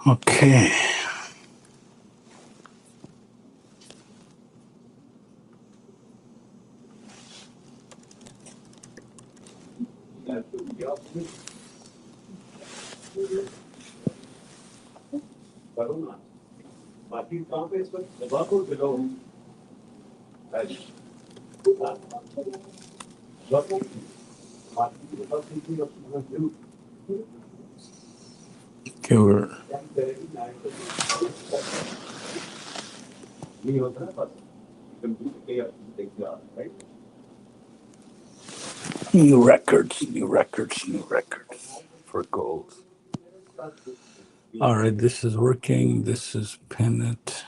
Okay. Okay, we're new records for gold. All right, this is working. This is pin it.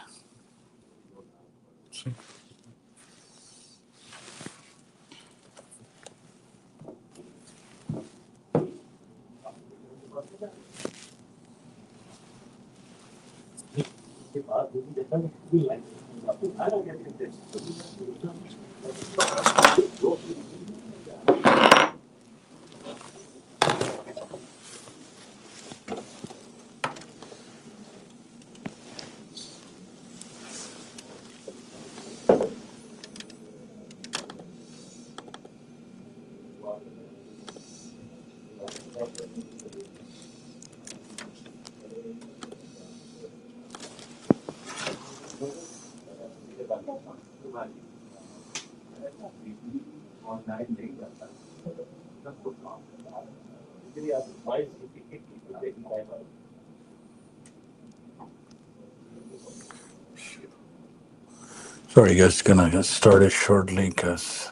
Sorry, guys, gonna get started shortly because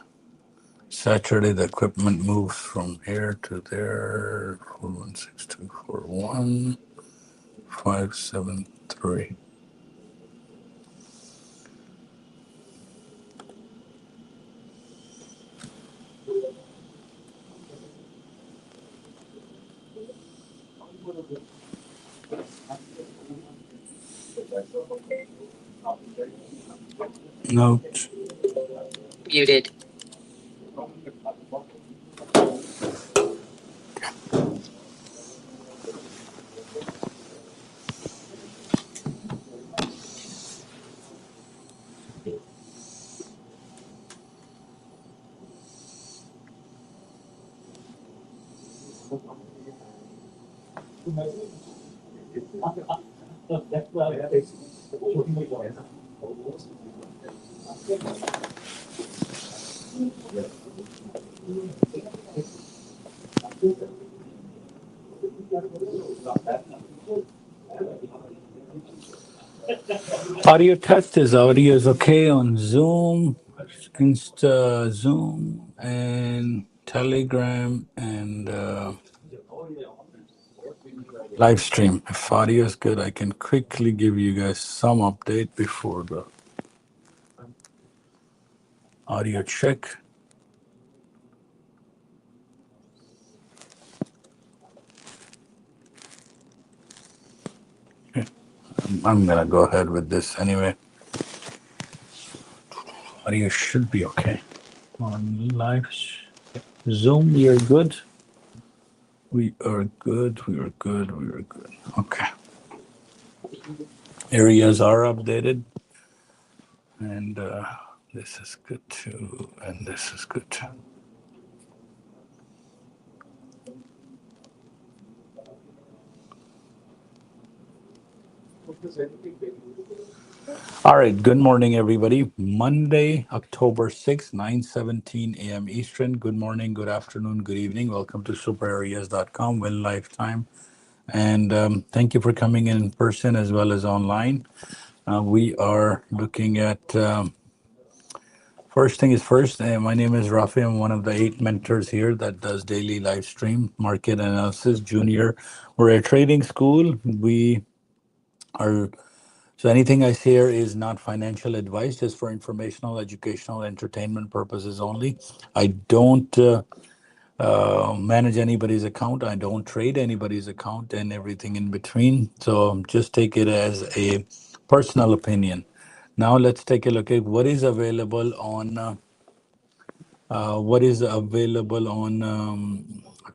Saturday the equipment moves from here to there. 416241 573. Note. Muted. Audio test is audio is okay on Zoom, Insta, Zoom, and Telegram, and live stream. If audio is good, I can quickly give you guys some update before the audio check. Okay. I'm gonna go ahead with this anyway. Audio should be okay. On live Zoom, we are good. We are good. We are good. We are good. Okay. Areas are updated. And this is good too. And this is good too. All right. Good morning, everybody. Monday, October 6th, 9:17 a.m. Eastern. Good morning, good afternoon, good evening. Welcome to SuperAreas.com, Win Lifetime. And thank you for coming in person as well as online. We are looking at First thing is first. My name is Rafay. I'm one of the 8 mentors here that does daily live stream market analysis. Junior, we're a trading school. We are so anything I share is not financial advice, just for informational, educational, entertainment purposes only. I don't manage anybody's account. I don't trade anybody's account and everything in between. So just take it as a personal opinion. Now let's take a look at what is available on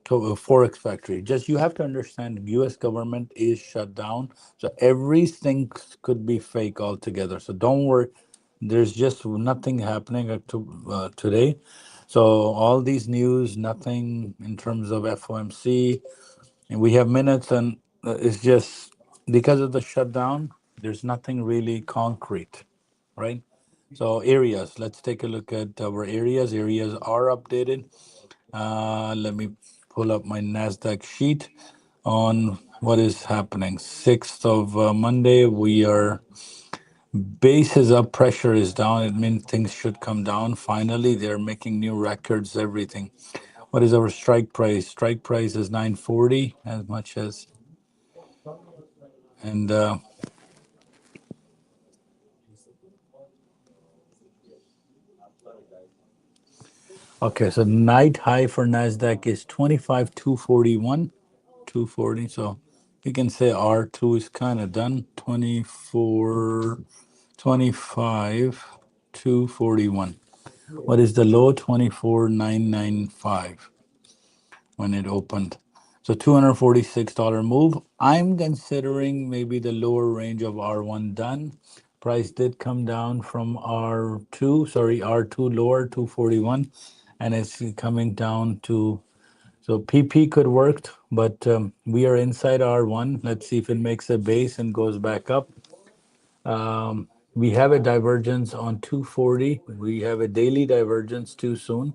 Forex Factory. Just you have to understand, U.S. government is shut down, so everything could be fake altogether. So don't worry. There's just nothing happening today. So all these news, nothing in terms of FOMC, and we have minutes, and it's just because of the shutdown. There's nothing really concrete, right? So areas, let's take a look at our areas. Areas are updated. Let me pull up my NASDAQ sheet on what is happening. 6th of Monday, we are base is up, pressure is down. It means things should come down. Finally, they're making new records, everything. What is our strike price? Strike price is 940 as much as, and okay, so night high for NASDAQ is 25,241. 240. So you can say R2 is kind of done. 24, 25, 241. What is the low? 24,995 when it opened. So $246 move. I'm considering maybe the lower range of R1 done. Price did come down from R2, sorry, R2 lower 241, and it's coming down to, so PP could work, but we are inside R1. Let's see if it makes a base and goes back up. We have a divergence on 240. We have a daily divergence too soon.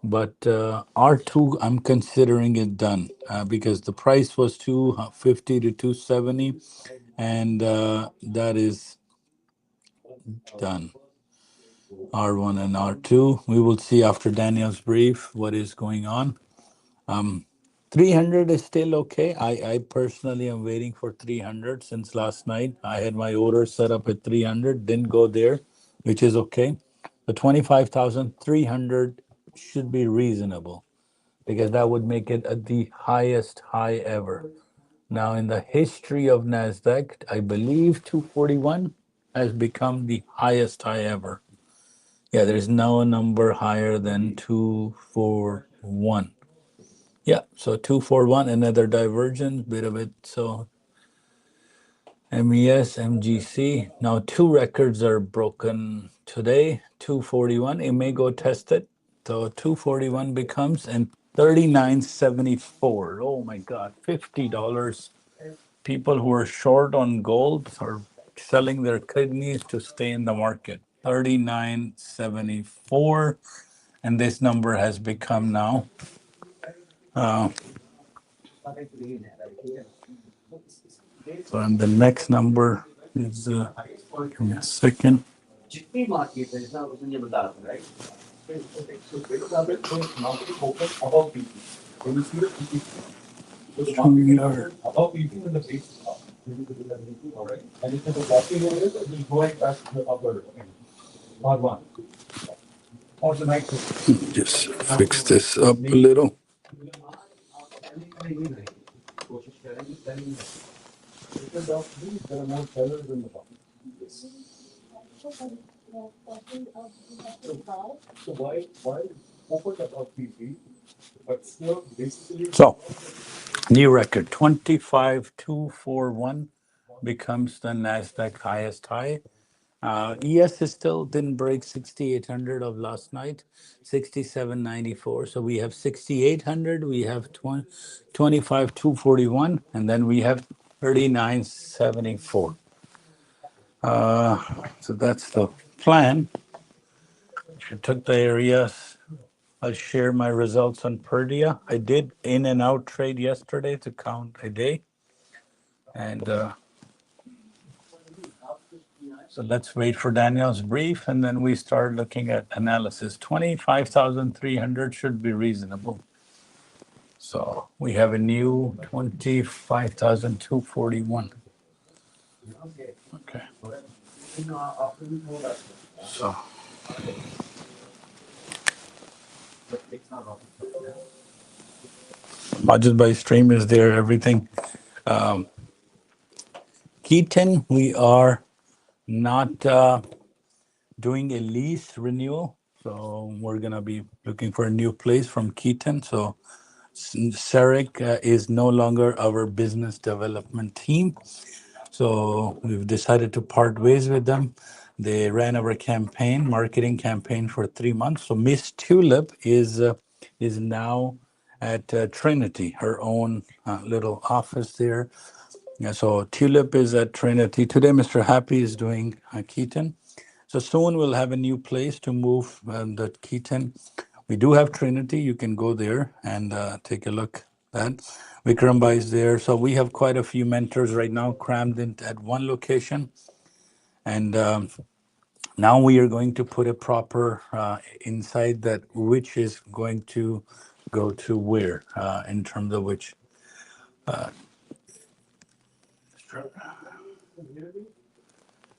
But R2, I'm considering it done because the price was 250 to 270, and that is done. R1 and R2. We will see after Daniel's brief what is going on. 300 is still okay. I personally am waiting for 300 since last night. I had my order set up at 300, didn't go there, which is okay. The 25,300 should be reasonable because that would make it at the highest high ever. Now, in the history of NASDAQ, I believe 241 has become the highest high ever. Yeah, there's no number higher than 241. Yeah, so 241, another divergence, bit of it. So MES, MGC. Now two records are broken today. 241, it may go test it. So 241 becomes and 39.74. Oh my God, $50. People who are short on gold are selling their kidneys to stay in the market. 39.74, and this number has become now. So, and the next number is, give me a second. Junior. Just fix this up a little. So, new record 25,241 becomes the NASDAQ highest high. ES is still didn't break 6,800 of last night, 67.94. So we have 6,800, we have 25,241, and then we have 39.74. So that's the plan. I took the areas. I'll share my results on Purdia. I did in and out trade yesterday to count a day. And So let's wait for Daniel's brief and then we start looking at analysis. 25,300 should be reasonable. So we have a new 25,241. Okay. So budget by stream is there, everything. Keaton, we are not doing a lease renewal. So we're going to be looking for a new place from Keaton. So Sarek is no longer our business development team. So we've decided to part ways with them. They ran our campaign, marketing campaign for 3 months. So Miss Tulip is now at Trinity, her own little office there. Yeah, so Tulip is at Trinity. Today, Mr. Happy is doing Keaton. So soon we'll have a new place to move the Keaton. We do have Trinity. You can go there and take a look at that. Vikramba is there. So we have quite a few mentors right now crammed in at one location. And now we are going to put a proper inside that which is going to go to where in terms of which.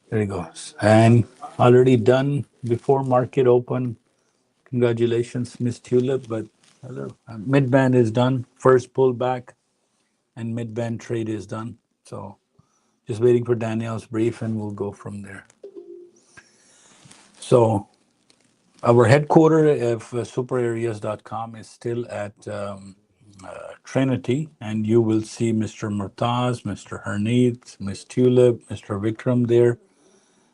There he goes. And already done before market open. Congratulations, Miss Tulip. But mid-band is done. First pullback and mid-band trade is done. So just waiting for Daniel's brief and we'll go from there. So our headquarters of SuperAreas.com is still at Trinity, and you will see Mr. Murtaz, Mr. Harneet, Miss Tulip, Mr. Vikram there.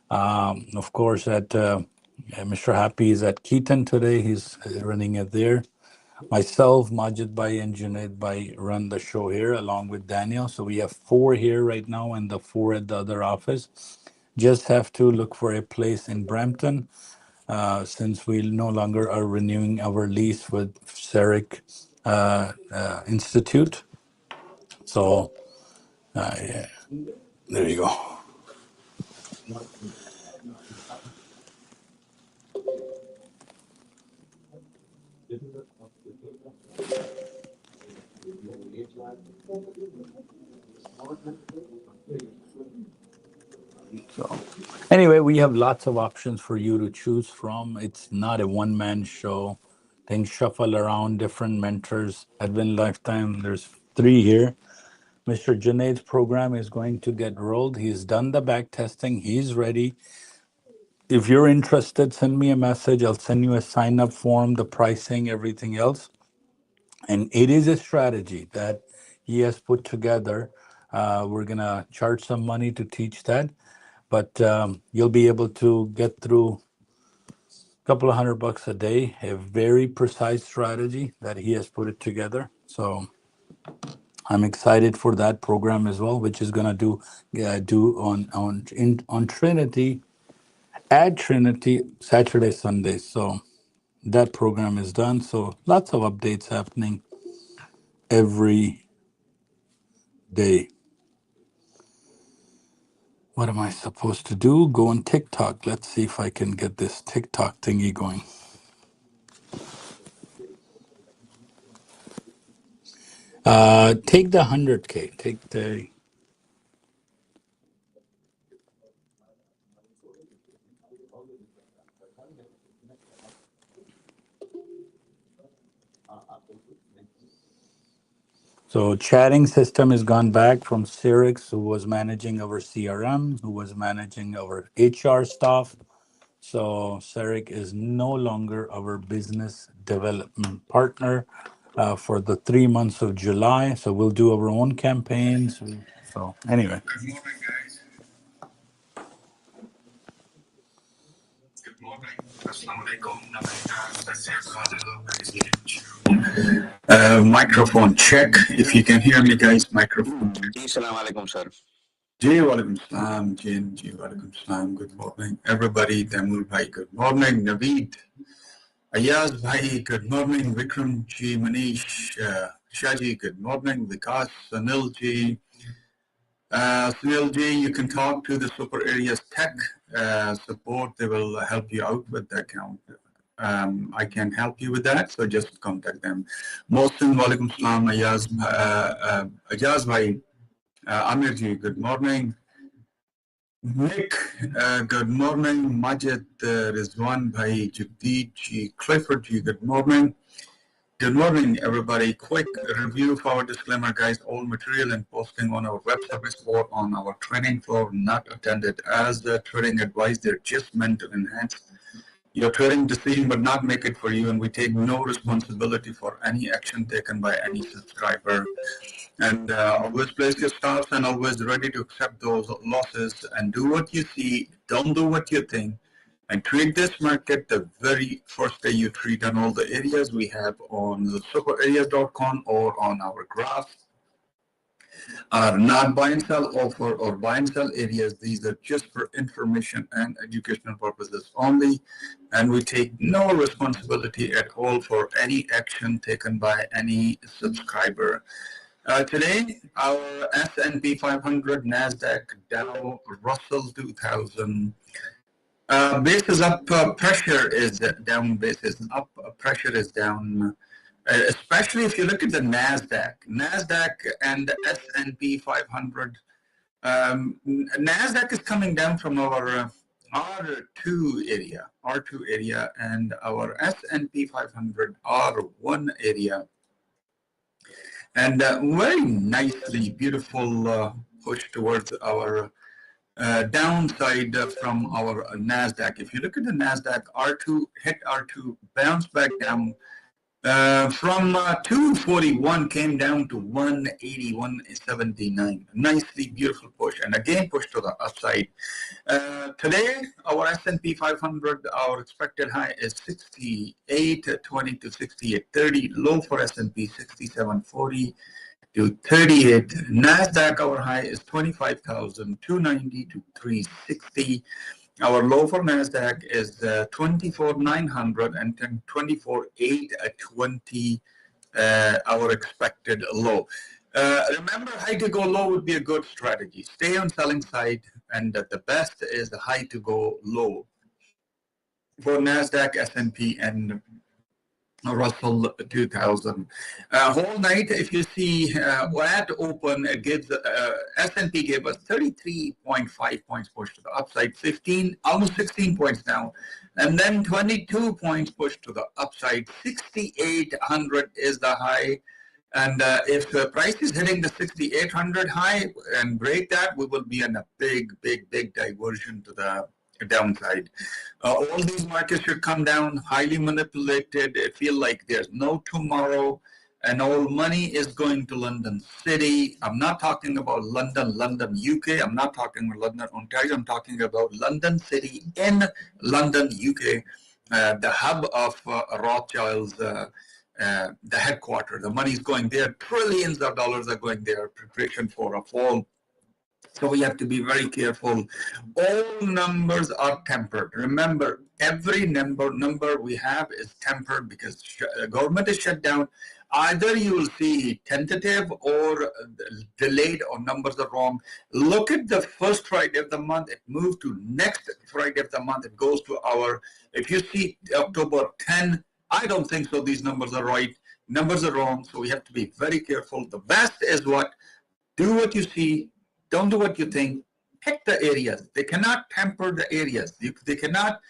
Of course, at Mr. Happy is at Keaton today. He's running it there. Myself, Majid Bhai, and Junaid Bhai run the show here along with Daniel. So we have 4 here right now and the 4 at the other office. Just have to look for a place in Brampton since we no longer are renewing our lease with Sarek Institute. So yeah, there you go. So anyway, we have lots of options for you to choose from. It's not a one-man show. Things shuffle around, different mentors. Advent Lifetime, there's 3 here. Mr. Junaid's program is going to get rolled. He's done the back testing. He's ready. If you're interested, send me a message. I'll send you a sign-up form, the pricing, everything else. And it is a strategy that he has put together. We're going to charge some money to teach that. But you'll be able to get through a couple of $100 a day, a very precise strategy that he has put it together. So I'm excited for that program as well, which is gonna do on Trinity, at Trinity Saturday, Sunday. So that program is done. So lots of updates happening every day. What am I supposed to do? Go on TikTok. Let's see if I can get this TikTok thingy going. Take the 100K. Take the. So chatting system has gone back from Cyrix, who was managing our CRM, who was managing our HR staff. So Cyrix is no longer our business development partner for the 3 months of July. So we'll do our own campaigns. So anyway. Microphone check. If you can hear me, guys, microphone. Assalamu alaikum, sir. Ji walaikum salam, Jin, ji walaikum salam. Good morning, everybody. Tamil bhai, good morning. Naveed, Ayaz bhai, good morning. Vikram ji, Manish, Shaji, good morning. Vikas, Sanil ji, Sunil G, you can talk to the SuperAreas tech support. They will help you out with the account. I can help you with that, so just contact them. Mohsin, walaikum salam. Ayaz bhai, Amir ji, good morning. Nick, good morning. Majid, Rizwan bhai, Jagdeep ji, Clifford ji, good morning. Good morning, everybody. Quick review of our disclaimer, guys. All material and posting on our web service or on our training floor not attended as the trading advice. They're just meant to enhance your trading decision, but not make it for you. And we take no responsibility for any action taken by any subscriber. And always place your stops and always ready to accept those losses and do what you see. Don't do what you think. And treat this market the very first day you treat on all the areas we have on the superareas.com or on our graphs are not buy and sell offer or buy and sell areas. These are just for information and educational purposes only. And we take no responsibility at all for any action taken by any subscriber. Today, our S&P 500, NASDAQ, Dow, Russell 2000, base is up, pressure is down, base is up, pressure is down, especially if you look at the NASDAQ and the S&P 500. NASDAQ is coming down from our R2 area, and our S&P 500 R1 area. And very nicely, beautiful push towards our downside from our NASDAQ. If you look at the NASDAQ, R2 hit R2, bounced back down from 241, came down to 180, 179. Nicely, beautiful push, and again push to the upside. Today, our S&P 500, our expected high is 68.20 to 68.30. Low for S&P 67.40 to 38. NASDAQ, our high is 25,290 to 360. Our low for NASDAQ is 24,900 and 24,820, our expected low. Remember, high to go low would be a good strategy. Stay on selling side, and the best is the high to go low for NASDAQ, S&P, and Russell 2000. Whole night, if you see at open, it gives S&P gave us 33.5 points push to the upside, 15, almost 16 points now, and then 22 points push to the upside. 6,800 is the high. And if the price is hitting the 6,800 high and break that, we will be in a big diversion to the downside. All these markets should come down, highly manipulated. It feel like there's no tomorrow, and all money is going to London City. I'm not talking about London, UK. I'm not talking about London, Ontario. I'm talking about London City in London, UK, the hub of Rothschild's, the headquarters. The money is going there. Trillions of dollars are going there. Preparation for a fall. So we have to be very careful. All numbers are tempered. Remember, every number we have is tempered because government is shut down. Either you will see tentative or delayed, or numbers are wrong. Look at the first Friday of the month. It moved to next Friday of the month. It goes to our, if you see October 10, I don't think so. These numbers are right. Numbers are wrong. So we have to be very careful. The best is what? Do what you see. Don't do what you think. Pick the areas. They cannot temper the areas. They cannot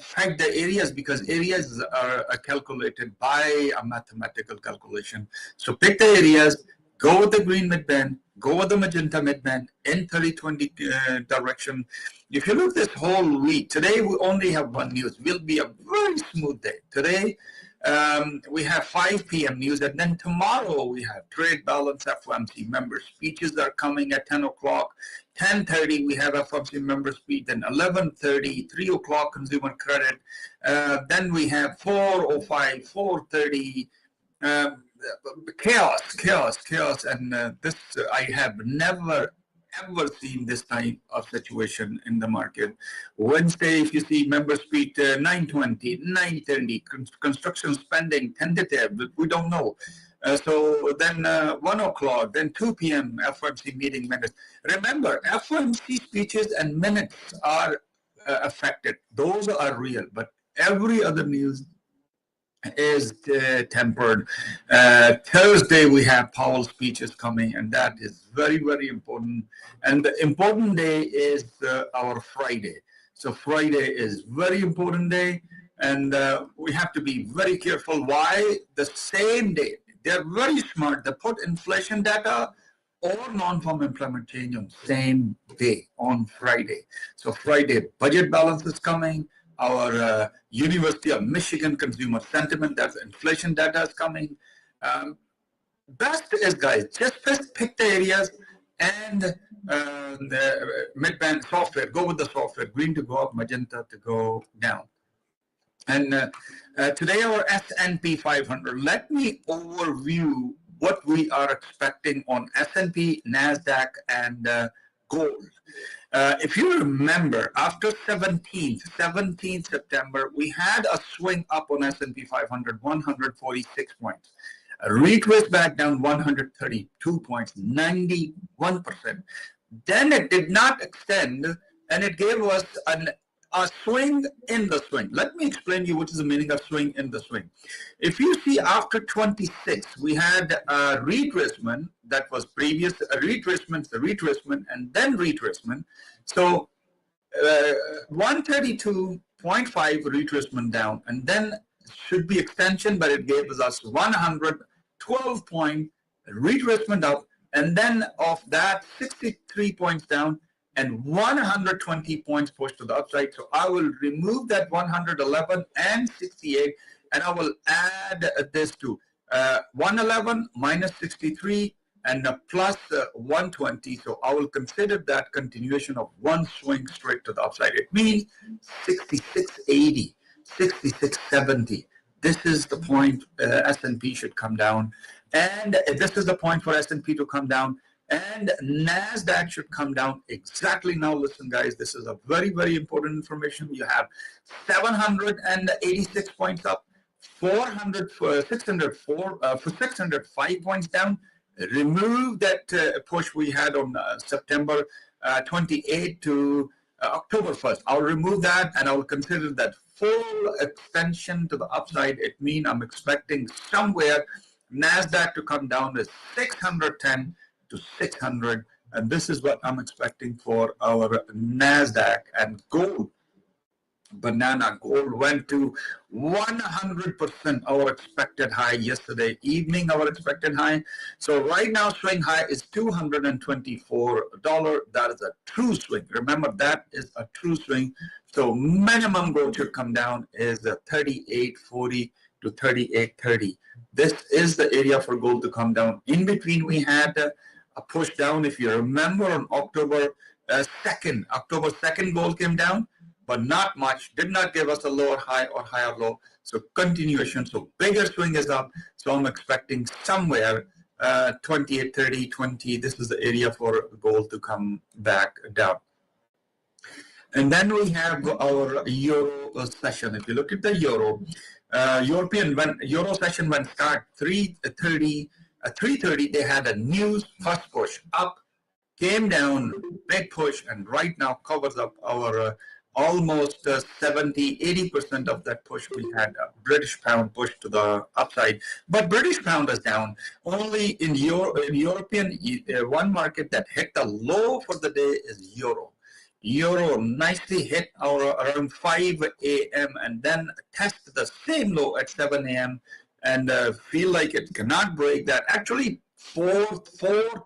fight the areas, because areas are calculated by a mathematical calculation. So pick the areas. Go with the green midband. Go with the magenta midband in 30-20 direction. If you look this whole week, today we only have one news. Will be a very smooth day. Today, we have 5 p.m. news, and then tomorrow we have trade balance, FOMC member speeches are coming at 10 o'clock. 10:30 we have FOMC member speech, then 11:30, 3 o'clock consumer credit. Then we have 4:05, 4:30. Chaos, and this I have never ever seen this type of situation in the market. Wednesday, if you see member speech, 9:20, 9:30, construction spending tentative, we don't know. So then 1 o'clock, then 2 p.m. FOMC meeting minutes. Remember, FOMC speeches and minutes are affected. Those are real, but every other news is tempered. Thursday, we have Powell speeches coming, and that is very, very important. And the important day is our Friday. So Friday is very important day, and we have to be very careful. Why? The same day. They're very smart. They put inflation data or non-farm employment change on same day, on Friday. So Friday, budget balance is coming. Our University of Michigan consumer sentiment, that's inflation data is coming. Best is, guys, just pick the areas and the mid-band software, go with the software, green to go up, magenta to go down. And today our S&P 500, let me overview what we are expecting on S&P, NASDAQ, and gold. If you remember, after 17th September, we had a swing up on S&P 500, 146 points. A retwist back down 132 points, 91%. Then it did not extend, and it gave us a swing in the swing. Let me explain to you what is the meaning of swing in the swing. If you see after 26, we had a retracement that was previous, a retracement, and then retracement. So 132.5 retracement down, and then should be extension, but it gave us 112 point retracement up, and then of that 63 points down, and 120 points pushed to the upside. So I will remove that 111 and 68, and I will add this to 111 minus 63 and plus 120. So I will consider that continuation of one swing straight to the upside. It means 66.80, 66.70. This is the point S&P should come down, and this is the point for S&P to come down. And NASDAQ should come down exactly now. Listen, guys, this is a very, very important information. You have 786 points up, 605 points down. Remove that push we had on September 28 to October 1st. I'll remove that, and I'll consider that full extension to the upside. It means I'm expecting somewhere NASDAQ to come down to 610 to 600, and this is what I'm expecting for our NASDAQ. And gold, banana gold went to 100% our expected high yesterday evening, our expected high. So right now swing high is $224. That is a true swing. Remember, that is a true swing. So minimum gold should come down is 38.40 to 38.30. This is the area for gold to come down. In between, we had a push down. If you remember, on October 2nd, gold came down, but not much. Did not give us a lower high or higher low. So continuation. So bigger swing is up. So I'm expecting somewhere 28.30, 20. This is the area for gold to come back down. And then we have our euro session. If you look at the euro, Euro session when start 3:30. 3:30, they had a news first push up, came down, big push, and right now covers up our almost 70-80% of that push. We had a British pound push to the upside, but British pound is down. Only in European, one market that hit the low for the day is euro. Euro nicely hit around 5 a.m. and then test the same low at 7 a.m. and feel like it cannot break that. Actually, four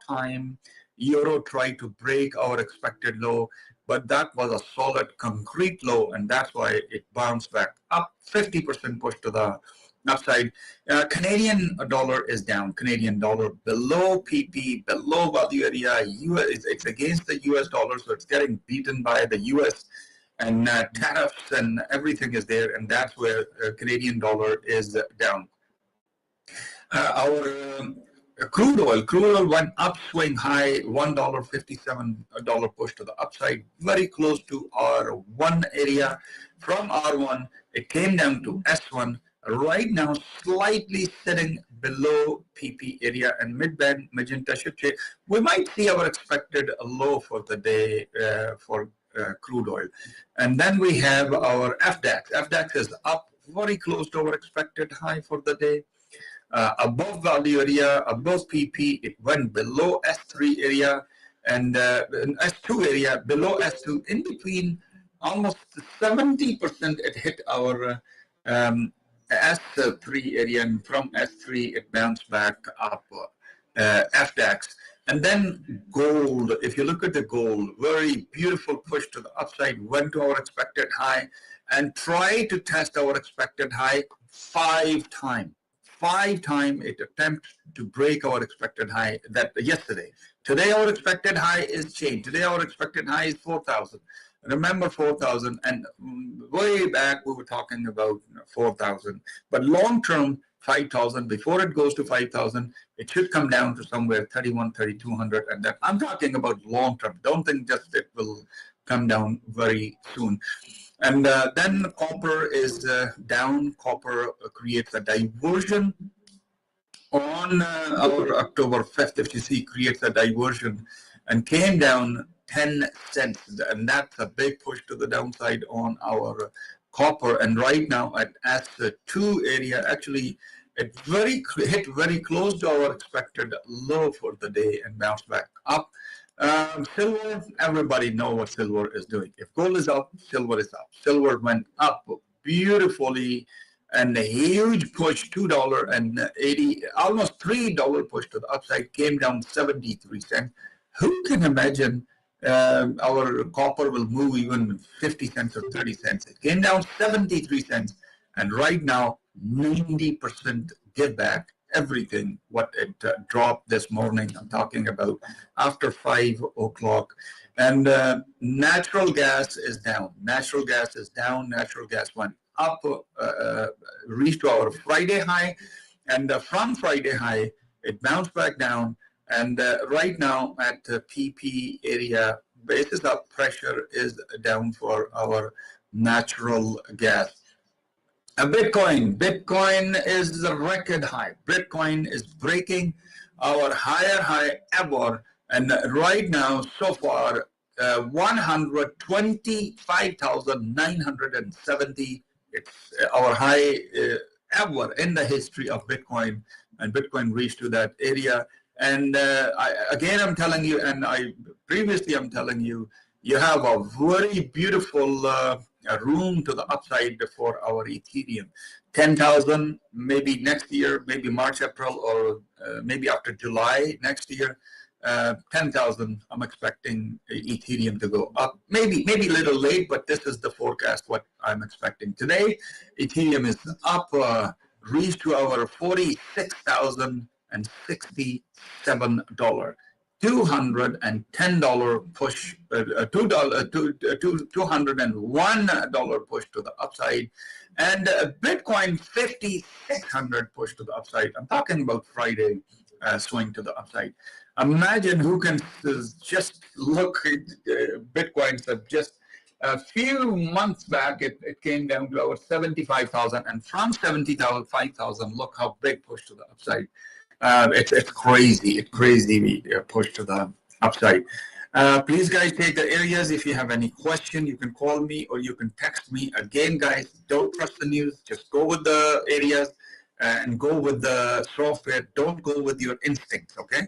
time euro tried to break our expected low, but that was a solid concrete low, and that's why it bounced back up 50% push to the upside. Canadian dollar is down. Canadian dollar below PP, below value area. It's against the US dollar, so it's getting beaten by the US, and tariffs and everything is there, and that's where Canadian dollar is down. Our crude oil went upswing high, $1.57 push to the upside, very close to R1 area. From R1, it came down to S1, Right now, slightly sitting below PP area and mid-band magenta should trade. We might see our expected low for the day for crude oil. And then we have our FDAX. FDAX is up very close to our expected high for the day. Above value area, above PP, it went below S3 area and S2 area, below S2, in between almost 70% it hit our S3 area, and from S3 it bounced back up, FDAX. And then gold, if you look at the gold, very beautiful push to the upside, went to our expected high and tried to test our expected high 5 times. 5 times it attempted to break our expected high that yesterday. Today our expected high is changed. Today our expected high is 4,000. Remember 4,000, and way back we were talking about 4,000. But long term, 5,000. Before it goes to 5,000, it should come down to somewhere 31, 3,200, and that I'm talking about long term. Don't think just it will come down very soon. And then copper is down. Copper creates a diversion on our October 5th, if you see, creates a diversion and came down 10 cents. And that's a big push to the downside on our copper. And right now at S2 area, actually, it hit very close to our expected low for the day and bounced back up. Silver, everybody know what silver is doing. If gold is up, silver is up. Silver went up beautifully, and a huge push, $2.80, almost $3 push to the upside, came down 73 cents. Who can imagine our copper will move even 50 cents or 30 cents? It came down 73 cents, and right now 90% give back everything what it dropped this morning. I'm talking about after 5 o'clock. And natural gas is down. Natural gas is down. Natural gas went up, reached our Friday high, and from Friday high, it bounced back down. And right now at PP area, basis of pressure is down for our natural gas. Bitcoin is the record high. Bitcoin is breaking our higher high ever, and right now, so far, 125,970. It's our high ever in the history of Bitcoin, and Bitcoin reached to that area. And I'm telling you, and I'm telling you, you have a very beautiful room to the upside for our Ethereum. 10,000 maybe next year, maybe March, April, or maybe after July next year. 10,000, I'm expecting Ethereum to go up. Maybe a little late, but this is the forecast, what I'm expecting. Today, Ethereum is up, reached to our $46,067. $210 push, $201 push to the upside, and Bitcoin 5,600 push to the upside. I'm talking about Friday swing to the upside. Imagine who can just look at Bitcoin. So just a few months back, it came down to our 75,000, and from 75,000, look how big push to the upside. It's crazy. It's crazy push to the upside. Please, guys, take the areas. If you have any question, you can call me or you can text me. Again, guys, don't trust the news. Just go with the areas and go with the software. Don't go with your instincts, okay?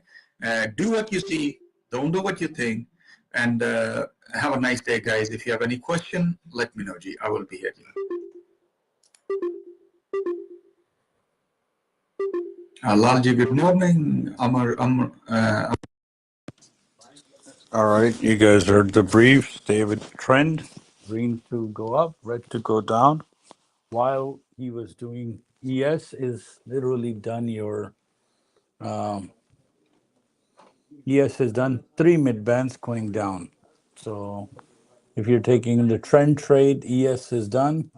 Do what you see. Don't do what you think. And have a nice day, guys. If you have any question, let me know, G. I will be here. Lalji, good morning. All right, you guys heard the brief. Stay with the trend. Green to go up, red to go down. While he was doing ES is literally done your ES has done 3 mid bands going down. So if you're taking the trend trade, ES is done.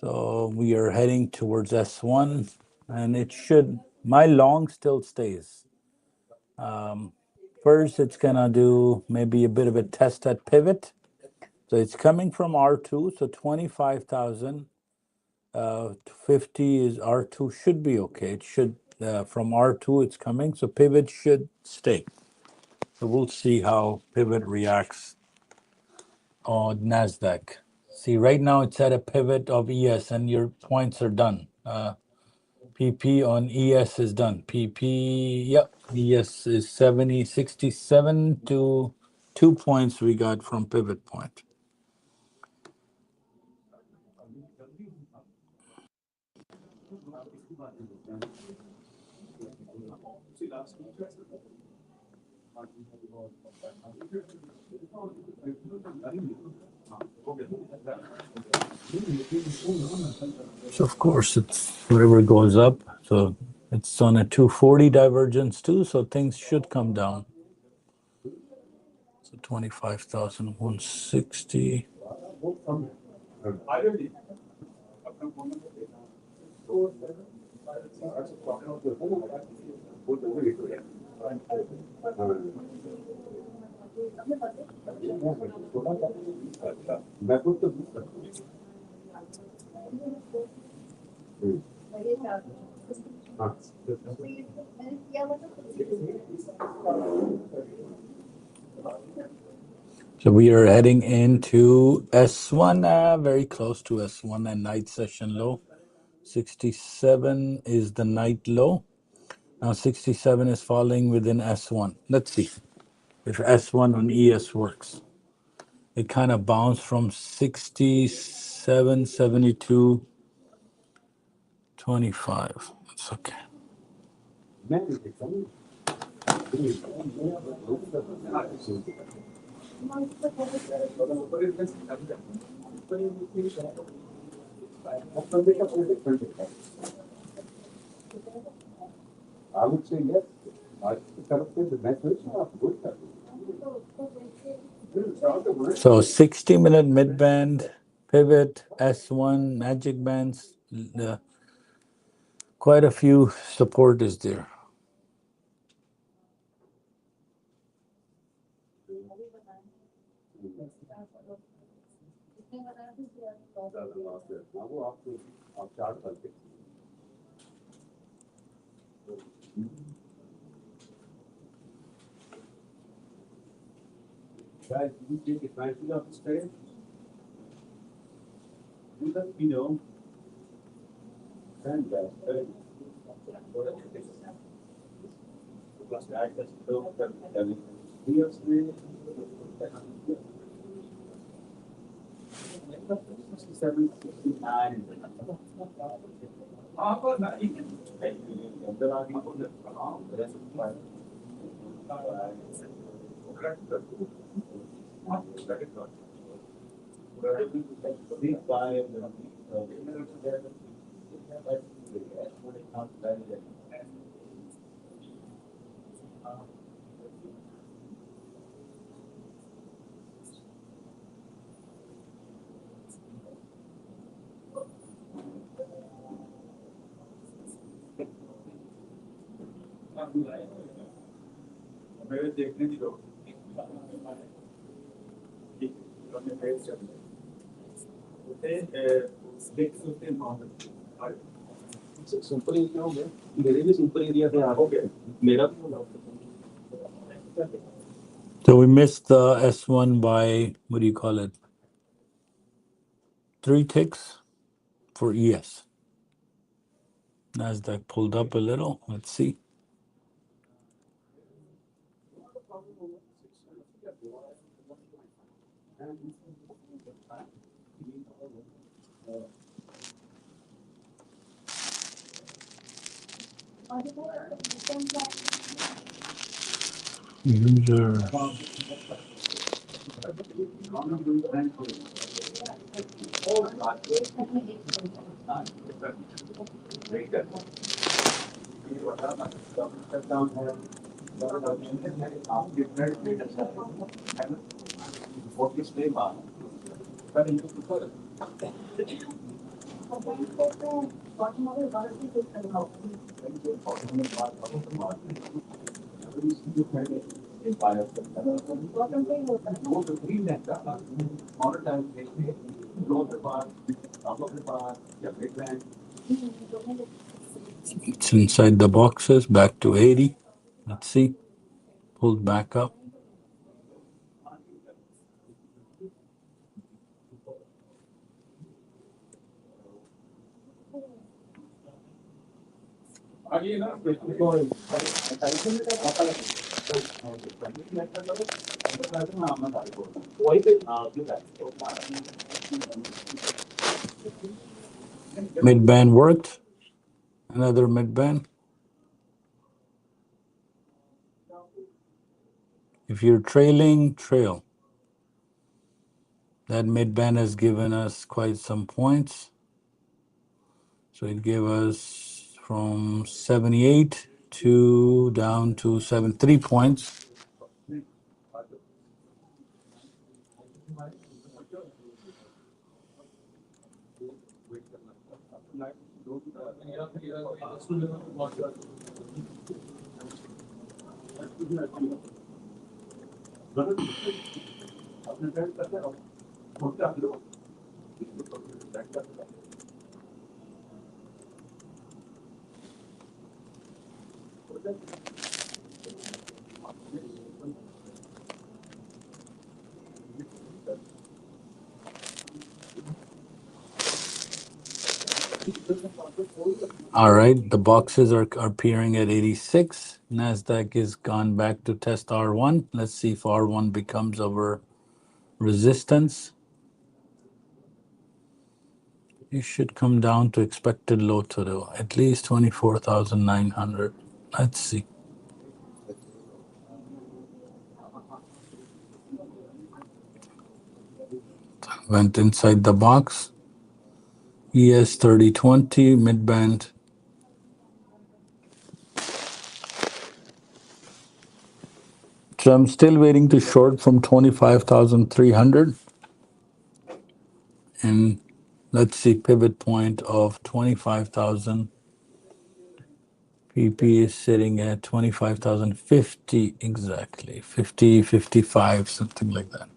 So we are heading towards S1, and it should, my long still stays. First, it's gonna do maybe a bit of a test at pivot. So it's coming from R2, so 25,000. 50 is R2, should be okay. It should, from R2 it's coming, so pivot should stay. So we'll see how pivot reacts on NASDAQ. See, right now it's at a pivot of ES and your points are done. PP on ES is done. PP, yep, ES is 67 to 2 points we got from pivot point. So of course it's whatever goes up. So it's on a 240 divergence too, so things should come down. So 25,160. So we are heading into S1, very close to S1 and night session low. 67 is the night low. Now 67 is falling within S1. Let's see if S1 on ES works. It kind of bounced from 67, 72, 25. It's okay. I would say yes. So 60-minute mid-band, pivot, S1, magic bands, quite a few support is there. Guys, did you take advantage of this trade? Do let me know. And plus access to seriously. 67, 69. मेरे देखने की लोग super area हो गया मेरे भी super area से हो गया मेरा भी होगा. So we missed the S1 by, what do you call it? 3 ticks for ES. NASDAQ pulled up a little. Let's see. User. It's inside the boxes, back to 80. Let's see. Pulled back up. Mid-band worked. Another mid-band. If you're trailing, trail. That mid-band has given us quite some points. So it gave us from 78 to down to 73 points. All right, the boxes are appearing at 86. NASDAQ is gone back to test R1. Let's see if R1 becomes our resistance. You should come down to expected low today, at least 24,900. Let's see. Went inside the box. ES 3020 mid-band. So I'm still waiting to short from 25,300. And let's see, pivot point of 25,000. PP is sitting at 25,050 exactly. 50, 55, something like that.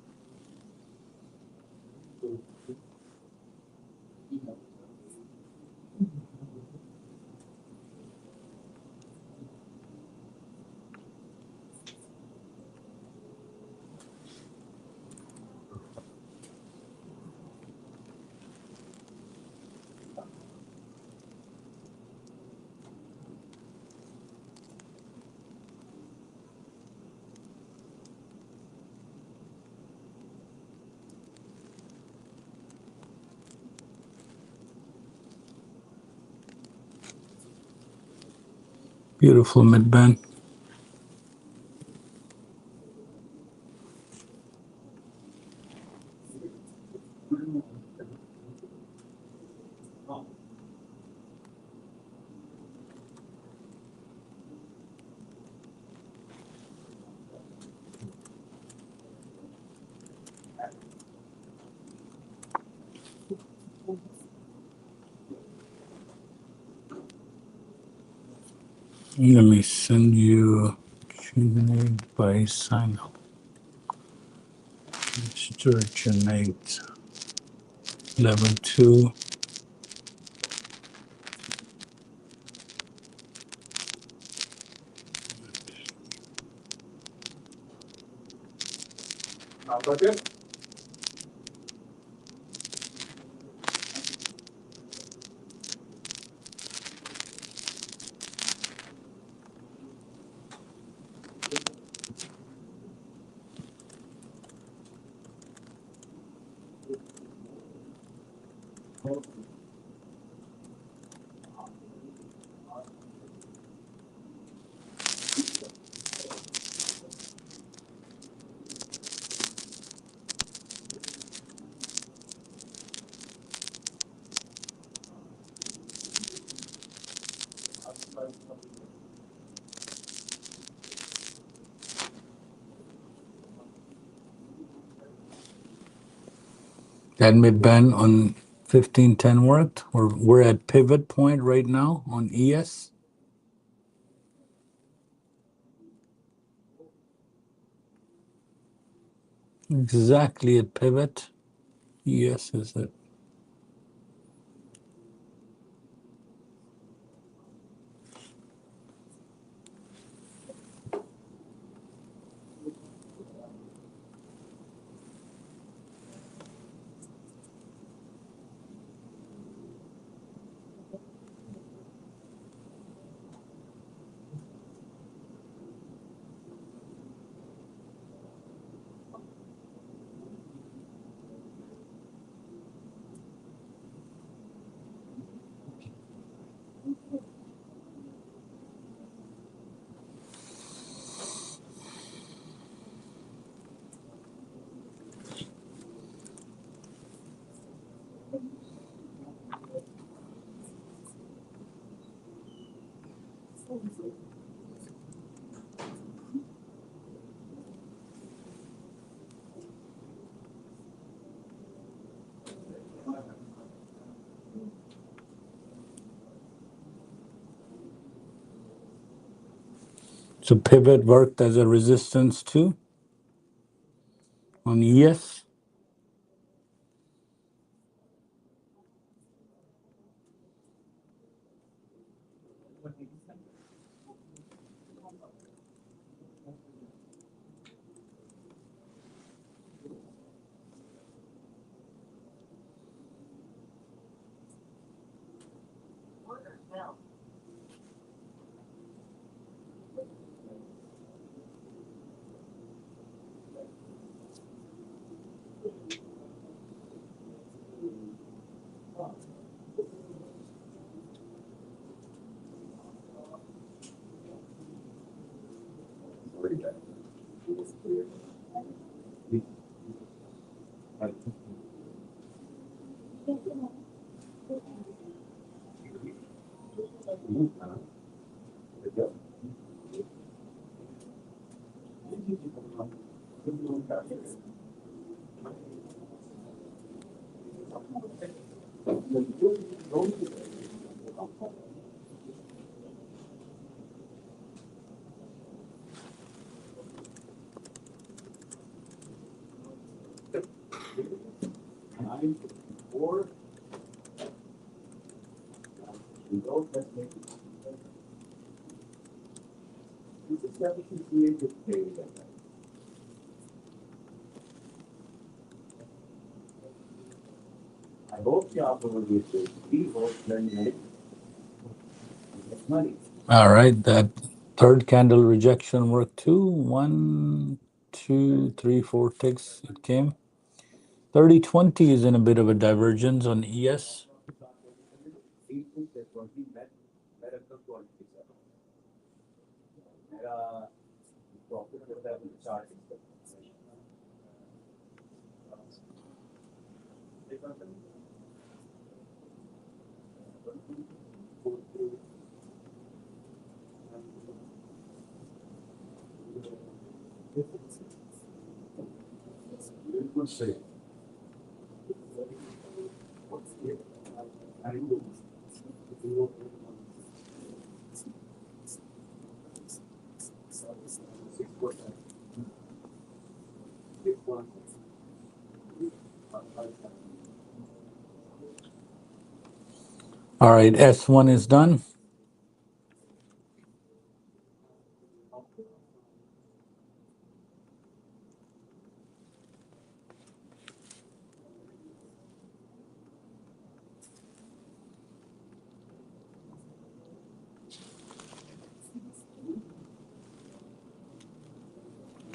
Beautiful mid-band. Let me send you Junaid by sign up. Mr. Junaid, level 2. That mid-band on 1510 worked. We're at pivot point right now on ES. Exactly at pivot. Yes, is it? So pivot worked as a resistance too on ES. All right, that third candle rejection worked too. 1, 2, 3, 4 ticks. It came. 30-20 is in a bit of a divergence on ES. All right, S1 is done.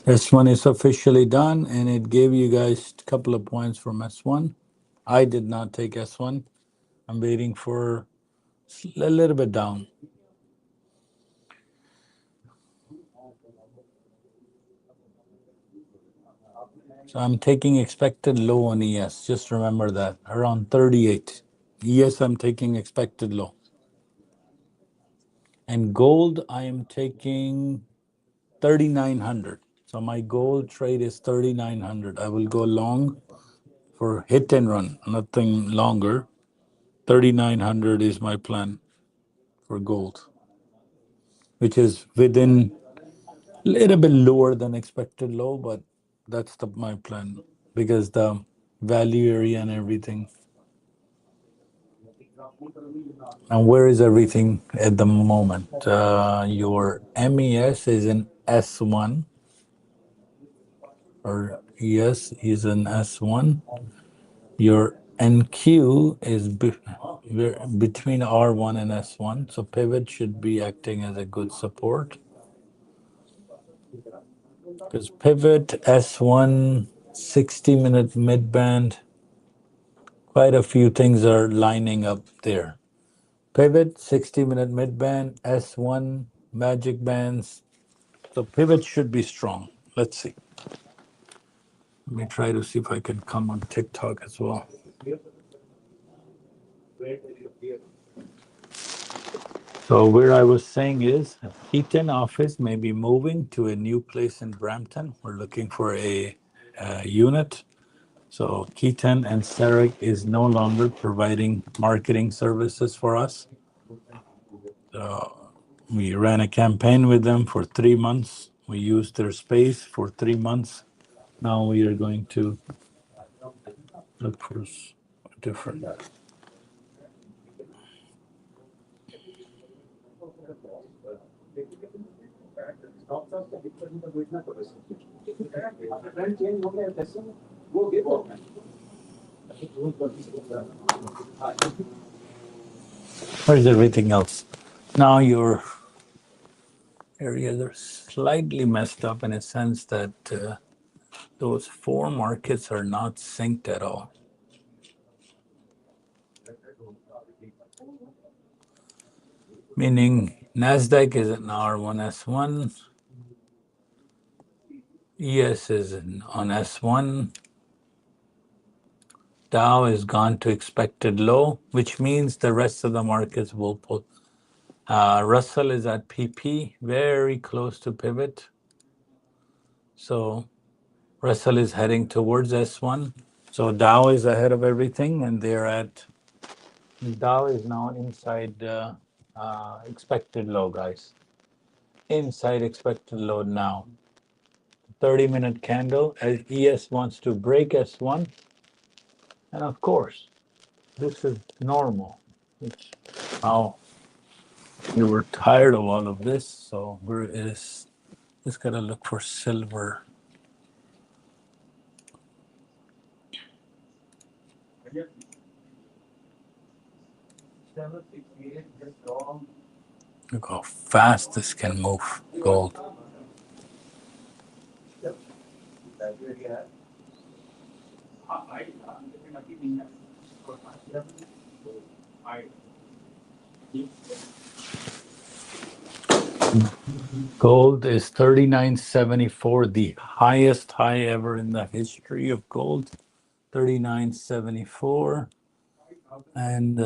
S1 is officially done, and it gave you guys a couple of points from S1. I did not take S1. I'm waiting for a little bit down. So I'm taking expected low on ES. Just remember that, around 38. ES, I'm taking expected low. And gold, I am taking 3,900. So my gold trade is 3,900. I will go long for hit and run, nothing longer. 3,900 is my plan for gold, which is within a little bit lower than expected low, but that's my plan because the value area and everything. And where is everything at the moment? Your MES is in S1, or ES is in S1. Your NQ is between R1 and S1. So pivot should be acting as a good support. Because pivot S1, 60-minute mid-band, quite a few things are lining up there. Pivot, 60-minute mid-band, S1, magic bands. So pivot should be strong. Let's see. Let me try to see if I can come on TikTok as well. So where I was saying is, Keaton office may be moving to a new place in Brampton. We're looking for a unit. So Keaton and Sarek is no longer providing marketing services for us. We ran a campaign with them for 3 months. We used their space for 3 months. Now we are going to look for different. Where's everything else? Now your areas are slightly messed up in a sense that those four markets are not synced at all. Meaning NASDAQ is an R1S1, ES is on S1, Dow is gone to expected low, which means the rest of the markets will pull. Russell is at PP, very close to pivot. So Russell is heading towards S1. So Dow is ahead of everything, and they're at, Dow is now inside expected low, guys. Inside expected low now. 30-minute candle as ES wants to break S1. And of course, this is normal. It's how we were tired of all of this. So we're just gotta look for silver. Look how fast this can move gold. Gold is 39.74, the highest high ever in the history of gold. 39.74. And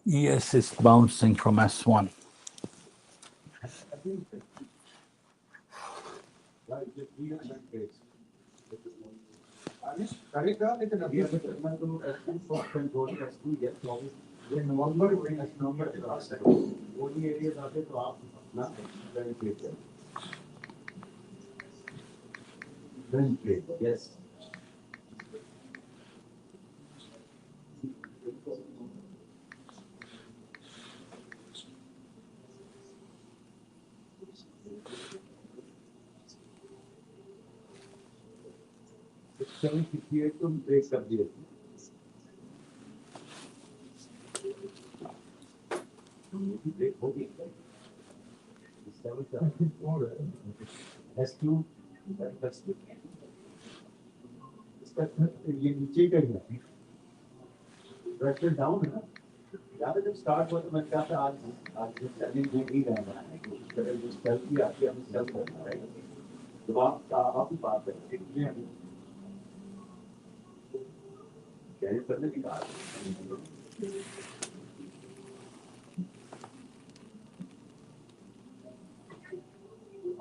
ES is bouncing from S1. Yes. break कर दिए break हो गई SQ इसका ये नीचे का ही है pressure down है ना यार जब स्टार्ट हुआ तो मैंने कहा था आज सेलिंग में ही रहना है कोशिश करें जो सेल की आती है हमें सेल करना है तो आप ही बात करें कैरी करने की बात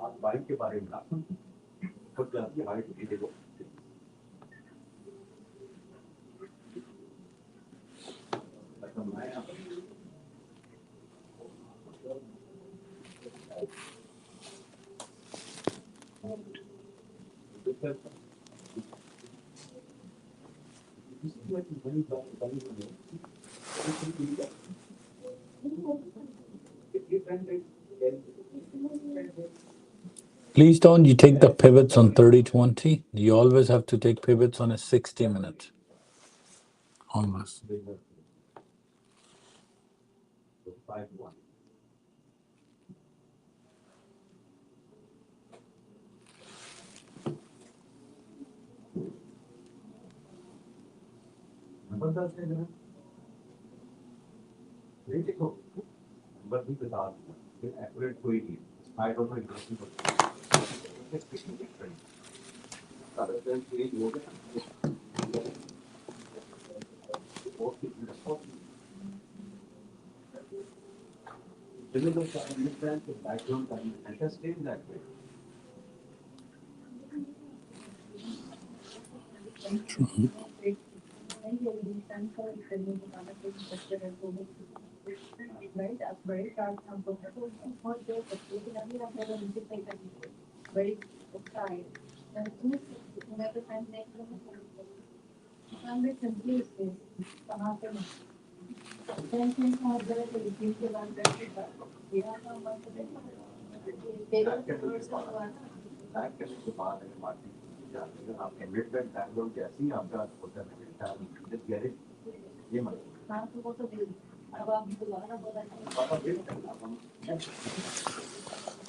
आप बाइक के बारे में बात खुद जाती है हमारी देखो Please don't you take the pivots on 30-20. You always have to take pivots on a 60-minute. Always. But we could accurate कोई नहीं. I don't know interesting. Other than three, you understand the background and understand that way. That can be part of the market. आप commitment background कैसी आपका होता है just get it ये मत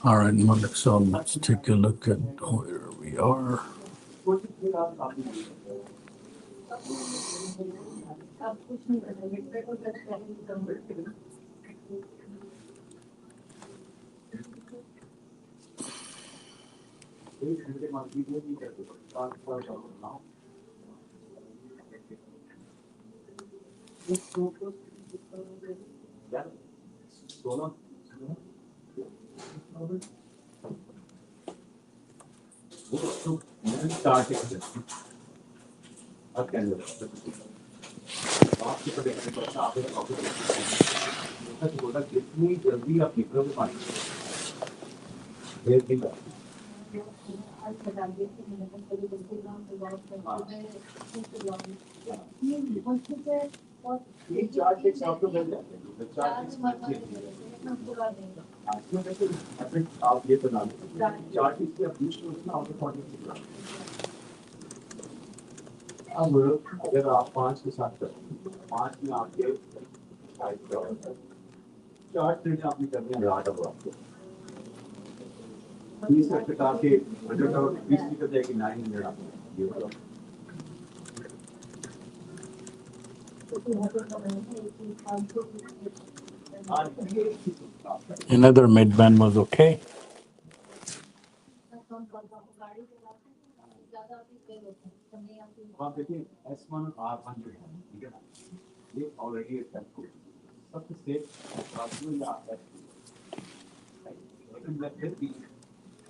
All right, Malik, so let's take a look at where we are. कितनी जल्दी आप निकल पाएंगे आप ये बना चार्ट इसकी अब अगर आप 5 के साथ करें 5 में आपके चार्ट ट्रेड आपने करने रहा होगा आपको 20 से कटा के बजट और 20 की जाएगी 900 आपको ये वाला Another mid-band was okay. आप देखिए S1 और R1 जो है ठीक है ना ये ऑलरेडी एक टाइप को सबसे सेफ आपको या लेकिन मैं फिर भी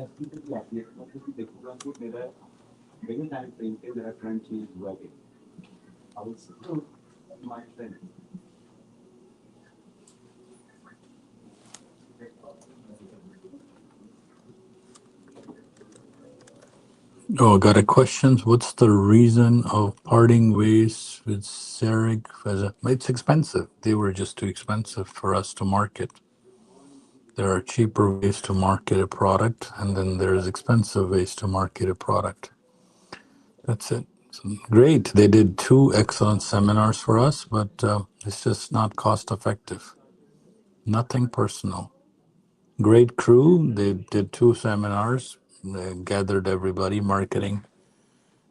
S2 की आती है मैं फिर भी देखूंगा कि मेरे टाइम फ्रेम पे मेरा ट्रेंड चेंज हुआ है I will still my trend. Oh, I got a question. What's the reason of parting ways with Zarek? It's expensive. They were just too expensive for us to market. There are cheaper ways to market a product, and then there's expensive ways to market a product. That's it. So, great. They did 2 excellent seminars for us, but it's just not cost effective. Nothing personal. Great crew. They did 2 seminars. They gathered everybody. Marketing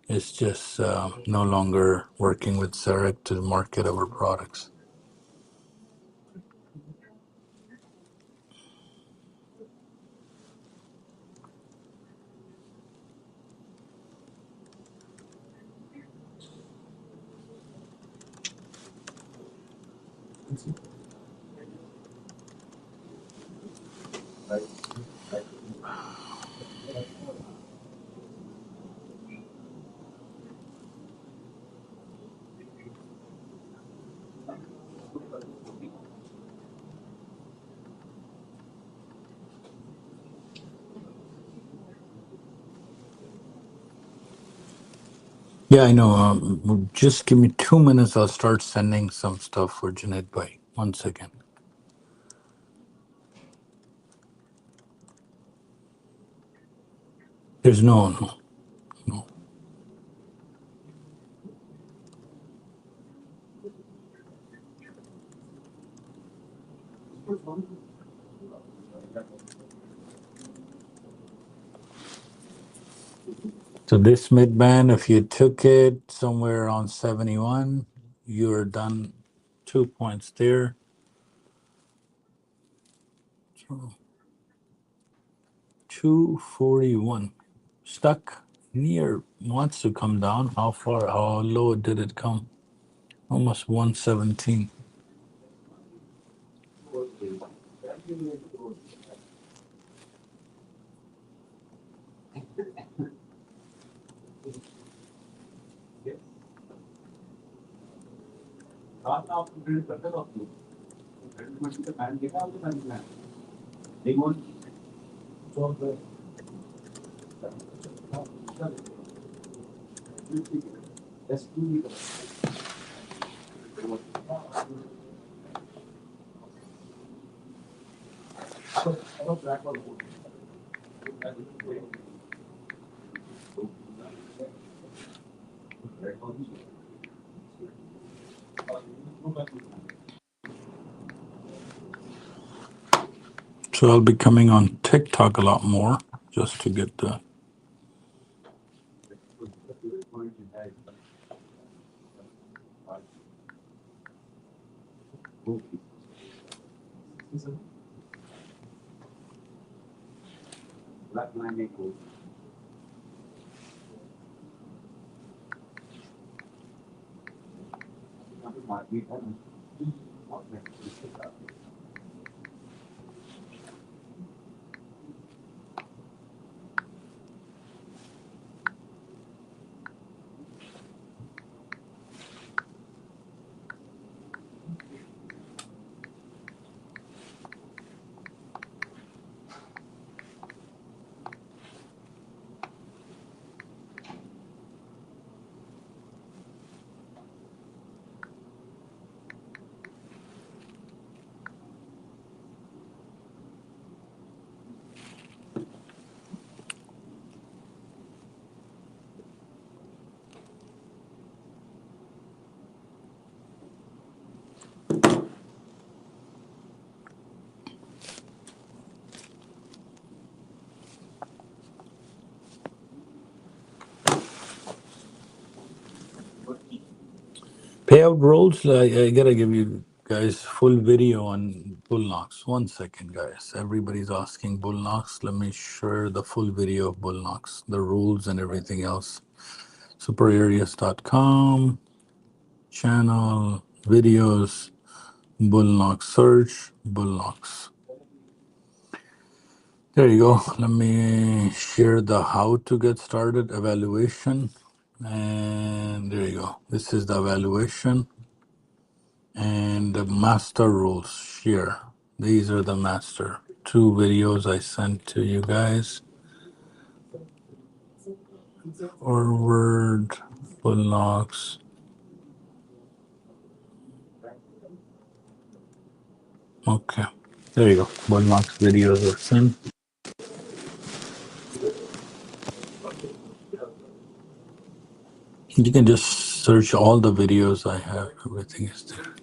is just no longer working with Sarek to market our products. Yeah, I know. Just give me 2 minutes. I'll start sending some stuff for Junaid Bhai. 1 second. There's no. So this mid band, if you took it somewhere around 71, you're done. 2 points there. 241. Stuck near, wants to come down. How far? How low did it come? Almost 117. So I'll be coming on TikTok a lot more just to get the. Payout rules, I gotta give you guys full video on bull knocks. 1 second, guys. Everybody's asking bull knocks. Let me share the full video of bull knocks, the rules and everything else. SuperAreas.com, channel, videos, bull knock search, bull knocks. There you go. Let me share the how to get started evaluation. And there you go. This is the evaluation. And the master rules share. These are the master. 2 videos I sent to you guys. Forward, bull knocks. Okay. There you go. Bull knocks videos are sent. You can just search all the videos I have. Everything is there.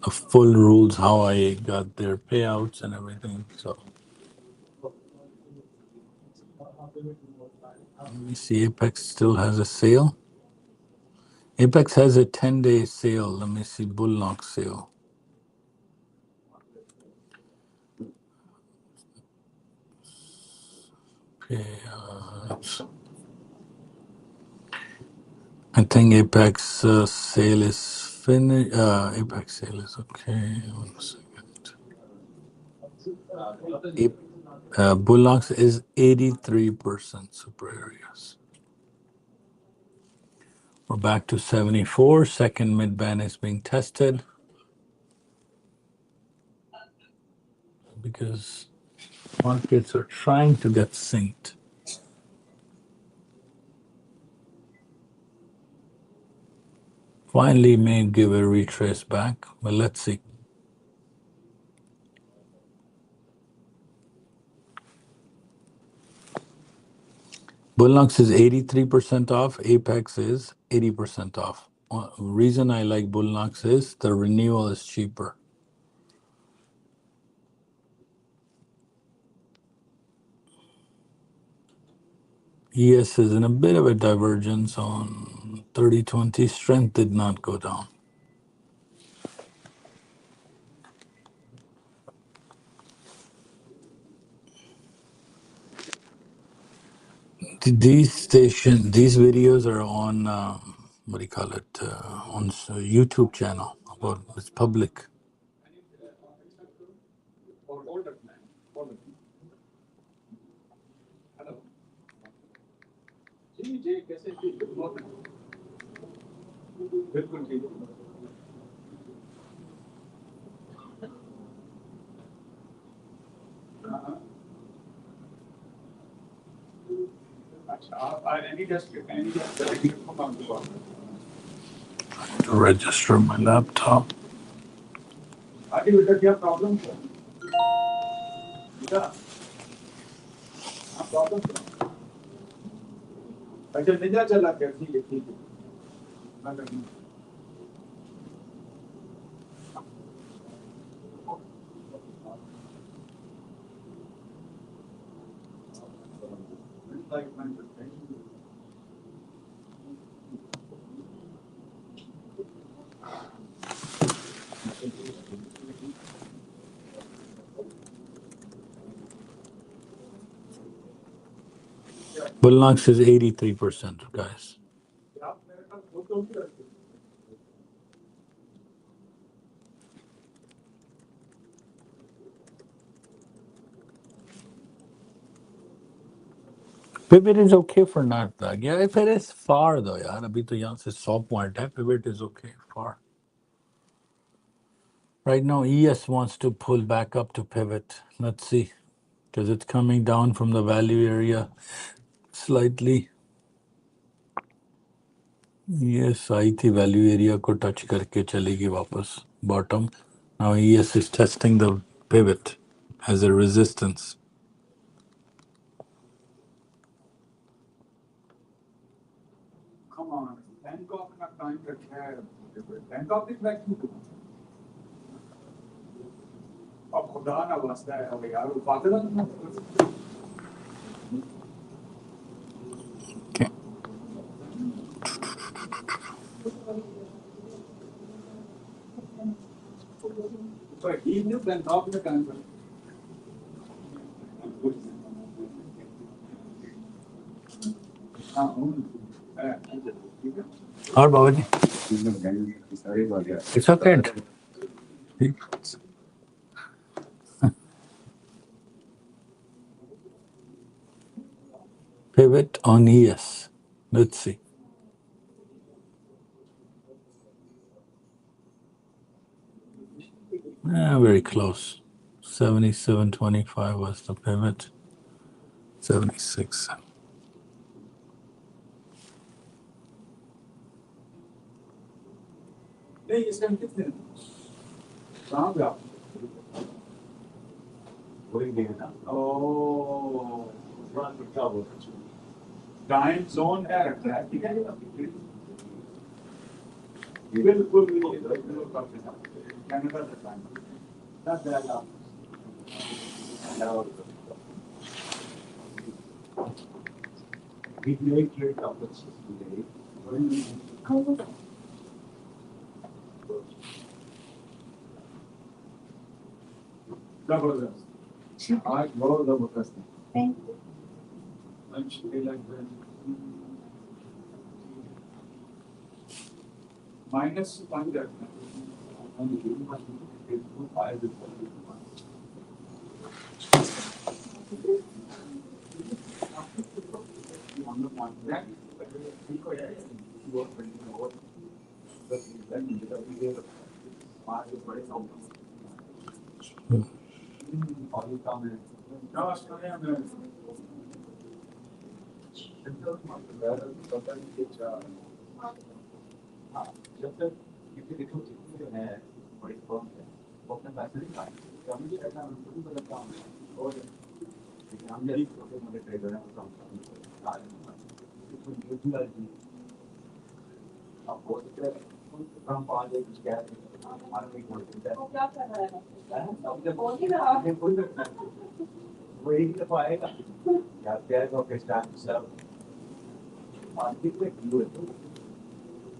The full rules, how I got their payouts and everything. So let me see. Apex still has a sale. Apex has a 10-day sale. Let me see. Bull knock sale. Payouts. I think Apex sale is finished. Apex sale is okay. 1 second. Bullocks is 83% super areas. We're back to 74. Second mid band is being tested because markets are trying to get synced. Finally may give a retrace back, but let's see. Bullnox is 83% off. Apex is 80% off. Reason I like Bullnox is the renewal is cheaper. ES is in a bit of a divergence on 30-20. Strength did not go down. These videos are on what do you call it? On YouTube channel. About it's public. To register my laptop. Bullnox is 83%, guys. Pivot is okay for NASDAQ. Yeah, if it is far though, यार अभी तो यहाँ से 100 point है. Pivot is okay far. Right now, ES wants to pull back up to pivot. Let's see, because it's coming down from the value area slightly. ES आई थी value area को touch करके चलेगी वापस bottom. Now ES is testing the pivot as a resistance. Come on, Bangkok का time का क्या है? Bangkok is back to अब खुदा ना वास्ता है अब यार वो पागल है ना Okay. तो he knew Bangkok में time पर और बाबा जी it's okay. Pivot on ES. Let's see. Very close. 77.25 was the pivot. 76. नहीं इसका कितने कहाँ पे आप वही देखना ओह रात को क्या बोलते हैं टाइम जोन है रखना है ठीक है बिल्कुल कनाडा का टाइम ना ज़्यादा we make trade opportunities today. Zebardast. आज बहुत जबरदस्त है. Thank you. Lunch be like that. Minus one that. जब तक क्योंकि देखो जितनी जो है बड़ी फर्म है वो अपने पैसे नहीं खाएंगे कमी भी रहना उनको भी मतलब काम है और लेकिन हम जब छोटे मोटे ट्रेडर हैं उसका अब बहुत हम पाँच एक क्या हमारा कोई कोई क्या कर रहा है अब जब कोई करना है वो एक दफा आएगा या क्या तो के स्टार्ट सब मार्केट में क्यों है तो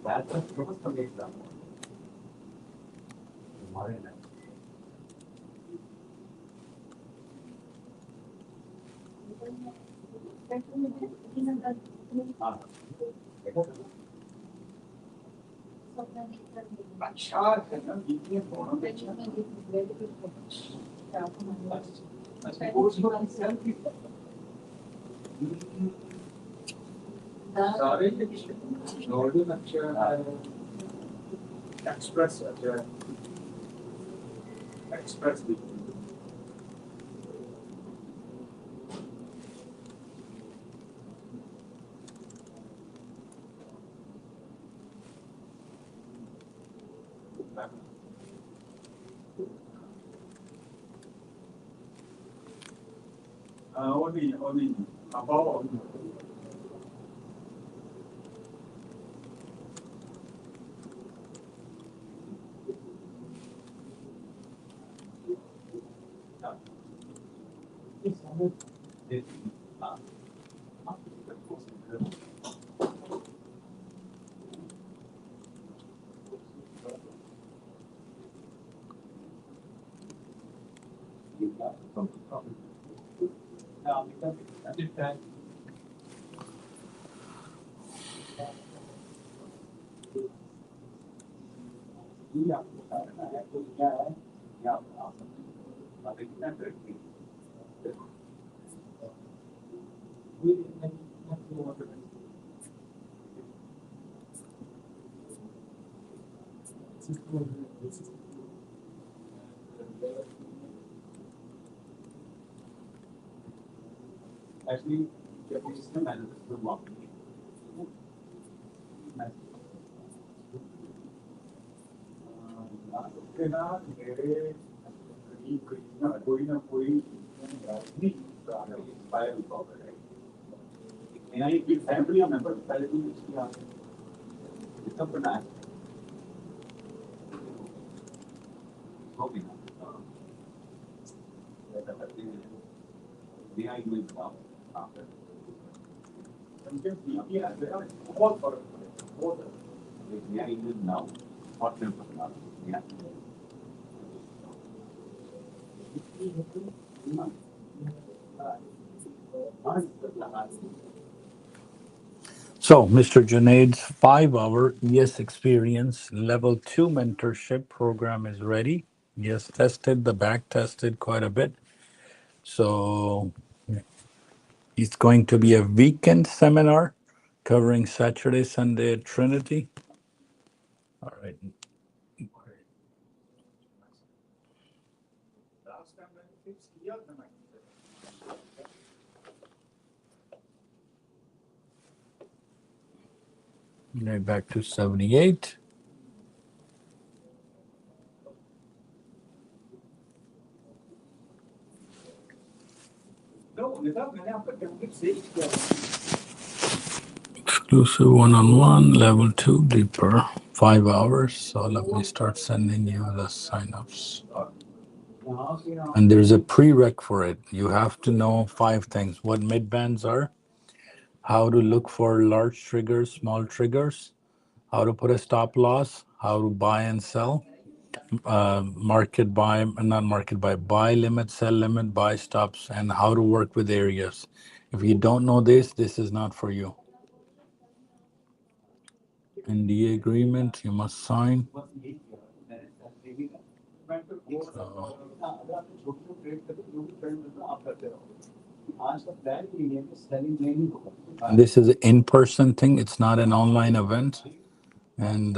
that's a proper example हमारे ना हाँ अच्छा है ना जितने फोनों में अच्छा वो सेल्फी सारे नॉर्डन अच्छा एक्सप्रेस अच्छा एक्सप्रेस भी only about actually जब इसमें मैंने तो मार्केट के ना मेरे कोई ना कोई इंस्पायर होता है मेरा एक फैमिली मेंबर पहले भी इसकी सब बनाया हो गया ऐसा करते हैं नया ईमेल बनाओ बहुत फर्क है बहुत नया ईमेल बनाओ और फिर बनाओ नया So, Mr. Junaid's 5-hour ES Experience Level 2 mentorship program is ready. Yes, tested, the back tested quite a bit. So, it's going to be a weekend seminar covering Saturday, Sunday at Trinity. All right. Right back to 78. Exclusive one-on-one, level 2, deeper, 5 hours. So let me start sending you the signups. And there's a prereq for it. You have to know 5 things: what mid bands are, how to look for large triggers, small triggers, how to put a stop loss, how to buy and sell, market buy, not market buy limit, sell limit, buy stops, and how to work with areas. If you don't know this is not for you. NDA agreement you must sign. This is an in-person thing. It's not an online event. And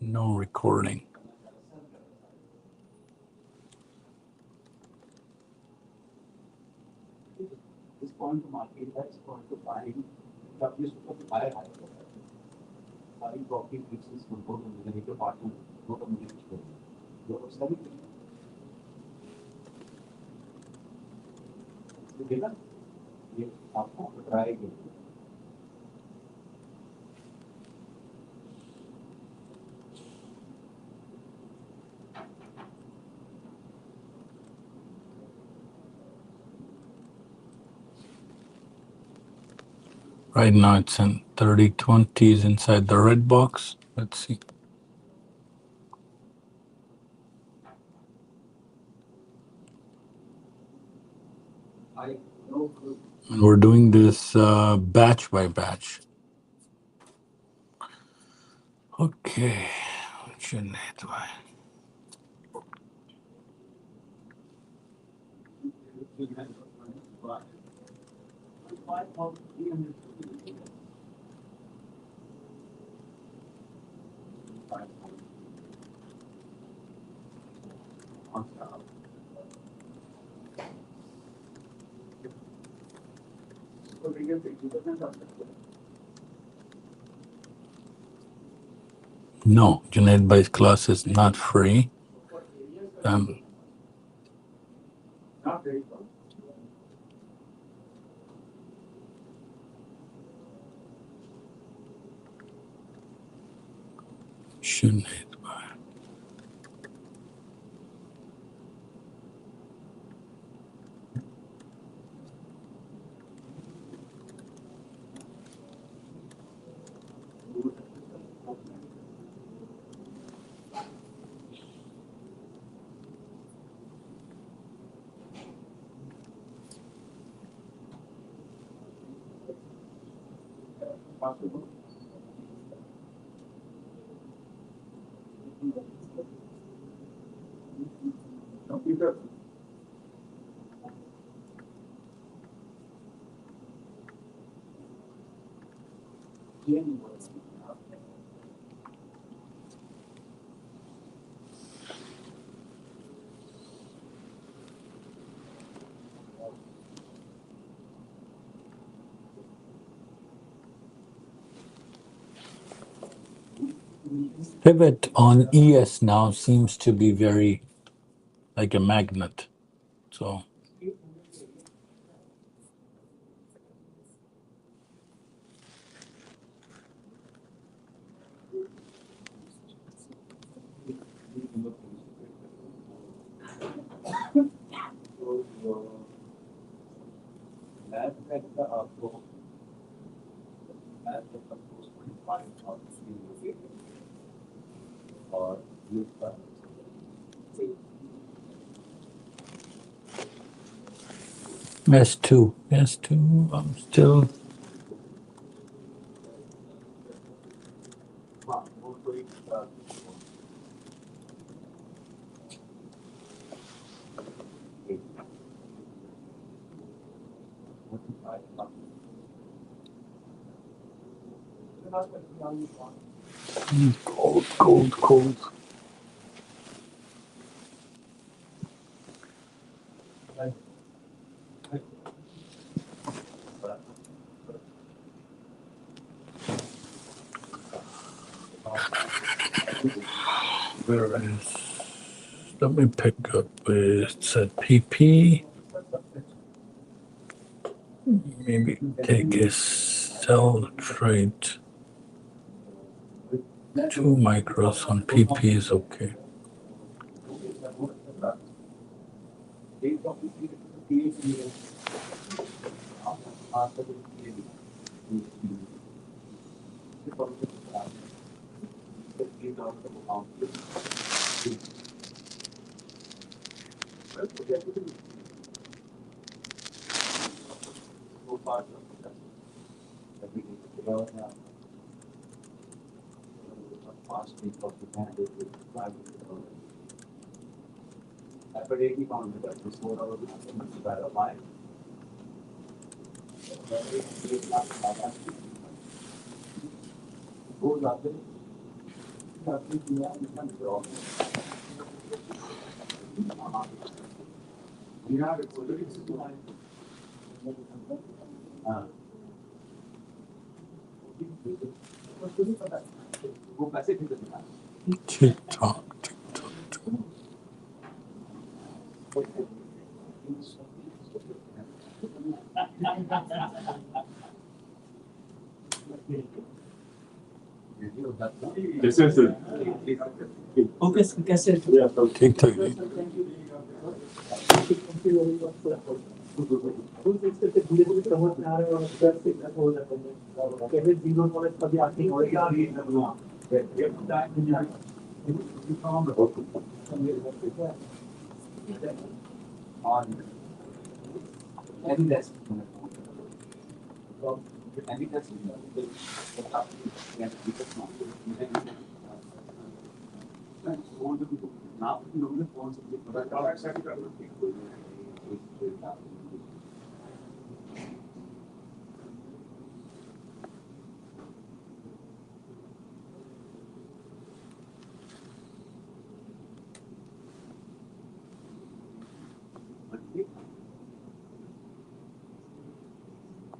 no recording. point to market, that's point to buying. But you're supposed to buy high. Buying property fixes control and make a partner, not a mutual. You're selling it. देखा ये आपको try करिए Right now it's in 30-20 is inside the red box. Let's see. And we're doing this batch by batch. Okay. No, Junaid Bhai's class is not free. Junaid Bhai. Pivot on ES now seems to be very like a magnet. So S2, S2, I'm still. Cold. Where is? Let me pick up. It's at PP. Maybe take a sell trade. 2 micros on PP is okay. वो पैसे ठीक है TikTok. कैसे TikTok.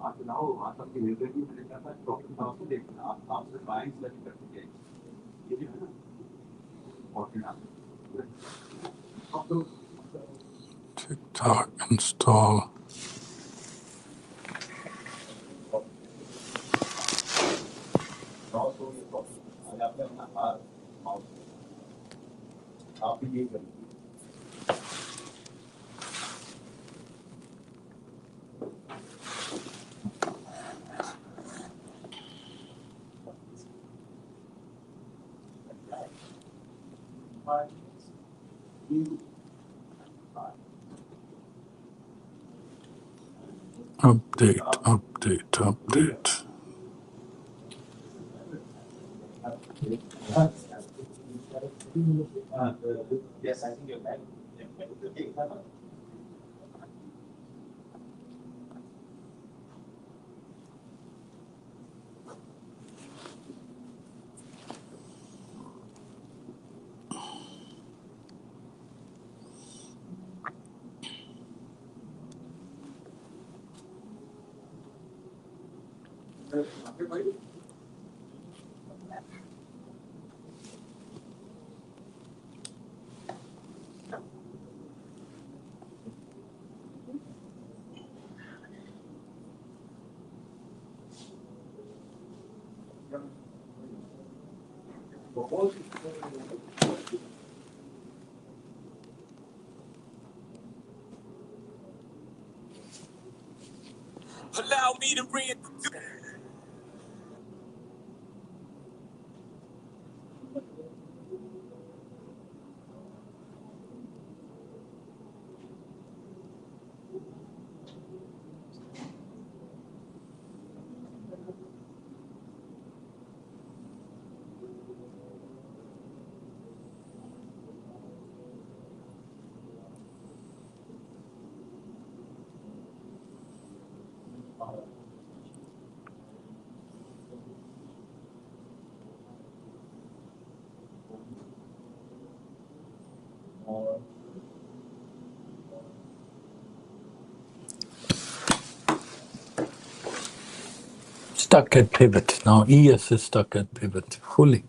आप लाओ आप आपकी liberty में लिखा था प्रॉफिट लॉस को देखना आप आपसे बाइंग सेलिंग करके ये जो है ना प्रॉफिट आप तो TikTok install. लॉस हो गया प्रॉफिट आज आपने अपना हार आप भी यही करेंगे Update. Yes, I think you're right. Allow me to reintroduce. Stuck at pivot. Now ES is stuck at pivot fully.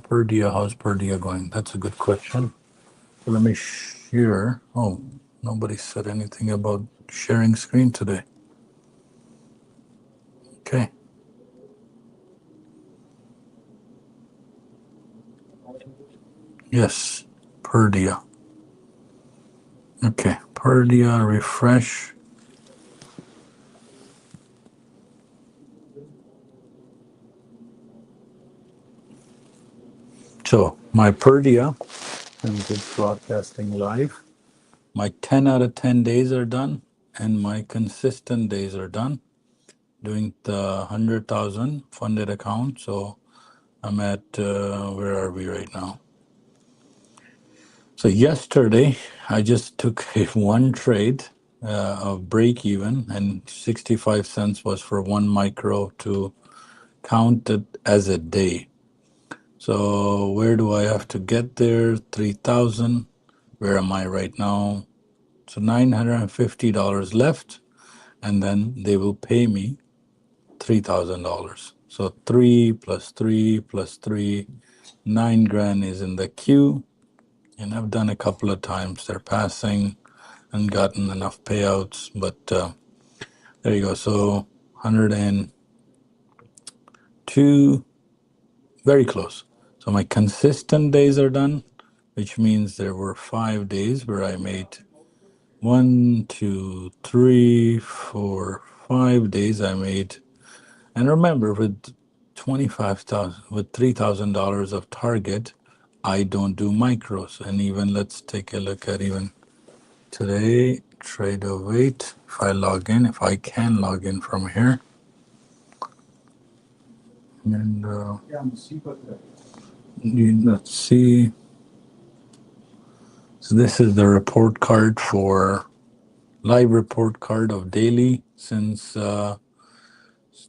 Purdia, how's Purdia going? That's a good question. So let me share. Oh, nobody said anything about sharing screen today. Okay. Yes, Purdia. Okay, Purdia, refresh. So my Purdia, I'm just broadcasting live. My 10 out of 10 days are done, and my consistent days are done. Doing the 100,000 funded account. So I'm at, where are we right now? So yesterday, I just took one trade of break even, and 65 cents was for one micro to count it as a day. So where do I have to get there? 3,000. Where am I right now? So $950 left, and then they will pay me $3,000. So 3 plus 3 plus 3, 9 grand is in the queue, and I've done a couple of times. They're passing and gotten enough payouts, but there you go. So 102, very close. So my consistent days are done, which means there were 5 days where I made 1, 2, 3, 4, 5 days I made. And remember, with 25,000, with $3,000 of target, I don't do micros. And even let's take a look at even today, trade of 8. If I log in, if I can log in from here, and let's see. So this is the report card for live report card of daily since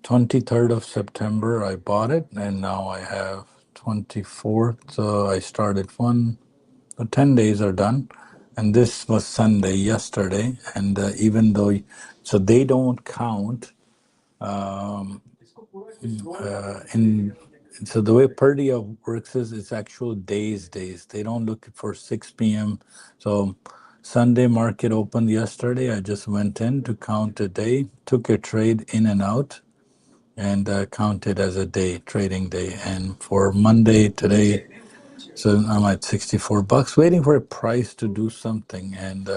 23rd of September. I bought it, and now I have 24th. So I started one. The 10 days are done, and this was Sunday yesterday. And even though, so they don't count in. So the way Purdia works is it's actual days. They don't look for 6 p.m. So Sunday market opened yesterday. I just went in to count a day, took a trade in and out, and counted as a day, trading day. And for Monday today, so I'm at 64 bucks, waiting for a price to do something. And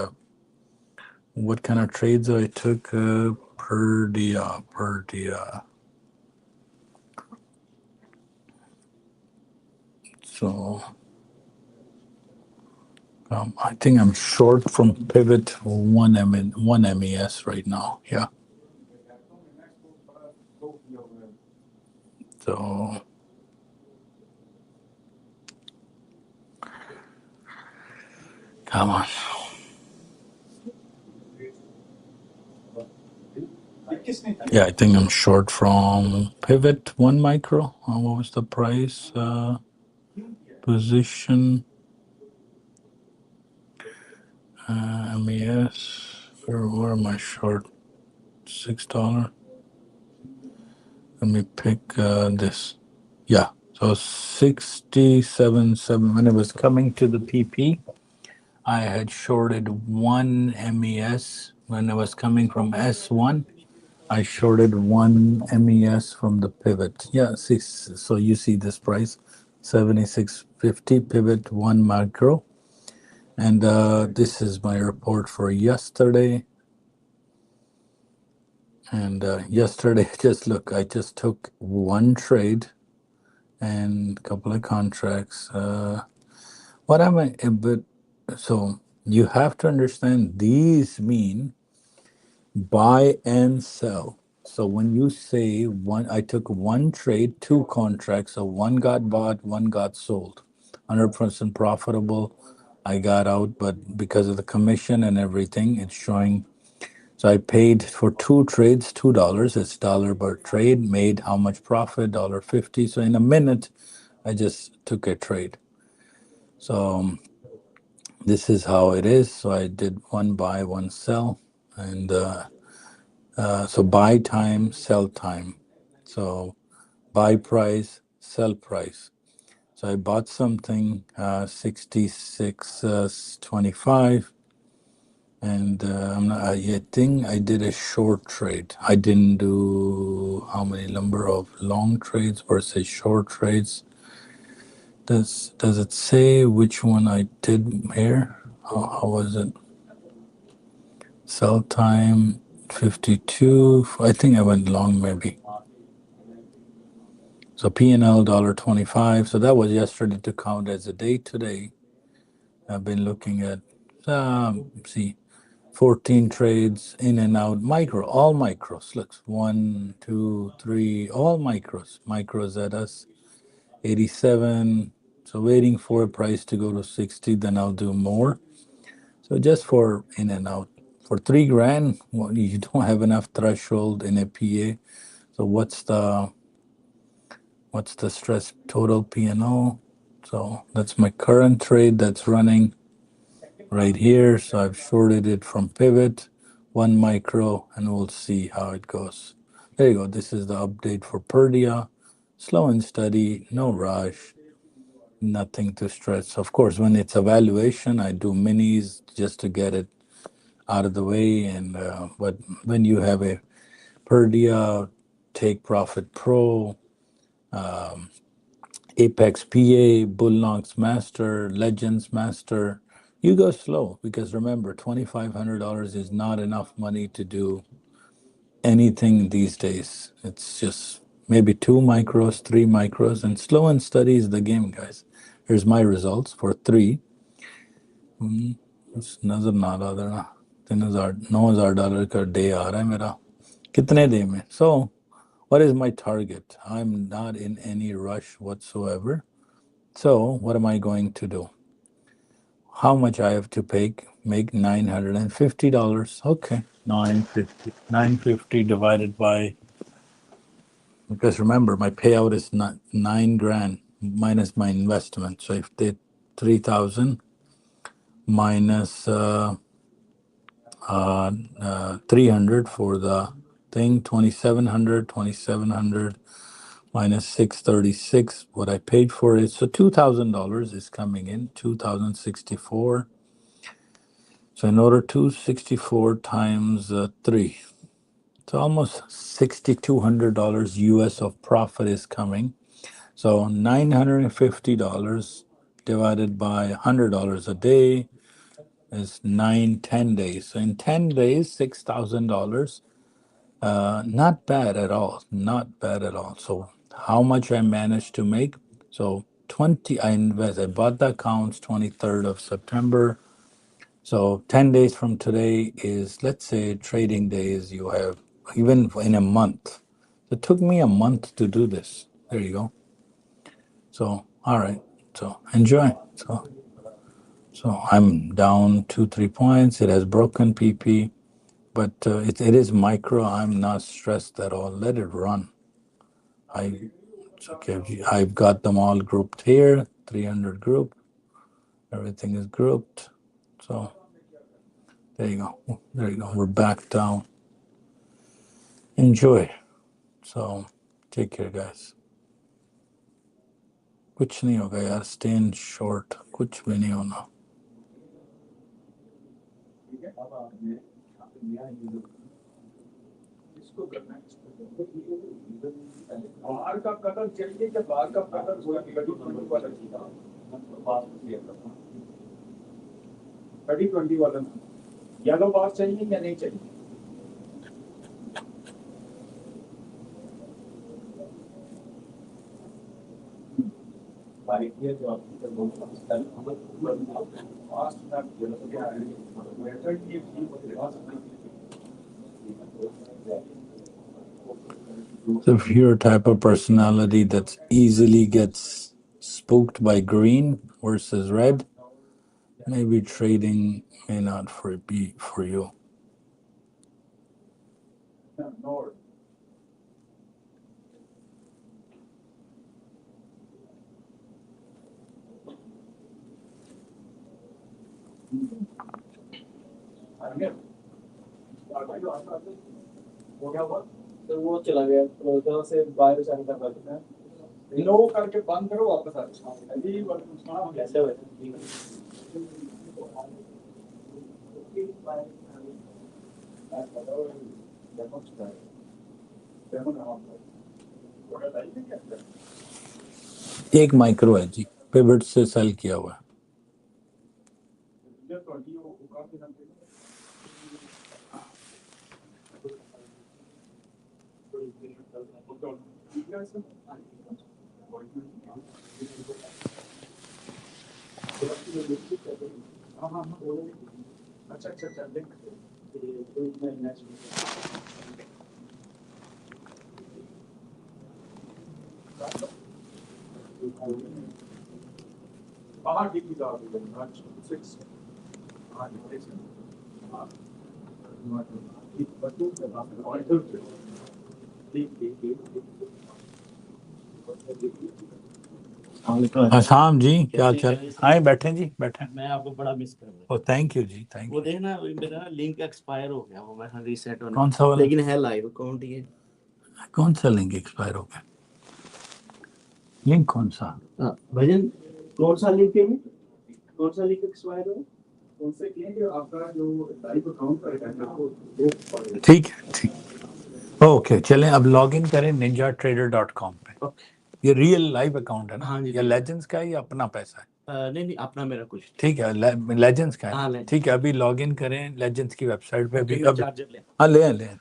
what kind of trades I took? Purdia. So I think I'm short from pivot one MES right now. Yeah. So come on. Yeah, I think I'm short from pivot 1 micro. What was the price? Position MES. Where am I short? $6. Let me pick this. Yeah. So 67.7. When it was coming to the PP, I had shorted 1 MES. When it was coming from S1, I shorted 1 MES from the pivot. Yeah, so you see this price, 76.50 pivot 1 macro. And this is my report for yesterday. And yesterday, just look, I just took 1 trade and a couple of contracts. What am I? But so you have to understand these mean buy and sell. So when you say one, I took 1 trade, 2 contracts. So 1 got bought, 1 got sold. 100% profitable. I got out, but because of the commission and everything, it's showing. So I paid for 2 trades, $2. It's dollar per trade. Made how much profit? $1.50. So in a minute, I just took a trade. So this is how it is. So I did 1 buy, 1 sell, and so buy time, sell time. So buy price, sell price. So I bought something 66.25, and I think I did a short trade. I didn't do how many number of long trades versus short trades. Does it say which one I did here? How was it? Sell time 52. I think I went long maybe. So P&L $1.25. So that was yesterday to count as a day today. I've been looking at see 14 trades in and out, all micros. Looks 1, 2, 3, all micros. Micros at us 87. So waiting for a price to go to 60, then I'll do more. So just for in and out. For 3 grand, well, you don't have enough threshold in a PA. So what's the What's the stress total P&O? So that's my current trade that's running right here. So I've shorted it from pivot, 1 micro, and we'll see how it goes. There you go. This is the update for Purdia. Slow and steady, no rush, nothing to stress. Of course, when it's a valuation, I do minis just to get it out of the way. And but when you have a Purdia, Take Profit Pro, Apex PA, Bullnox Master, Legends Master, you go slow because remember, $2,500 is not enough money to do anything these days. It's just maybe 2 micros, 3 micros, and slow and steady is the game, guys. Here's my results for 3. नजर ना आ रहा ना, 9,000 dollar का day आ रहा है मेरा कितने day में. So what is my target? I'm not in any rush whatsoever. So what am I going to do? How much I have to pay? Make $950. Okay, 950 divided by, because remember my payout is not 9 grand minus my investment. So if they 3,000 minus 300 for the thing, 2,700 minus 636, what I paid for it. So $2,000 is coming in, 2,064. So in order 264 times 3, so almost $6,200 US of profit is coming. So $950 divided by $100 a day is 10 days. So in 10 days, $6,000. Not bad at all. Not bad at all. So how much I managed to make? So 20, I bought the accounts 23rd of September. So 10 days from today is, let's say, trading days you have, even in a month. It took me a month to do this. There you go. So, all right. So enjoy. So I'm down 2-3 points. It has broken PP, but it is micro. I'm not stressed at all. Let it run. It's okay. I've got them all grouped here. 300 group. Everything is grouped. So there you go. There you go. We're back down. Enjoy. So take care, guys. कुछ नहीं होगा यार. Stay in short. कुछ भी नहीं होना. बाहर का कलर चाहिए कि बाहर का कलर वो कड़ी 20 वाला चाहिए 20 वाला येलो बार चाहिए या नहीं चाहिए बाइक ये जो आपको बहुत स्टाइल हम फास्ट ना येलो के आ रही है वेटर की fast So if you're a type of personality that easily gets spooked by green versus red, maybe trading may not be for you. तो वो चला गया तो से बाहर जाने का बात है लो करके बंद करो वापस आ जाओ अभी कैसे हो एक माइक्रो है जी, पिवट से सेल किया हुआ है. अच्छा अच्छा अच्छा बाहर की किताब है 6 आसाम जी, क्या चल? आए बैठे जी, बैठे। मैं आपको बड़ा मिस कर रहा हूँ। ओ थैंक यू जी, थैंक वो यू। देखना मेरा लिंक एक्सपायर हो गया, वो मैं रीसेट होना, कौन सा वाला? लेकिन है लाइव अकाउंट ये। कौन सा लिंक एक्सपायर हो गया? लिंक कौन सा? भजन कौन सा लिंक है? कौन सा लिंक एक्सपायर हो? कौन से किए जो आपका जो लाइव अकाउंट रहेगा वो ठीक है, ठीक। ओके, चलें अब लॉग इन करें ninjatrader.com पे। ये रियल लाइव अकाउंट है ना? हाँ जी, या लेजेंड्स का है या अपना पैसा है? नहीं नहीं, अपना मेरा कुछ। ठीक है, लेजेंड्स का हाँ, है। Legends। ठीक है, अभी लॉग इन करें लेजेंड्स की वेबसाइट पे भी। अब चार्जर ले। हाँ, ले आएं, ले आएं।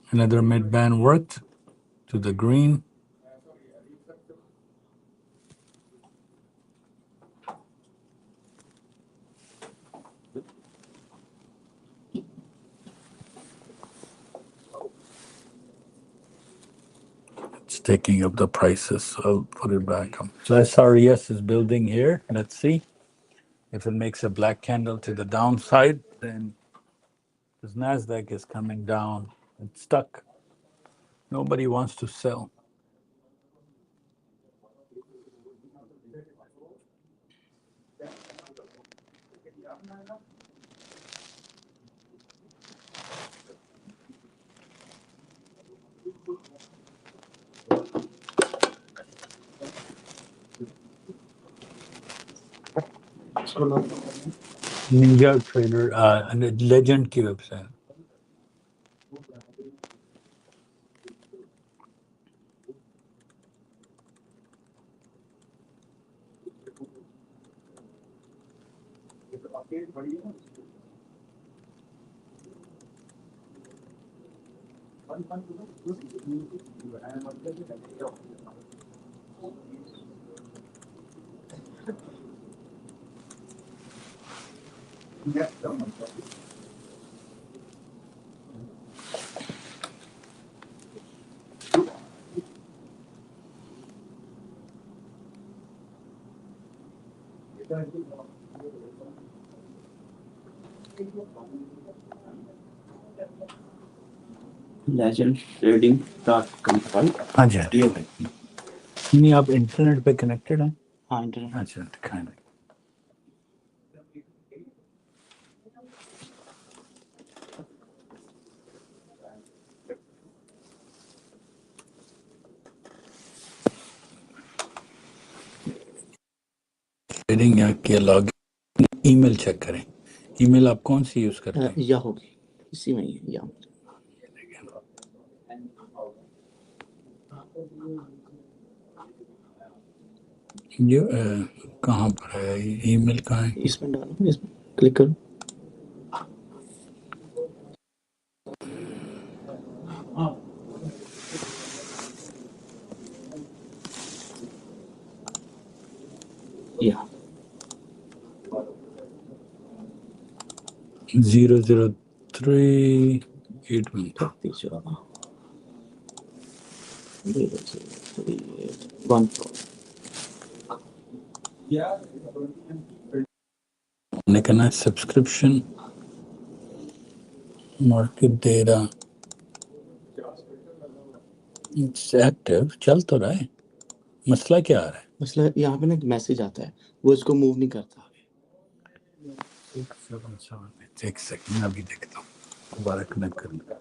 Another mid band worked to the green. It's taking up the prices, so I'll put it back up. So SRES is building here. Let's see if it makes a black candle to the downside. Then this NASDAQ is coming down. It's stuck. Nobody wants to sell. Ninja Trader, Legend की website. Legend trading .com। हाँ जी, हाँ जी। नहीं, आप internet पे connected हैं? हाँ, internet. अच्छा, दिखाएं। ट्रेडिंग या के लॉग ईमेल चेक करें। ईमेल आप कौन सी यूज करते हैं? या होगी इसी में ही या। ये कहाँ पर है? ईमेल कहाँ है? इसमें डालो, इसमें क्लिक करो। या 00381। 00381। हमने करना है सब्सक्रिप्शन मार्केट डेटा। एक्टिव चल तो रहा है, मसला क्या आ रहा है? मसला यहाँ पे ना एक मैसेज आता है, वो इसको मूव नहीं करता। 677, एक सेकंड अभी देखता हूँ, दोबारा कनेक्ट करना।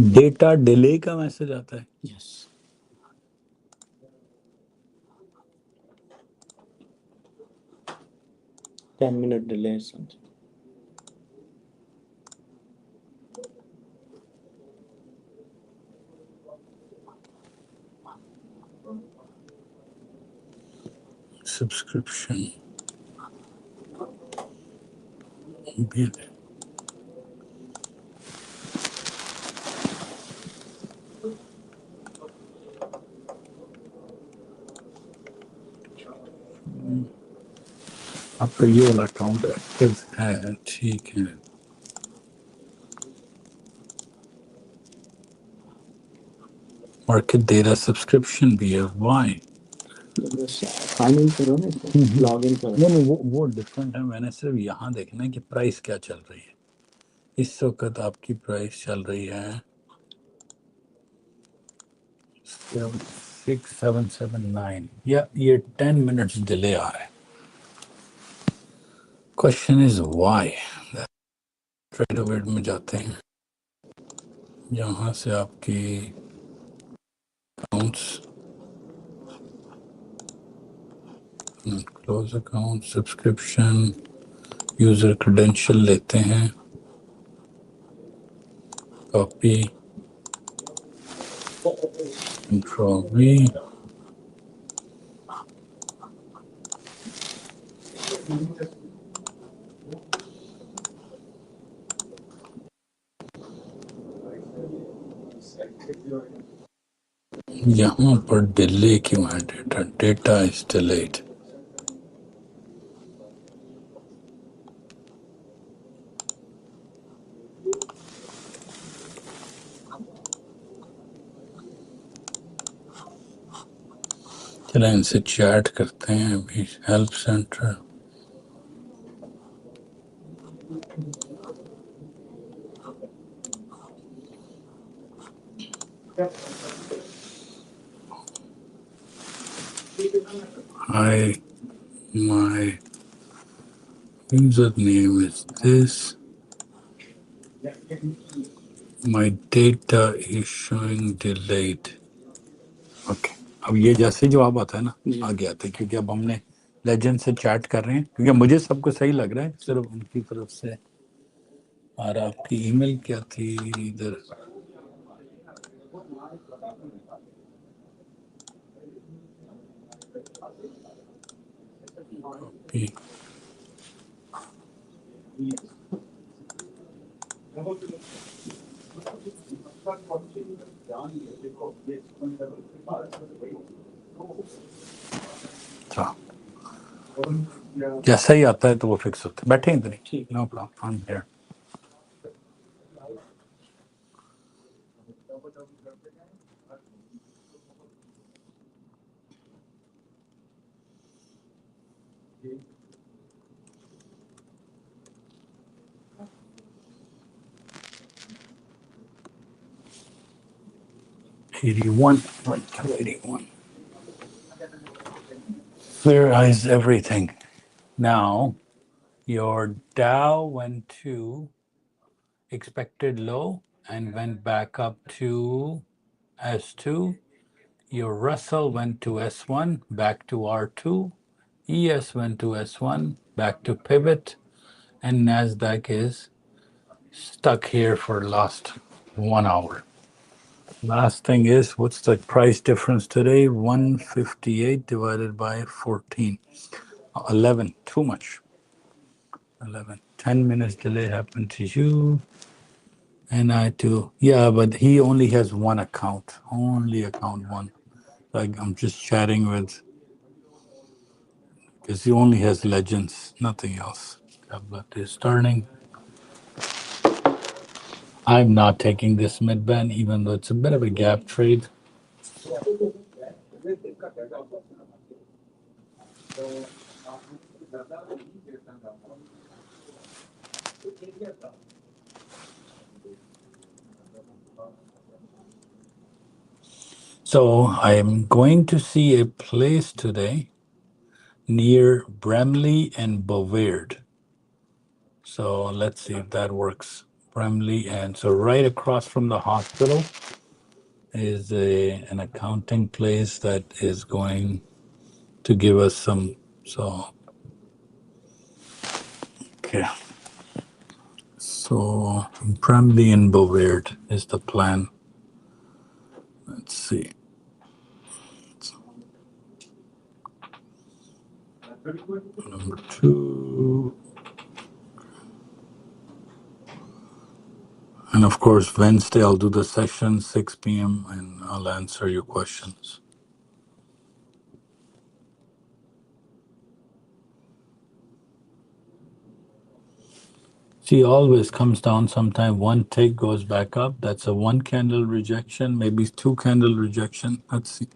डेटा डिले का मैसेज आता है। Yes, 10 minute delay something. Subscription आपका ये वाला अकाउंट एक्टिव है, ठीक है। मार्केट डेटा सब्सक्रिप्शन भी है, वाई? साइन इन करो ना, लॉग इन करो। नहीं, वो डिफरेंट है। मैंने सिर्फ यहाँ देखना है कि प्राइस क्या चल रही है। इस वक्त आपकी प्राइस चल रही है 6779, या ये 10 मिनट्स डिले आ रहा है। Question is why. Trade await में जाते हैं, यहाँ से आपकी accounts, close account, subscription, user credential लेते हैं, कॉपी, कंट्रोल वी, यहाँ पर डिले क्यों है? Data data is delayed. चलें इनसे चैट करते हैं अभी। Help centre, hi, my username is this, my data is showing delayed। Okay, अब ये जैसे जवाब आता है ना, आ गया था, क्योंकि अब हमने लेजेंड से चैट कर रहे हैं, क्योंकि मुझे सब कुछ सही लग रहा है, सिर्फ उनकी तरफ से। और आपकी ईमेल क्या थी इधर? कॉपी, अच्छा, जैसा ही आता है तो वो फिक्स होता है। बैठे इधर ही, no problem, I am here. $81, 81. Where is everything? Now, your Dow went to expected low and went back up to S2. Your Russell went to S1, back to R2. ES went to S1, back to pivot. And NASDAQ is stuck here for last 1 hour. Last thing is, what's the price difference today? 158 divided by 14. 11, too much. 11. 10 minutes delay happened to you. And I too. Yeah, but he only has one account. Only account one. Like, I'm just chatting with, because he only has legends, nothing else. Tablet is turning. I'm not taking this mid band, even though it's a bit of a gap trade. So I'm going to see a place today near Bramley and Bovaird. So let's see if that works. Bramley, and so right across from the hospital is an accounting place that is going to give us some. So okay, so Bramley and Bovaird is the plan. Let's see. Number 2. And of course, Wednesday I'll do the session 6 p.m. and I'll answer your questions. See, always comes down sometime. One tick goes back up. That's a one candle rejection, maybe two candle rejection. Let's see.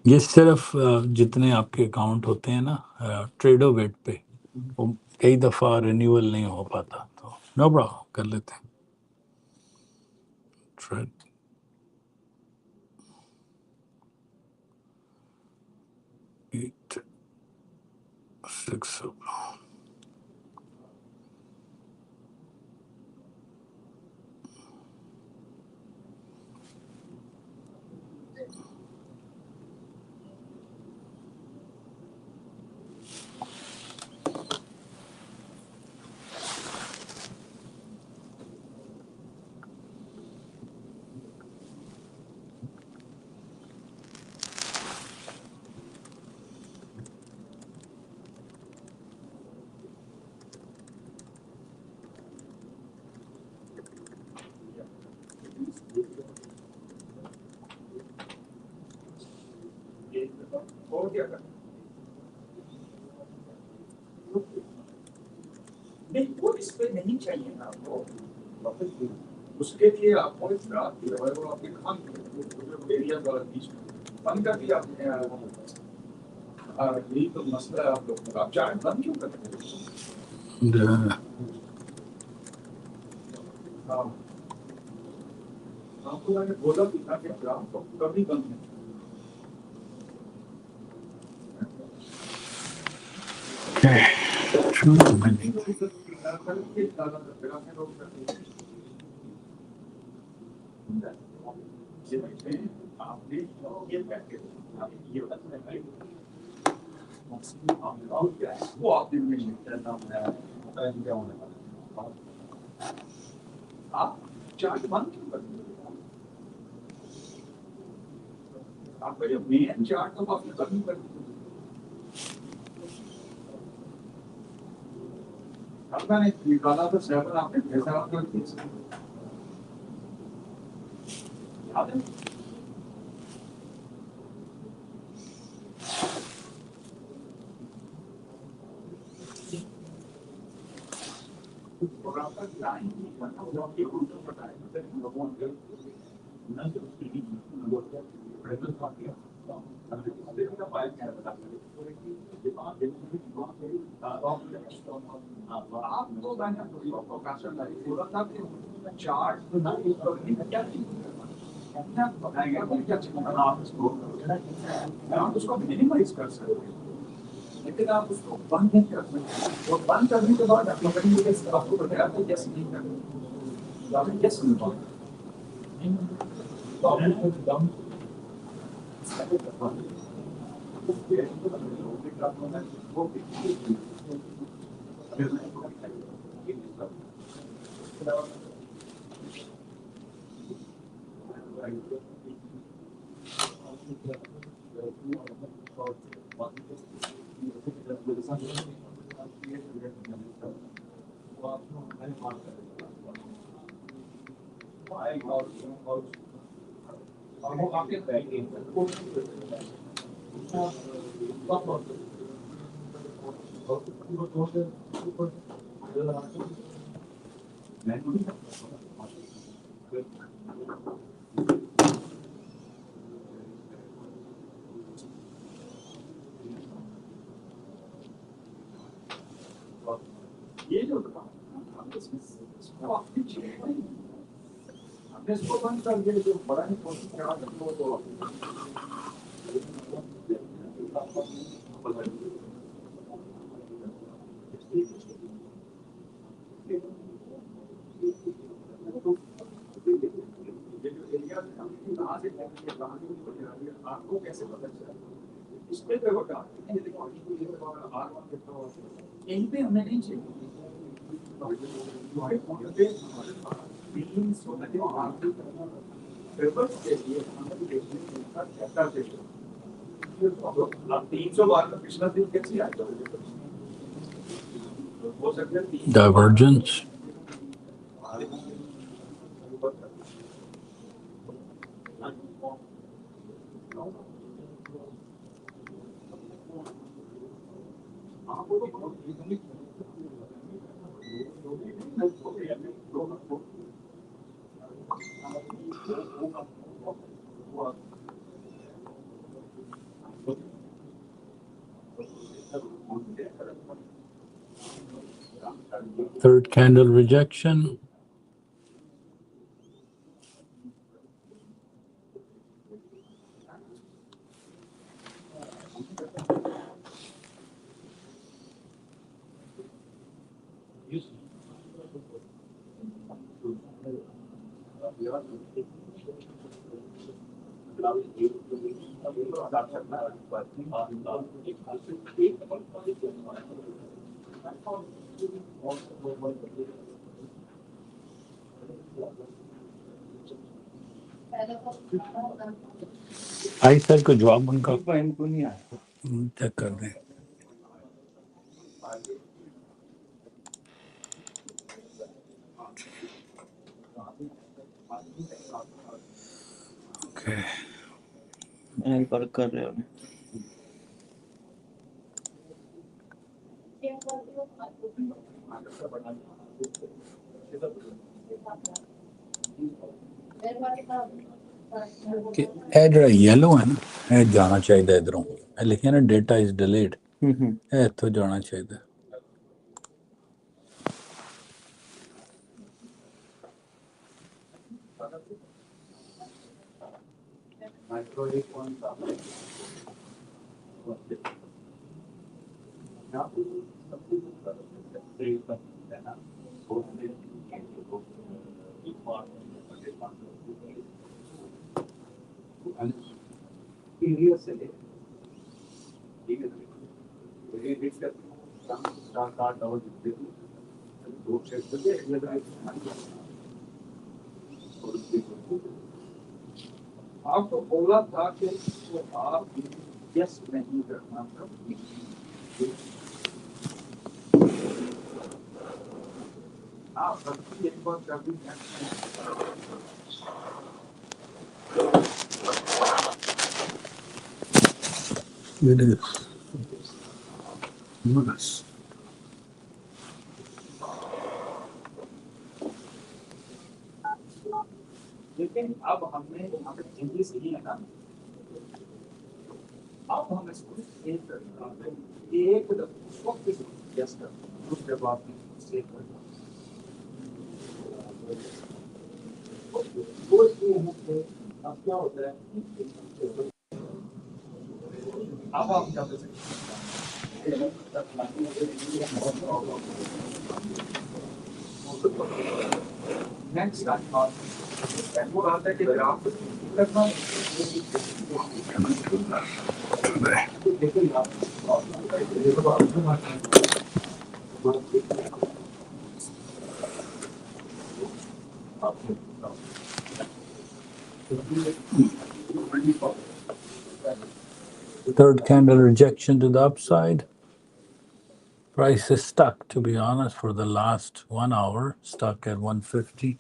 ये सिर्फ जितने आपके account होते हैं ना Trudeau wait पे वो कई दफ़ा रिन्यूअल नहीं हो पाता तो नो प्रॉब्लम कर लेते हैं ट्रेड 8 6 और क्या करना नहीं वो इस पे नहीं चाहिए ना आपको उसके लिए आपको एक रात जो है वो आपके खान एरिया वाला बीच में बंद कर दिया आपने यही तो मसला है आप लोगों का आप चार्ट बंद क्यों करते हैं आपको मैंने बोला भी था कि ग्राम को कभी बंद नहीं आपने ये पैकेज ये वो आपने आप चार्ट बंद क्यों करते हैं आपका जो मेन चार्ट तो आपने बंद कर दिया आपका नहीं निकाला तो 7 आपने पैसा आपको याद है और आपका लाइन नहीं करना वो आपके उल्टा पता है मतलब लोगों के न जो टीवी प्रेजेंट पार्टी का फाइल क्या बता आप तो मैंने प्रोफेसर बोला था कि चार्ट क्या आप उसको मिनिमाइज कर सकते हैं लेकिन आप उसको बंद नहीं कर सकते और बंद करने के बाद आपको बताया कि यस नहीं करना यस नहीं ये जो हमने इसको बंद कर दिया जो बड़ा ही कोशिश कर रहा था तो आपको कैसे पता चला इस पे होगा यहीं पे हमें नहीं चाहिए आप 300 बार का पिछला दिन कैसे आएगा हो सकता है divergence Third candle rejection. आई सर को जवाब उनका चेक कर दें. Okay. वर्क कर रहे हो. कि ਇਹ ਜਿਹੜਾ yellow ਹੈ ਨਾ ਇਹ ਜਾਣਾ ਚਾਹੀਦਾ ਇਧਰੋਂ ਇਹ ਲਿਖਿਆ ਨਾ data is delayed ਇਹ ਇੱਥੋਂ ਜਾਣਾ ਚਾਹੀਦਾ. आपको बोला था कि आप यस नहीं करना था. आप गलती एक बार कर दी. It is. Nice. लेकिन अब हमने यहाँ पे चेंजेस किए हैं ना. अब हम इसको एक उस वक्त यस कर दूसरे बात सेव कर अब क्या होता है. अब आप क्या कर सकते नेक्स्ट वो आता है कि ग्राफ करना Third candle rejection to the upside. Price is stuck, to be honest, for the last 1 hour, stuck at 150.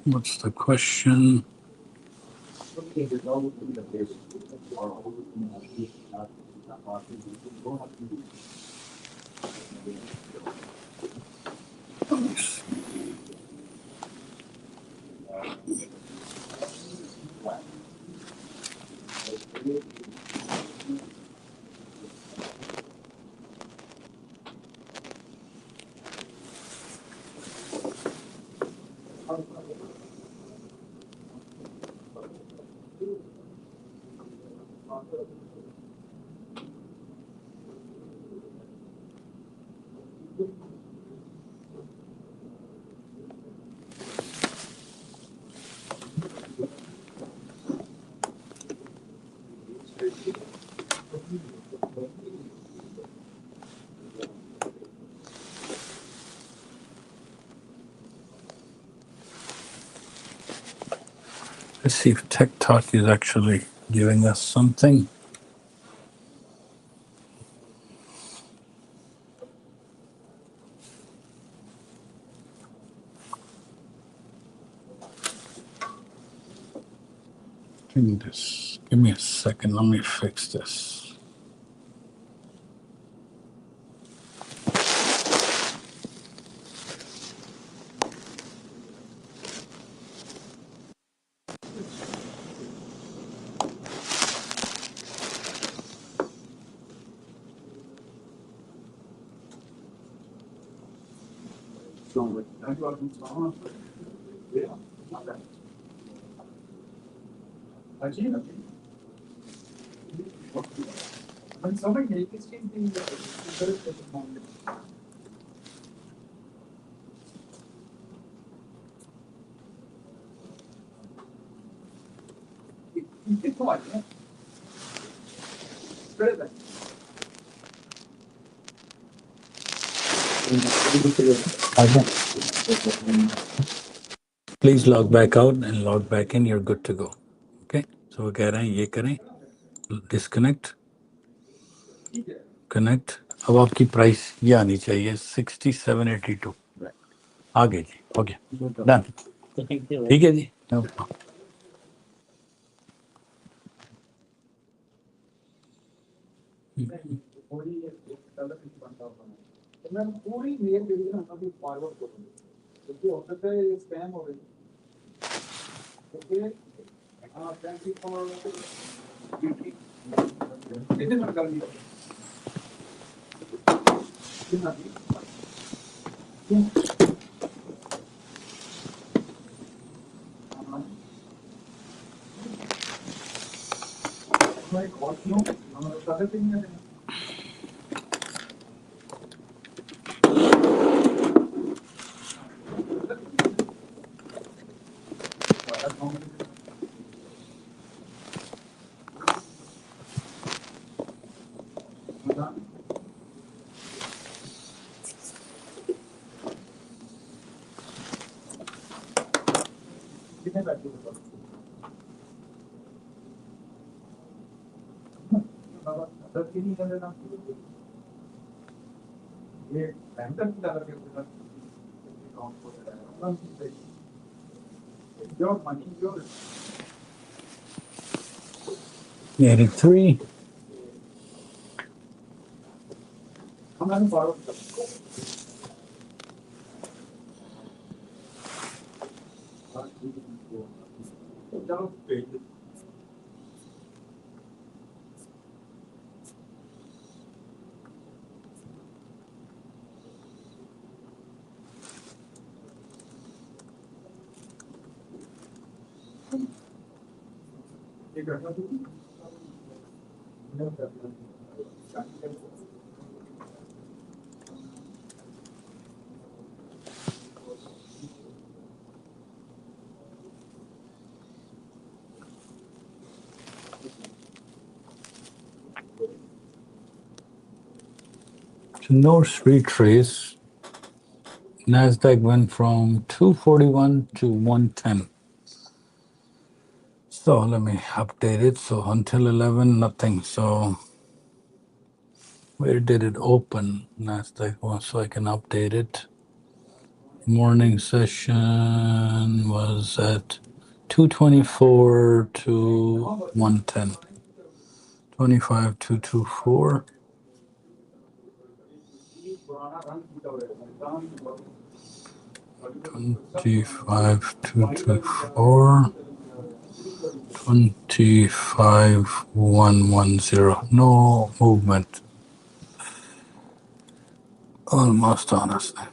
What's the question? Let's see if TikTok is actually giving us something. Give me a second. Let me fix this. When somebody makes it, the Keep quiet, yeah? Spread it. Please log back out and log back in. You're good to go. Okay. So वो कह रहे हैं ये करें. Disconnect. Connect. अब आपकी price ये आनी चाहिए 6782. आगे जी. हो गया. Done. ठीक है जी. No problem. मैं पूरी मेल जो है ना अभी फॉरवर्ड करूंगा क्योंकि हो सकता है ये स्पैम हो गई ओके थैंक यू फॉर कितने मिनट कर लिया मैं कॉल क्यों सारे दिन में कितने बैठे हो बाबा दस की नहीं कर देना ये बैंक की डालर के साथ अकाउंट को your money your 83. हम लोग फॉरवर्ड चलो पेज एक घटना थी So no retrace. NASDAQ went from 241 to 110. So let me update it. So until 11, nothing. So where did it open? NASDAQ one, so I can update it. Morning session was at 224 to 110. 25224. 25224. 25110. No movement. Almost honestly.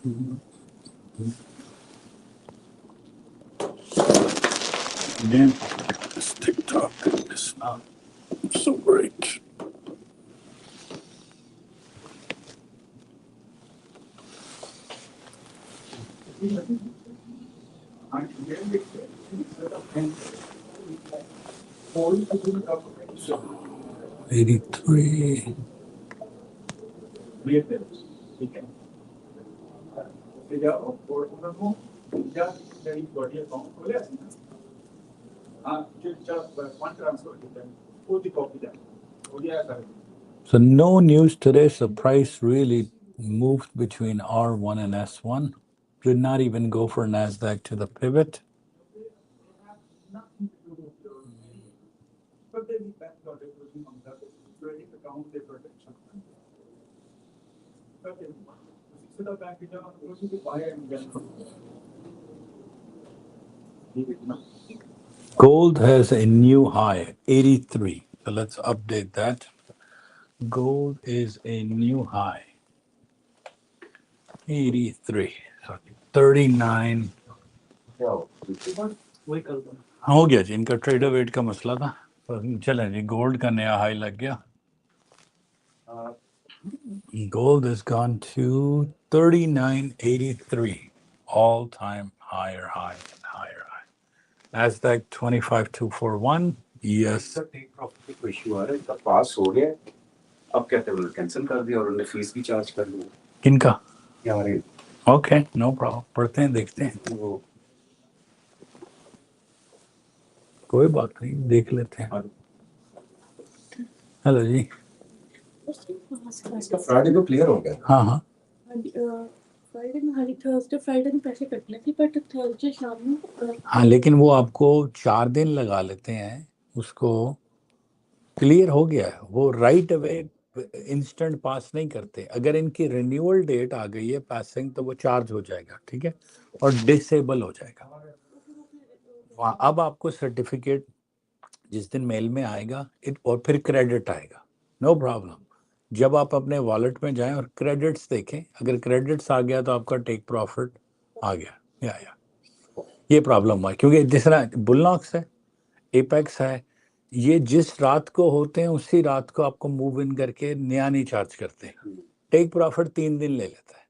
Again, this TikTok is not so great. So 83. So no news today. So price really moved between R1 and S1. Did not even go for NASDAQ to the pivot. Gold has a new high, 83. So let's update that. Gold is a new high, 83. So 39. हो गया जी, इनका trader wait का मसला था। तो चलें जी, gold का नया हाई लग गया। Gold has gone to 39.83, all-time higher high and higher high. NASDAQ 25241, ES. Take profit की कोई इशू आ रहा है, इसका पास हो गया, अब कहते हैं उन्होंने कैंसिल कर दिया और उन्होंने फीस भी चार्ज कर दी। किनका? हमारे ओके, नो प्रॉब्लम, पढ़ते हैं, देखते हैं, वो कोई बात नहीं, देख लेते हैं। हेलो जी। इसका फ्राइडे को क्लियर हो गया। हाँ हाँ, फ्राइडे में हाली थर्सडे फ्राइडे में पैसे कटने थी, बट थर्सडे शाम में हाँ, लेकिन वो आपको 4 दिन लगा लेते हैं, उसको क्लियर हो गया है। वो राइट अवे इंस्टेंट पास नहीं करते। अगर इनकी रिन्यूअल डेट आ गई है पासिंग, तो वो चार्ज हो जाएगा, ठीक है, और डिसेबल हो जाएगा। वहाँ अब आपको सर्टिफिकेट जिस दिन मेल में आएगा और फिर क्रेडिट आएगा, नो प्रॉब्लम। जब आप अपने वॉलेट में जाएं और क्रेडिट्स देखें, अगर क्रेडिट्स आ गया तो आपका टेक प्रॉफिट आ गया। या ये प्रॉब्लम हुआ क्योंकि जिस तरह बुलनॉक्स है, एपेक्स है, ये जिस रात को होते हैं उसी रात को आपको मूव इन करके नया नहीं चार्ज करते। टेक प्रॉफिट 3 दिन ले लेता है।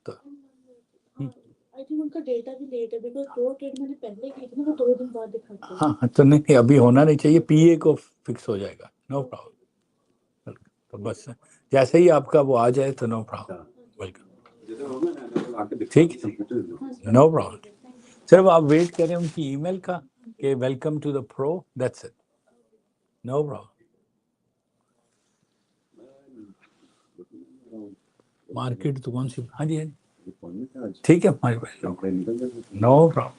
तो आई थिंक उनका डेटा भी लेट है, बिकॉज़ दो ट्रेड मैंने पहले की थी ना, वो 2 दिन बाद दिखाते हैं। हाँ, तो नहीं, अभी होना नहीं चाहिए, पीए को फिक्स हो जाएगा, नो प्रॉब्लम। तो बस जैसे ही आपका वो आ जाए तो नो प्रॉब्लम, वेलकम, ठीक है, नो प्रॉब्लम। सिर्फ आप वेट करें उनकी ईमेल का कि welcome to the pro, that's it, no problem. Market तो कौन सी? हाँ जी, हाँ जी, ठीक है हमारे भाई, नो प्रॉब्लम।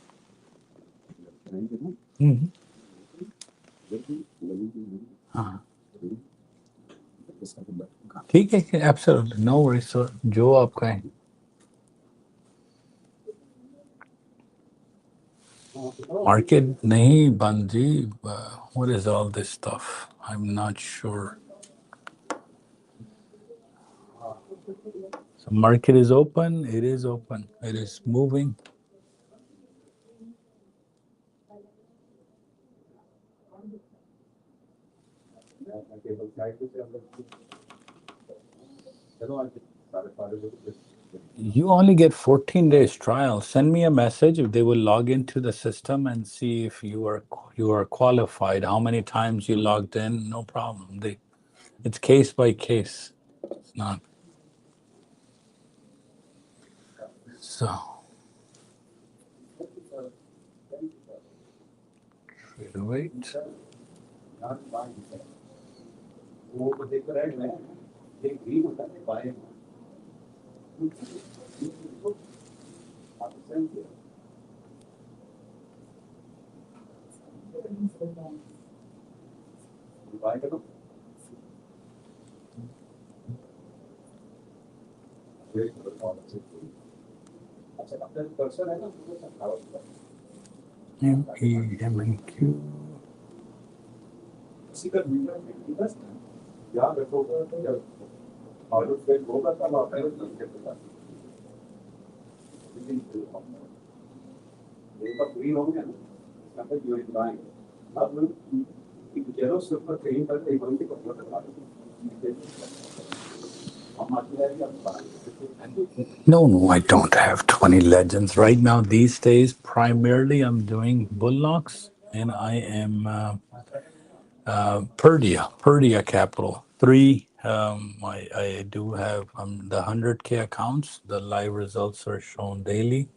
हाँ, ठीक है, एब्सोल्युटली नो वरीज सर, जो आपका है। Market nahi bandi. What is all this stuff? I'm not sure. So market is open. It is open. It is moving. You only get 14 days trial. Send me a message if they will log into the system and see if you are qualified. How many times you logged in? No problem. It's case by case. It's not. So. Wait. MEMNQ. Green हो गया ना, मतलब you are buying अब yellow super green पर एक बंदी को बोल रहा No, no, I don't have 20 legends. Right now, these days, primarily I'm doing bullocks and I am Purdia Capital. Three, I do have the 100K accounts. The live results are shown daily.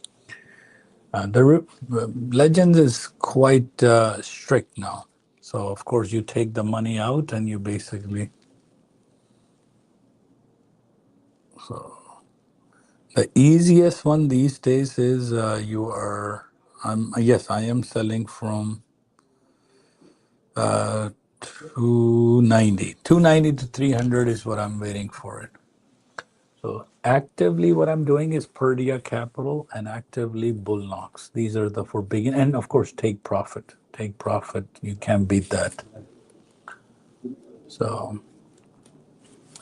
Legends is quite strict now. So, of course, you take the money out and you basically. The easiest one these days is you are. Yes, I am selling from 290. 290 to 300 is what I'm waiting for it. So actively, what I'm doing is Purdia Capital and actively Bull Knocks. These are the for begin, and of course, take profit. Take profit. You can't beat that. So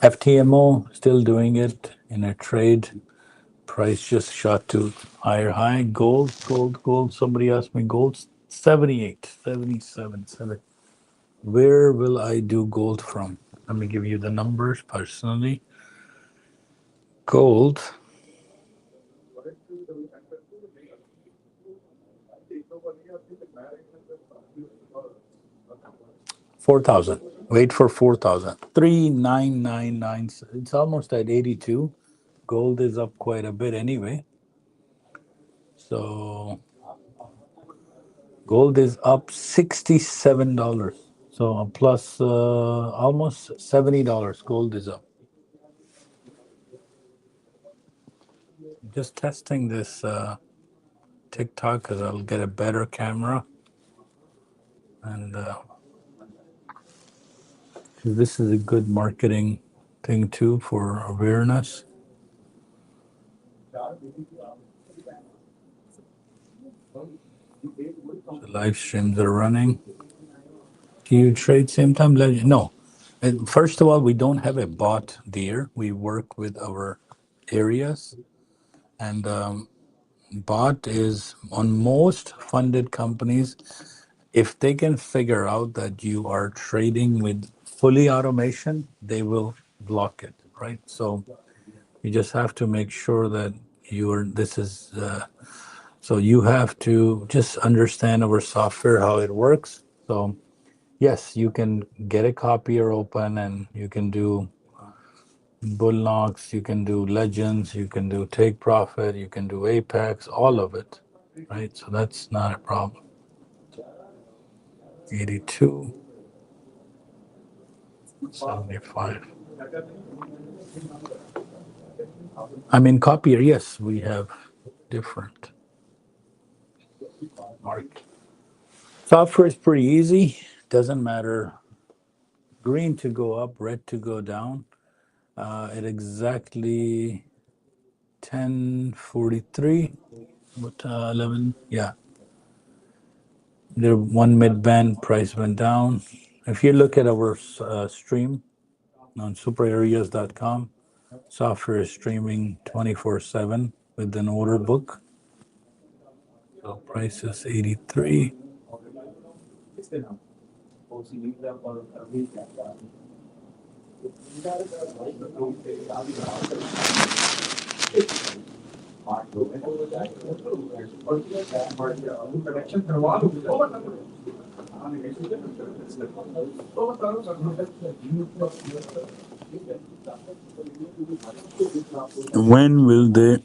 FTMO still doing it in a trade. Price just shot to higher high. Gold. Somebody asked me gold 78, 77, 7. Where will I do gold from? Let me give you the numbers personally. Gold. 4,000. Wait for 4,000. 3,999. It's almost at 82. Gold is up quite a bit anyway. So gold is up $67. So plus almost $70. Gold is up. Just testing this TikTok because I'll get a better camera. And this is a good marketing thing too for awareness. The live streams are running. Do you trade same time? No. And first of all, we don't have a bot there. We work with our areas, and bot is on most funded companies. If they can figure out that you are trading with fully automation, they will block it, right? So you just have to make sure that you're. This is. So you have to just understand our software, how it works. So yes, you can get a copier open and you can do bull knocks, you can do legends, you can do take profit, you can do apex, all of it, right? So that's not a problem. 82, 75. I mean, copier, yes, we have different mark. Software is pretty easy. Doesn't matter green to go up, red to go down. At exactly 10:43, what 11? Yeah, there one mid band price went down. If you look at our stream on SuperAreas.com, software is streaming 24/7 with an order book. So price is 83. When will they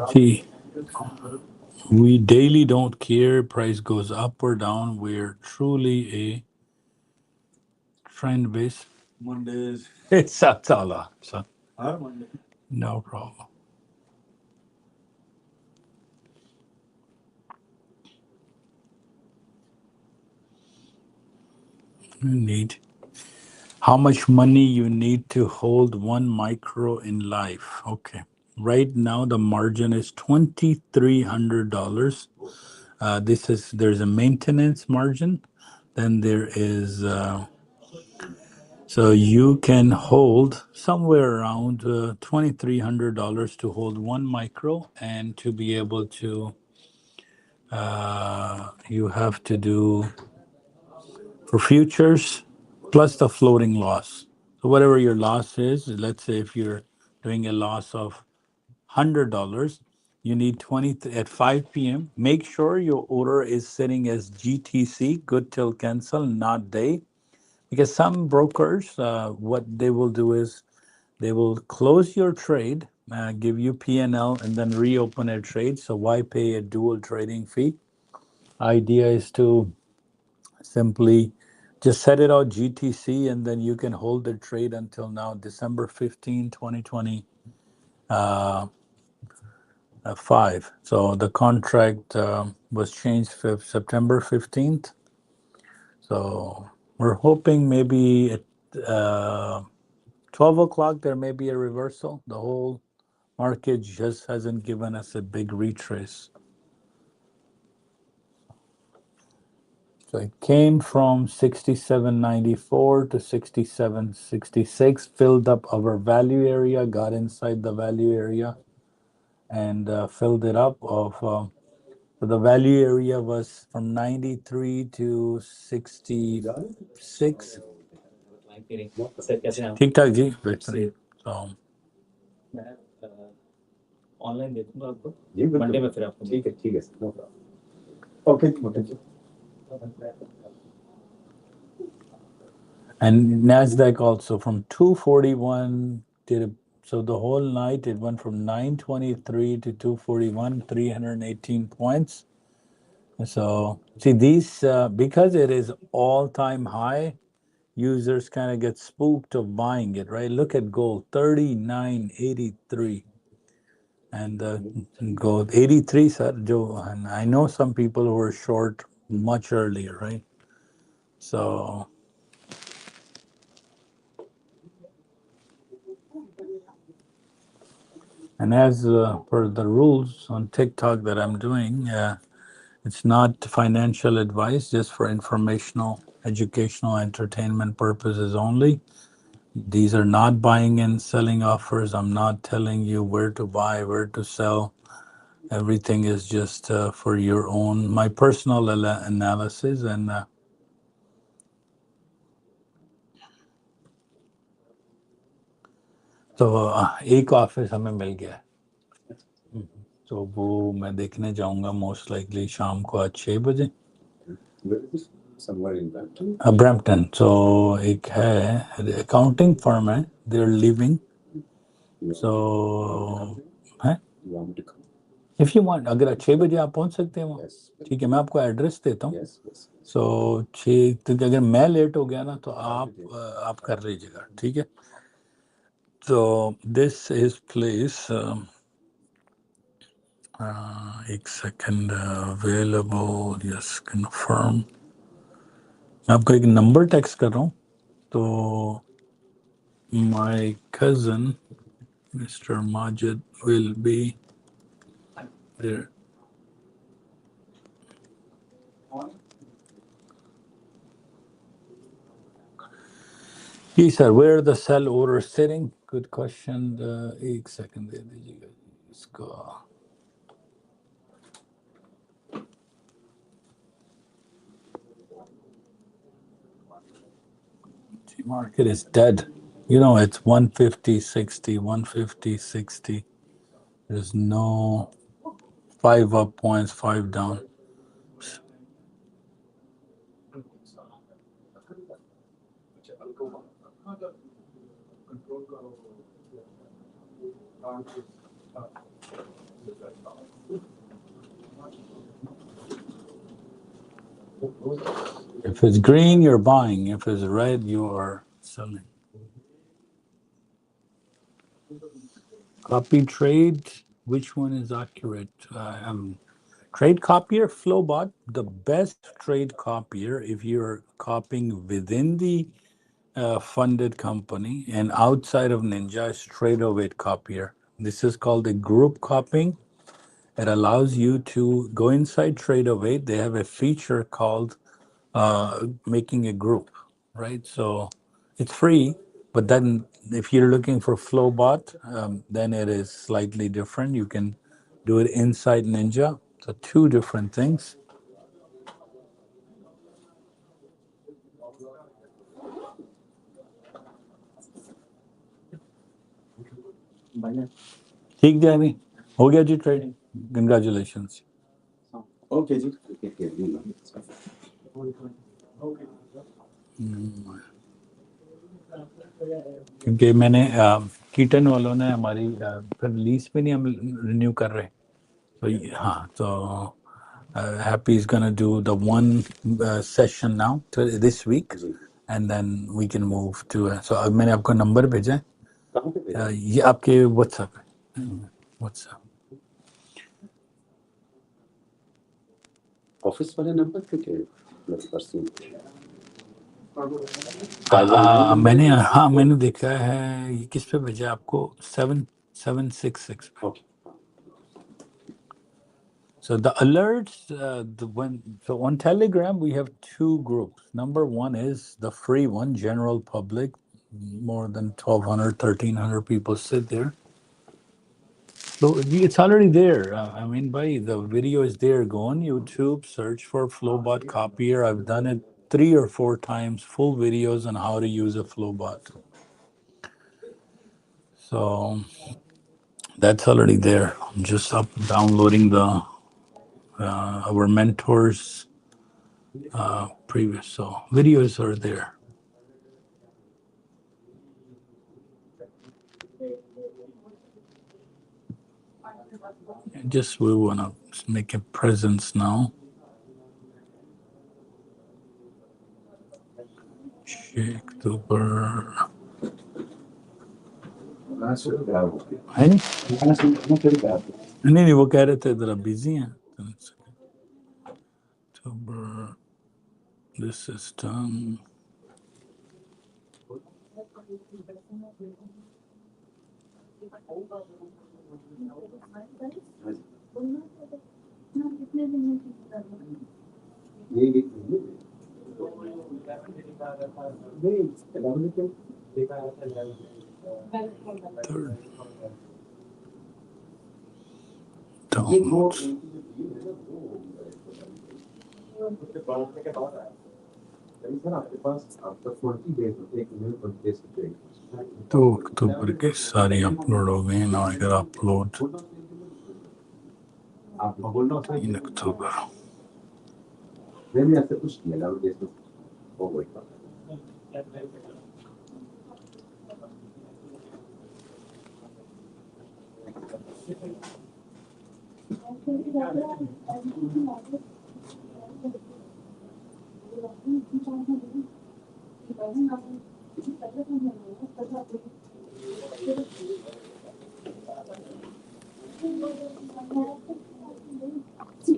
see? We daily don't care. Price goes up or down. We're truly a trend based. Mondays. It's Satala. So no problem. You need how much money you need to hold one micro in life. Okay. Right now the margin is $2,300. There's a maintenance margin. Then there is So you can hold somewhere around $2,300 to hold one micro, and to be able to, you have to do for futures plus the floating loss. So whatever your loss is, let's say if you're doing a loss of $100, you need 20 at 5 p.m. Make sure your order is sitting as GTC, good till cancel, not day, because some brokers, what they will do is they will close your trade, give you P&L, and then reopen a trade. So why pay a dual trading fee? Idea is to simply just set it out GTC, and then you can hold the trade until now, December 15, 2025. So the contract was changed September 15th. So we're hoping maybe at 12 o'clock there may be a reversal. The whole market just hasn't given us a big retrace. So it came from 67.94 to 67.66, filled up our value area, got inside the value area, and filled it up. So the value area was from 93 to 66. ठीक ठाक जी, बेहतरीन. So online देखूंगा आपको Monday में, फिर आपको. ठीक है no problem. Okay. and NASDAQ also from 241 so the whole night it went from 923 to 241, 318 points. So see these, because it is all-time high, users kind of get spooked of buying it, right? Look at gold, 39.83. And gold 83, sir, Joe. And I know some people who were short much earlier, right? So and as per the rules on TikTok that I'm doing, it's not financial advice, just for informational, educational, entertainment purposes only. These are not buying and selling offers. I'm not telling you where to buy, where to sell. Everything is just for your own, my personal analysis. And तो एक office हमें मिल गया, तो वो मैं देखने जाऊंगा most likely शाम को आज 6 बजे. ब्रैम्पटन. तो एक है अकाउंटिंग फर्म है, दे आर लिविंग. सो है, इफ यू वांट, अगर 6 बजे आप पहुंच सकते हैं वहाँ, ठीक है, मैं आपको एड्रेस देता हूँ. सो 6 तो अगर मैं लेट हो गया ना तो आप कर लीजिएगा, ठीक है. तो दिस इज प्लेस, एक सेकंड, अवेलेबल, यस कंफर्म. मैं आपको एक नंबर टेक्स्ट कर रहा हूँ. तो my cousin Mr. Majid will be there. Yes, sir. Where are the sell orders sitting? Good question. एक second दे दीजिएगा इसको. The market is dead. You know, it's 150, 60, 150, 60. There's no 5 up points, 5 down. If it's green, you're buying. If it's red, you are selling. Copy trade, which one is accurate? Trade copier, Flowbot, the best trade copier if you're copying within the funded company and outside of Ninja is Trade08 copier. This is called a group copying. It allows you to go inside Trade08. They have a feature called making a group, right? So It's free, but then if you're looking for Flowbot, then it is slightly different. You can do it inside Ninja. So two different things. ठीक है अभी हो गया जी trade congratulations okay जी क्योंकि मैंने Keaton वालों ने हमारी फिर लीज पे नहीं हम रिन्यू कर रहे तो हाँ तो Happy is gonna do the one session now this week and then we can move to so मैंने आपको नंबर भेजा है ये आपके व्हाट्सएप है व्हाट्सएप ऑफिस वाले नंबर पे क्या मैंने देखा है ये किस पे भेजा आपको 7766 okay So the alerts, so on Telegram we have two groups. Number one is the free one, general public. More than 1,200, 1,300 people sit there. So it's already there. I mean, the video is there. Go on YouTube, search for Flowbot Copier. I've done it 3 or 4 times, full videos on how to use a Flowbot. So that's already there. I'm just downloading the our mentors previous, so videos are there. Just we want to make a presence now. Sheikh Tuber. है नहीं वो कह रहे थे जरा busy हैं Tuber. This is done. Third. Downloads. तो अक्टूबर के सारी अपलोड हो गई ना अगर अपलोड 3 अक्टूबर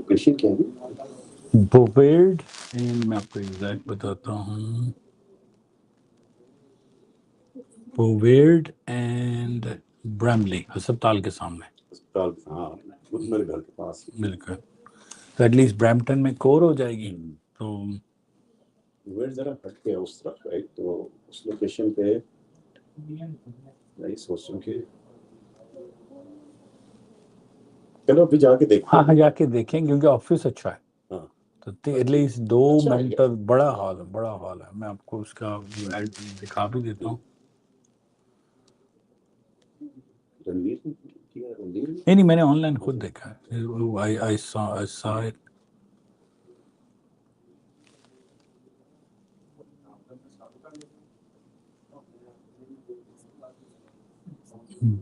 क्वेश्चन क्या है बोवेर्ड एंड मैं आपको एग्जैक्ट बताता हूँ बोवेर्ड एंड ब्रैमली अस्पताल के सामने अस्पताल हाँ मेरे घर के पास बिल्कुल तो एटलीस्ट ब्रैम्पटन में कोर हो जाएगी तो वेट जरा हट के उस तरफ राइट तो उस लोकेशन पे नहीं सोच रहा कि चलो अभी जाके देखते हाँ जाके देखें क्योंकि ऑफिस अच्छा है हाँ तो एटलीस्ट 2 मेंटर बड़ा हॉल है मैं आपको उसका दिखा भी देता हूँ नहीं मैंने ऑनलाइन खुद देखा है आई saw it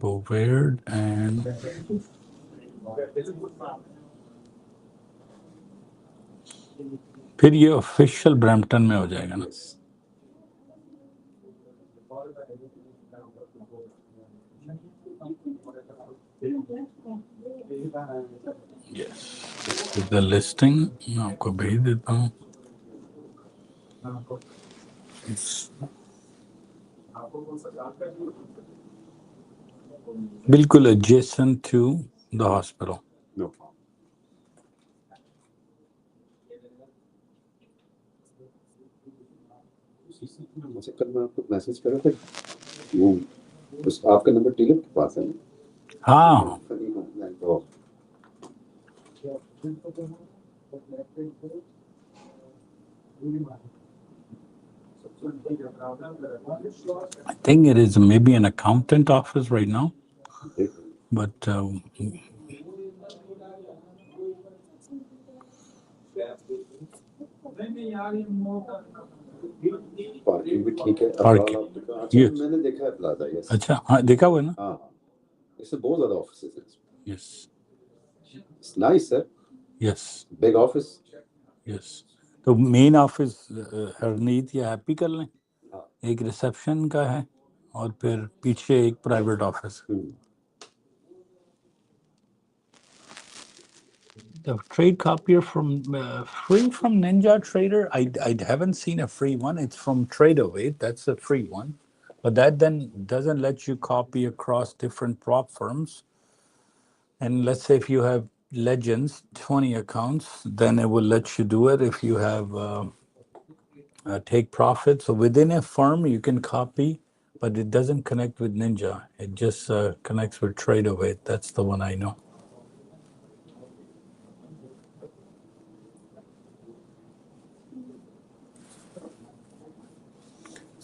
Bovaird and फिर ये ऑफिशियल ब्रैम्पटन में हो जाएगा ना यस द लिस्टिंग मैं आपको भेज देता हूँ बिल्कुल adjacent to the hospital. No. मुझे कल मैं आपको मैसेज कर रहा था वो उस आपका नंबर टिलप के पास है ना? हाँ तो I think it is maybe an accountant office right now, but parking भी ठीक है। Parking. अच्छा Yes. मैंने देखा है प्लाजा। यस अच्छा हाँ देखा हुआ है ना? हाँ इससे बहुत ज़्यादा ऑफिसेज हैं। Yes. It's nice sir. Yes. Big office. Yes. तो मेन ऑफिस हरनीत या हैप्पी कर लें, एक रिसेप्शन का है और फिर पीछे एक private office. The trade copier from free from Ninja Trader. I haven't seen a free one. It's from TradeAway. That's a free one, but that then doesn't let you copy across different prop firms. And let's say if you have Legends 20 accounts, then it will let you do it. If you have take profit, so within a firm you can copy, but it doesn't connect with Ninja. It just connects with TradeAway. That's the one I know.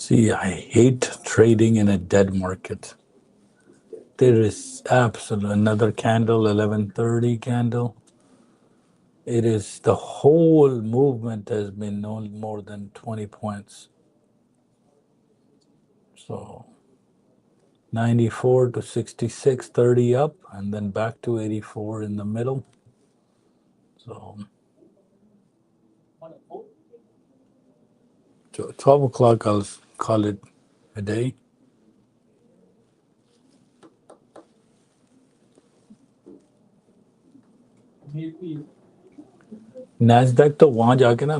See, I hate trading in a dead market. There is absolutely another candle, 11:30 candle. It is the whole movement has been no more than 20 points. So 94 to 66, 30 up, and then back to 84 in the middle. So 12 o'clock, I'll call it a day. NASDAQ तो वहां जाके ना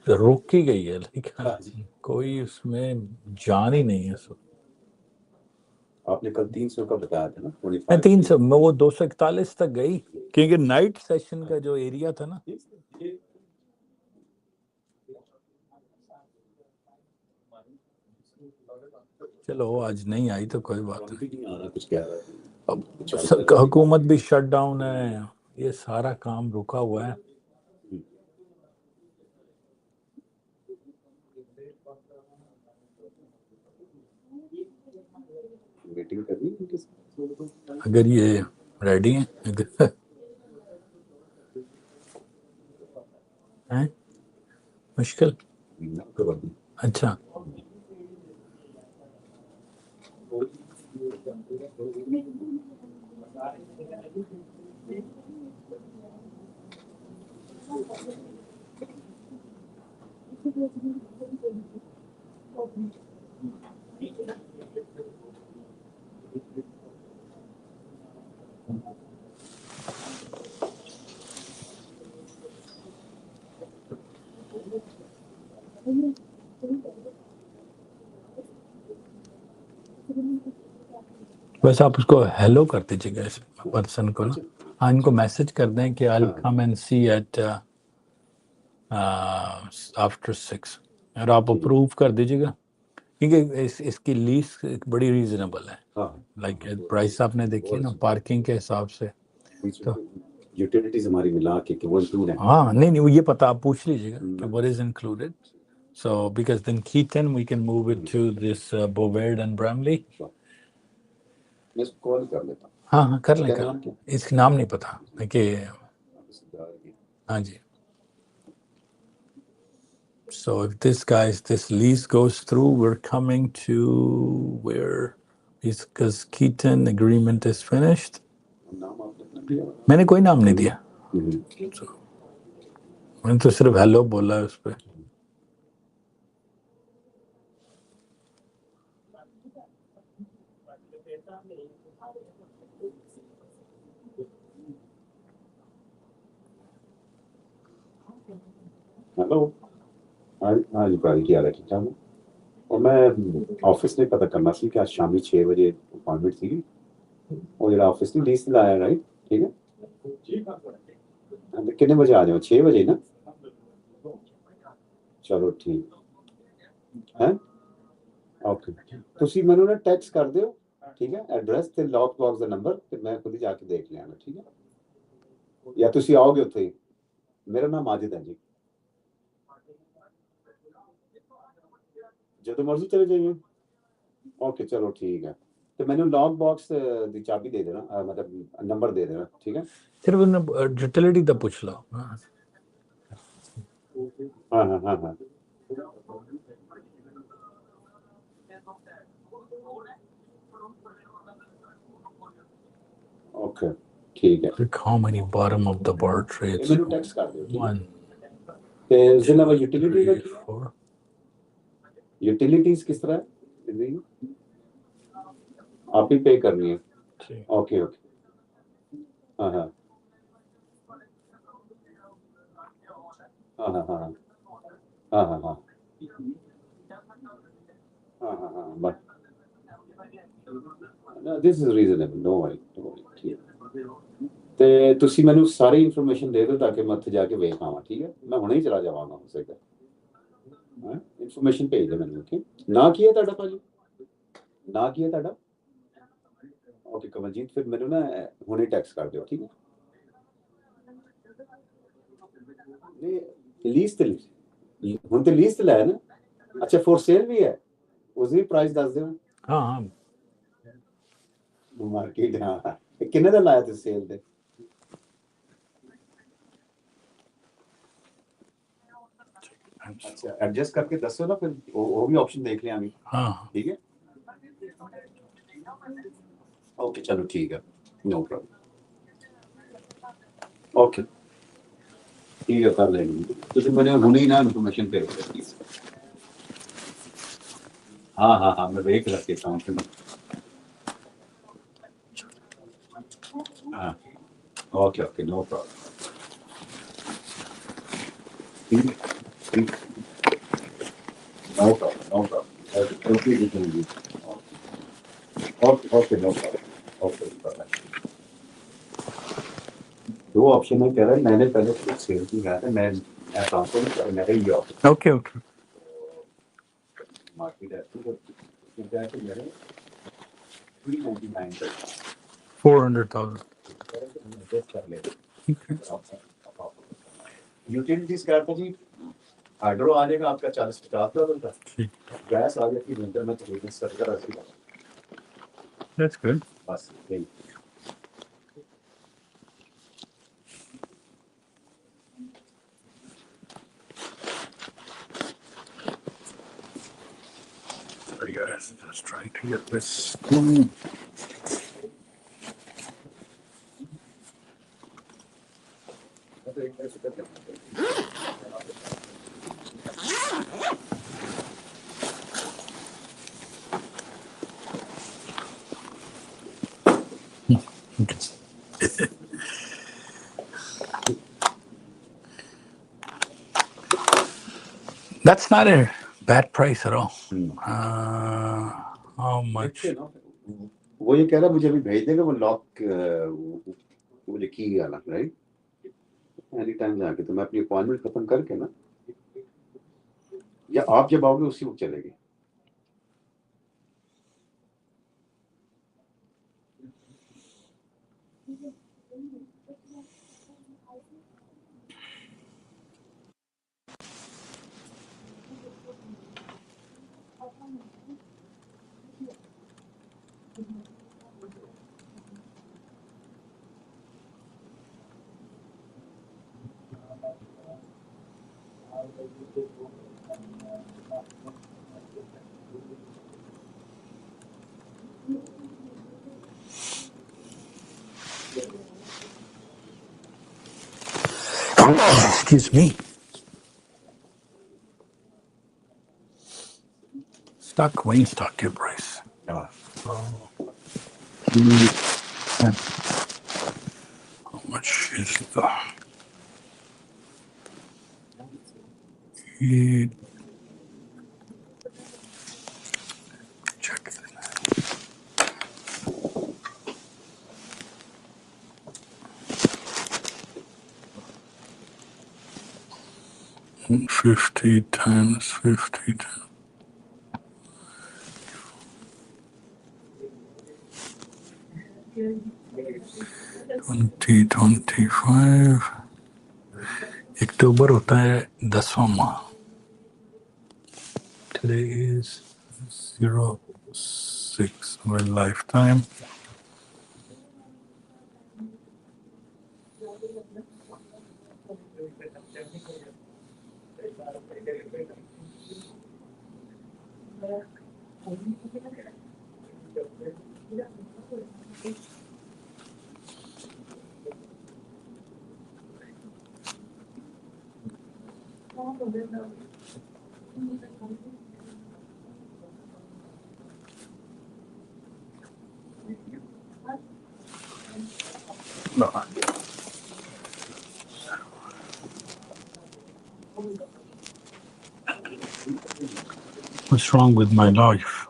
रुक ही गई है, लेकिन कोई उसमें जान ही नहीं है। सब आपने कल 300 का बताया था ना? मैं 300 में वो 241 तक गई, क्योंकि नाइट सेशन का जो एरिया था ना, चलो आज नहीं आई तो कोई बात नहीं। अब हुकूमत भी शट डाउन है, ये सारा काम रुका हुआ है। अगर ये रेडी है हैं? मुश्किल। अच्छा बस आप उसको हेलो कर दीजिएगा इस पर्सन को ना। हाँ इनको मैसेज कर दें कि I come and see at after 6 और आप अप्रूव कर दीजिएगा, क्योंकि इसकी लीज बड़ी रीजनेबल है। लाइक प्राइस आपने देखी ना पार्किंग के हिसाब से, तो यूटिलिटीज हमारी मिला के वो इंक्लूड है। हाँ नहीं ये पता आप पूछ लीजिएगा कि what is included. So because then Keaton we can move it to this Bovard and Bramley. मैं इसको कॉल कर लेता हूँ। हाँ कर लें, इसका नाम नहीं पता कि हाँ जी। So if this lease goes through, we're coming to where is, because Keaton agreement is finished. मैंने कोई नाम नहीं दिया, so, मैंने तो सिर्फ हेलो बोला है उस पर। हेलो हाँ जी भाई क्या ठीक ठाक। और मैं ऑफिस में पता करना सी कि आज शामी 6 बजे अपॉइंटमेंट थी और जरा ऑफिस में लीज लाया राइट ठीक है। कितने बजे आ जाओ? 6 बजे ना? चलो ठीक है। ਓਕੇ ਤੁਸੀਂ ਮੈਨੂੰ ਨਾ ਟੈਕਸਟ ਕਰ ਦਿਓ ਠੀਕ ਹੈ ਐਡਰੈਸ ਤੇ ਲੌਕ ਬਾਕਸ ਦਾ ਨੰਬਰ ਤੇ ਮੈਂ ਖੁਦ ਹੀ ਜਾ ਕੇ ਦੇਖ ਲਿਆਣਾ ਠੀਕ ਹੈ ਜਾਂ ਤੁਸੀਂ ਆਓਗੇ ਉੱਥੇ ਹੀ ਮੇਰਾ ਨਾਮ ਮਾजिद ਹੈ ਜੀ ਜਦੋਂ ਮਰਜ਼ੀ ਚਲੇ ਜਾਈਏ ਓਕੇ ਚਲੋ ਠੀਕ ਹੈ ਤੇ ਮੈਨੂੰ ਲੌਕ ਬਾਕਸ ਦੀ ਚਾਬੀ ਦੇ ਦੇਣਾ ਮਤਲਬ ਨੰਬਰ ਦੇ ਦੇਣਾ ਠੀਕ ਹੈ ਸਿਰਫ ਯੂਟਿਲਿਟੀ ਦਾ ਪੁੱਛ ਲਓ ਹਾਂ ਹਾਂ ਹਾਂ ਹਾਂ ਓਕੇ ਠੀਕ ਹੈ Look how many bottom of the bar trades. ਮੈਨੂੰ ਟੈਕਸਟ ਕਰ ਦਿਓ ਠੀਕ ਹੈ 1 ਤੇ ਉਸ ਦੇ ਇਲਾਵਾ ਯੂਟਿਲਿਟੀ ਦਾ 3 4 यूटिलिटीज किस तरह है आप ही पे करनी है Okay. ओके ओके हाँ हाँ हाँ हाँ हाँ हाँ हाँ हाँ हाँ हाँ हाँ but this is reasonable no worry ठीक ਤੇ ਤੁਸੀਂ ਮੈਨੂੰ ਸਾਰੀ ਇਨਫੋਰਮੇਸ਼ਨ ਦੇ ਦਿਓ ਤਾਂ ਕਿ ਮੈਂ ਉੱਥੇ ਜਾ ਕੇ ਵੇਖ ਆਵਾਂ ਠੀਕ ਹੈ ਮੈਂ ਹੁਣੇ ਹੀ ਚਲਾ ਜਾਵਾਂਗਾ ਹੋ ਸਕਦਾ ਹਾਂ ਇਨਫੋਰਮੇਸ਼ਨ ਭੇਜ ਦੇ ਮੈਨੂੰ ਓਕੇ ਨਾ ਕੀ ਹੈ ਤੁਹਾਡਾ ਭਾਜੀ ਨਾ ਕੀ ਹੈ ਤੁਹਾਡਾ ਓਕੇ ਕਮਲਜੀਤ ਫਿਰ ਮੈਨੂੰ ਨਾ ਹੁਣੇ ਟੈਕਸਟ ਕਰ ਦਿਓ ਠੀਕ ਹੈ ਨਹੀਂ ਲੀਜ਼ ਤੇ ਹੁਣ ਤੇ ਲੀਜ਼ ਤੇ ਲਾਇਆ ਨਾ ਅੱਛਾ ਫੋਰ ਸੇਲ ਵੀ ਹੈ ਉਸ ਦੀ ਪ੍ਰਾਈਸ ਦੱਸ ਦਿਓ ਹਾਂ ਮਾਰਕੀਟ ਹਾਂ ਕਿੰਨੇ ਦਾ ਲਾਇਆ ਤੁਸੀਂ ਸੇਲ ਤੇ अच्छा एडजस्ट करके दसो ना फिर वो भी ऑप्शन देख लेंगे हाँ ठीक है ओके चलो ठीक है नो प्रॉब्लम ओके ठीक है कर लेंगे तो मैंने हुने ही ना इन्फॉर्मेशन पे हाँ हाँ हाँ मैं देख रखता हूँ हाँ okay okay no problem No problem, no problem. Completely can be. Okay, no problem. Okay, perfect. दो ऑप्शन में कह रहा है मैंने पहले कुछ सेल की कहा था मैं ट्रांसफर कर मेरे ये ऑप्शन okay okay मार्केट है तो क्या है कि मेरे 399 400,000 एडजस्ट कर ले okay यूटिलिटीज का था जी हाइड्रो आ जाएगा आपका 40-50,000 का गैस आ जाएगी विंटर में 70-80 that's good बस यही sorry guys just trying to get this that's not a bad price at all how much वो ये कह रहा मुझे अभी भेज देगा वो लॉक मुझे की वाला राइट एनी टाइम जाके तो मैं अपनी अपॉइंटमेंट खत्म करके ना या आप जब आओगे उसी वक्त चलेगी excuse me stock Wayne stock your price how much is the check this 50 times 50 times 2025 अक्टूबर होता है 10वां माह. Today is 06 with lifetime. No. What's wrong with my life?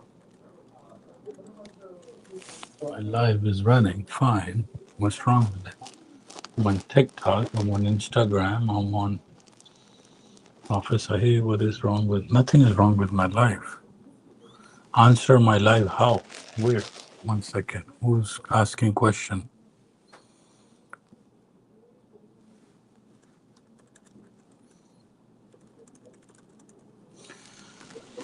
My life is running fine. What's wrong with it? I'm on TikTok, I'm on Instagram, I'm on Office. Hey, what is wrong with? Nothing is wrong with my life. Answer my life how? Where? 1 second. Who's asking question?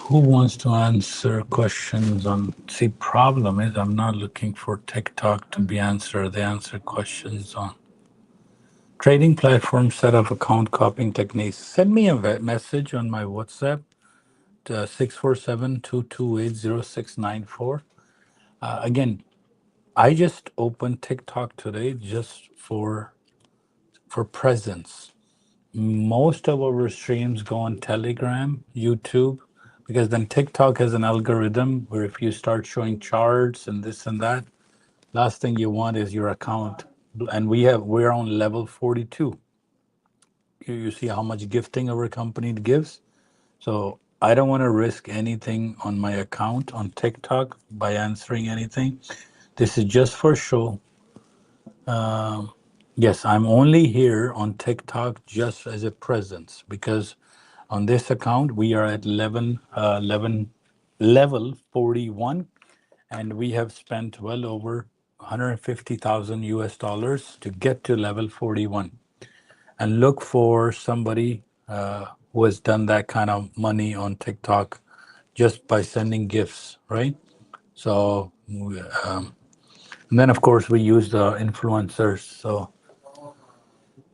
Who wants to answer questions on? See, problem is I'm not looking for TikTok to be answered. They answer questions on trading platform setup, account copying techniques. Send me a message on my WhatsApp to 647-228-0694. Again, I just opened TikTok today just for presence. Most of our streams go on Telegram, YouTube, because then TikTok has an algorithm where if you start showing charts and this and that, last thing you want is your account. And we're on level 42. You see how much gifting our company gives. So I don't want to risk anything on my account on TikTok by answering anything. This is just for show. Yes, I'm only here on TikTok just as a presence because on this account we are at 11 level 41, and we have spent well over 150,000 US dollars to get to level 41. And look for somebody who has done that kind of money on TikTok just by sending gifts, right? So, and then of course we use the influencers. So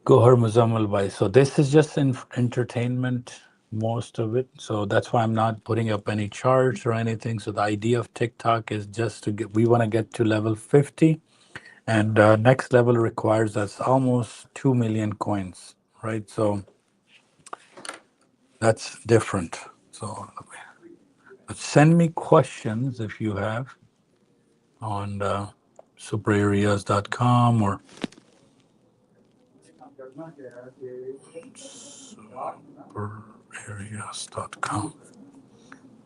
Gohar Muzammil Bhai. So this is just entertainment, most of it. So that's why I'm not putting up any charts or anything. So the idea of TikTok is just to get, we want to get to level 50. And next level requires us almost 2 million coins, right? So that's different. So send me questions if you have on SuperAreas.com or SuperAreas.com.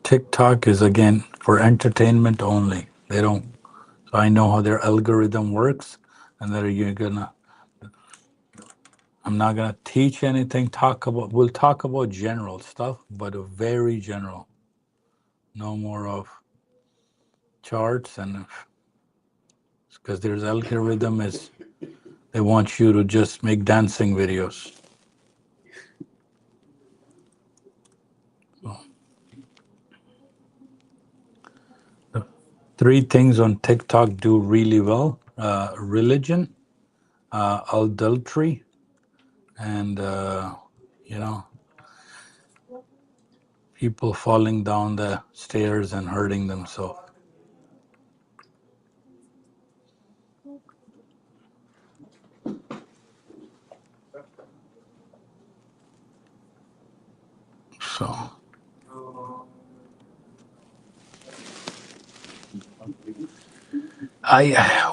TikTok is again for entertainment only. They don't. So I know how their algorithm works, and that you're gonna. I'm not gonna teach anything. We'll talk about general stuff, but very general. No more of charts and because there's algorithm is they want you to just make dancing videos. So, the 3 things on TikTok do really well: religion, adultery, and you know, people falling down the stairs and hurting themselves. So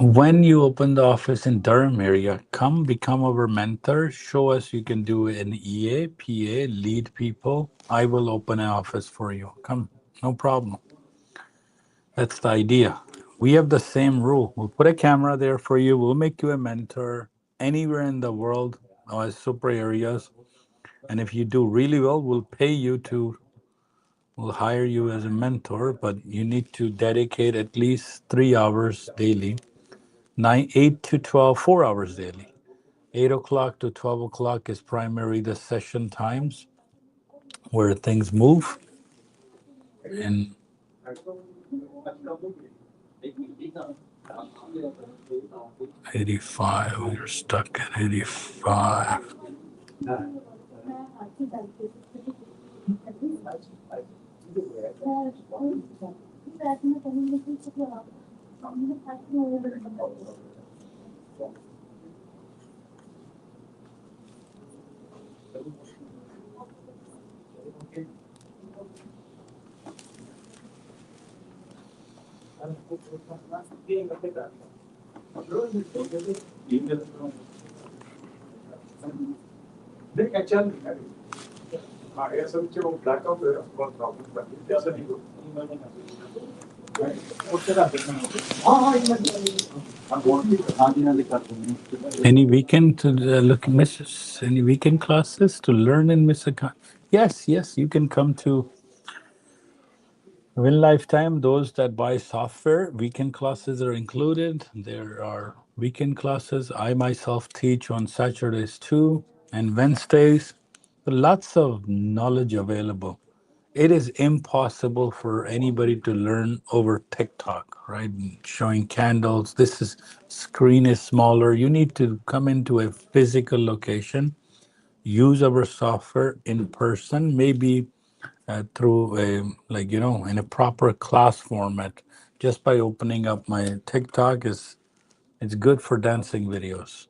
when you open the office in Durham area, come become our mentor. Show us you can do an EA, PA, lead people. I will open an office for you. Come, no problem. That's the idea. We have the same rule. We'll put a camera there for you. We'll make you a mentor anywhere in the world as super areas. And if you do really well, we'll hire you as a mentor, but you need to dedicate at least 3 hours daily. 8 to 12, 4 hours daily. 8 o'clock to 12 o'clock is primarily the session times where things move. And 85, you're stuck at 85. They can tell me. I some blackout problem, but it doesn't even. Any weekend to look miss any weekend classes to learn in Miss Account? Yes, yes, you can come to Win Lifetime. Those that buy software, weekend classes are included. There are weekend classes. I myself teach on Saturdays too and Wednesdays. Lots of knowledge available. It is impossible for anybody to learn over TikTok, right? Showing candles. This is screen is smaller. You need to come into a physical location, use our software in person, maybe through a in a proper class format. Just by opening up my TikTok is it's good for dancing videos,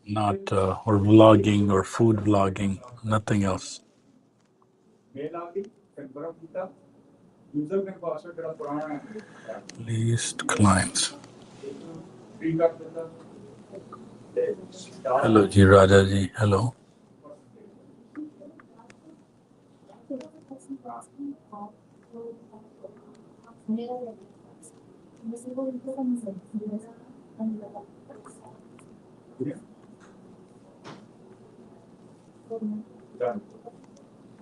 not or vlogging or food vlogging, nothing else. Least clients. Hello, Ji Raja Ji. Hello. Done.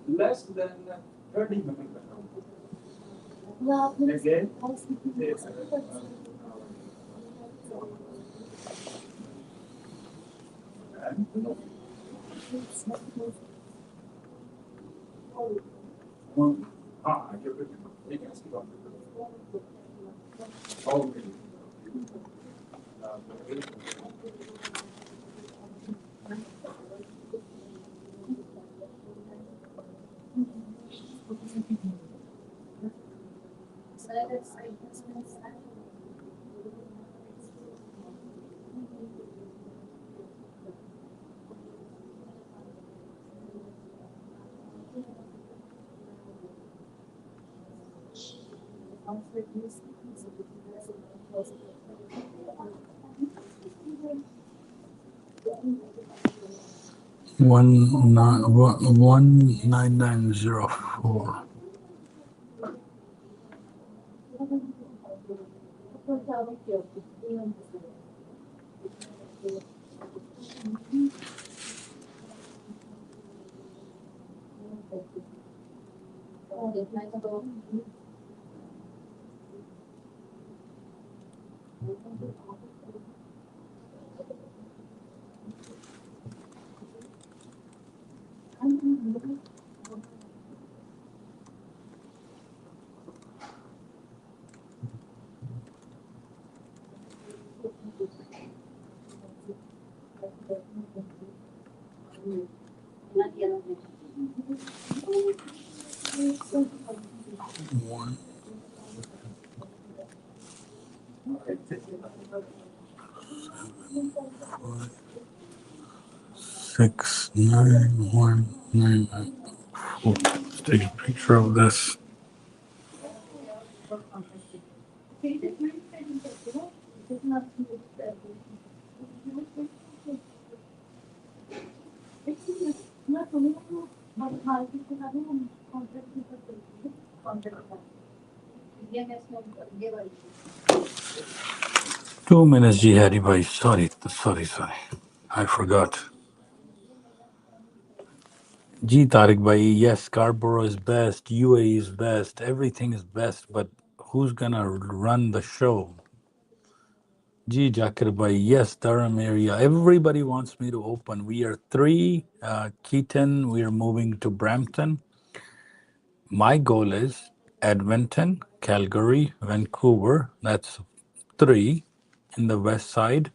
Less than 30 minutes. Again, yes. I give it. You can see what. Oh, One 19904. One 69199. Let's take a picture of this. Two minutes, Jihadi bhai. Sorry. I forgot. Ji Tariq bhai, yes, Scarborough is best, UAE is best, everything is best, but who's gonna run the show? Ji Jakir Bhai, yes, Durham area. Everybody wants me to open. We are three. Keaton, we are moving to Brampton. My goal is Edmonton, Calgary, Vancouver. That's three in the west side.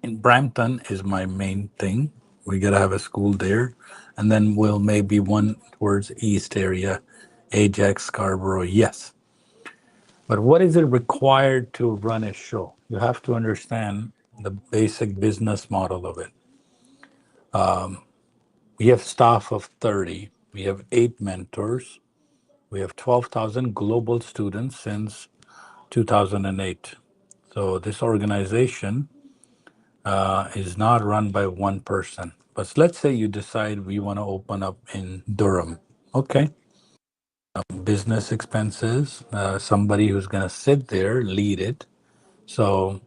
In Brampton is my main thing. We gotta have a school there, and then we'll maybe one towards east area, Ajax, Scarborough. Yes, but what is it required to run a show? You have to understand the basic business model of it. We have staff of 30. We have 8 mentors. We have 12,000 global students since 2008. So this organization is not run by one person. But let's say you decide we want to open up in Durham. Okay. Business expenses, somebody who's going to sit there, lead it. So,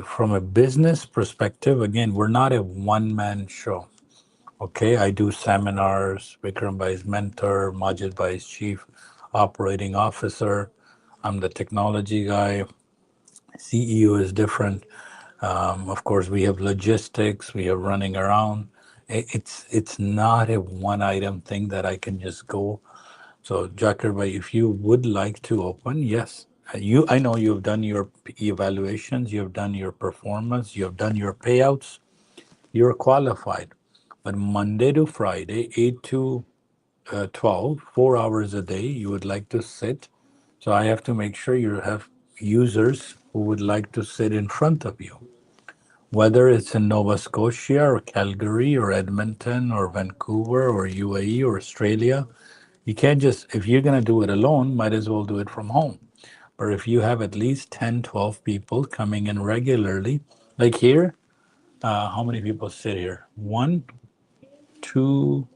from a business perspective, again, we're not a one man show. Okay. I do seminars, Vikram by his mentor, Majid by his chief operating officer. I'm the technology guy. CEO is different. Of course, we have logistics, we have running around. It's not a one item thing that I can just go. So, Jakir Bhai, if you would like to open, yes. I know you've done your evaluations, you've done your performance, you have done your payouts, you're qualified. But Monday to Friday, 8 to 12, 4 hours a day, you would like to sit. So I have to make sure you have users who would like to sit in front of you, whether it's in Nova Scotia or Calgary or Edmonton or Vancouver or UAE or Australia. You can't just, if you're going to do it alone, might as well do it from home. But if you have at least 10, 12 people coming in regularly, like here, how many people sit here? One, two,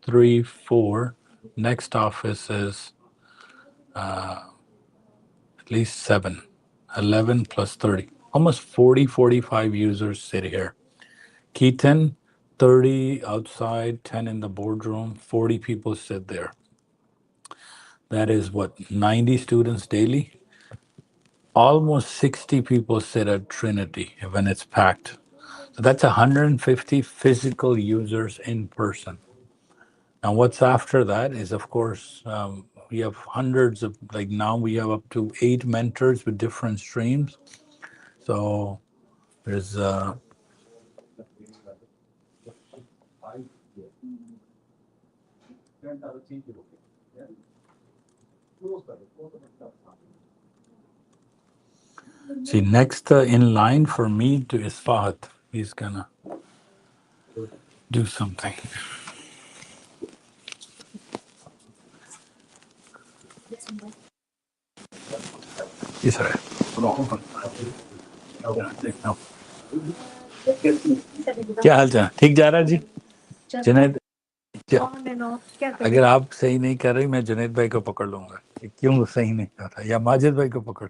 three, four. Next office is at least seven, 11 plus 30. Almost 40, 45 users sit here. Keaton, 30 outside, 10 in the boardroom, 40 people sit there. That is what, 90 students daily? Almost 60 people sit at Trinity when it's packed. So that's 150 physical users in person. Now, what's after that is, of course, we have hundreds of, like now we have up to 8 mentors with different streams. So there's see next in line for me to Isfahat. He's gonna do something. Yes, sir. क्या हाल चाल ठीक जा रहा है जी जुनैद अगर आप सही नहीं कर रही मैं जुनैद भाई को पकड़ लूंगा कि क्यों सही नहीं कर रहा या माजिद भाई को पकड़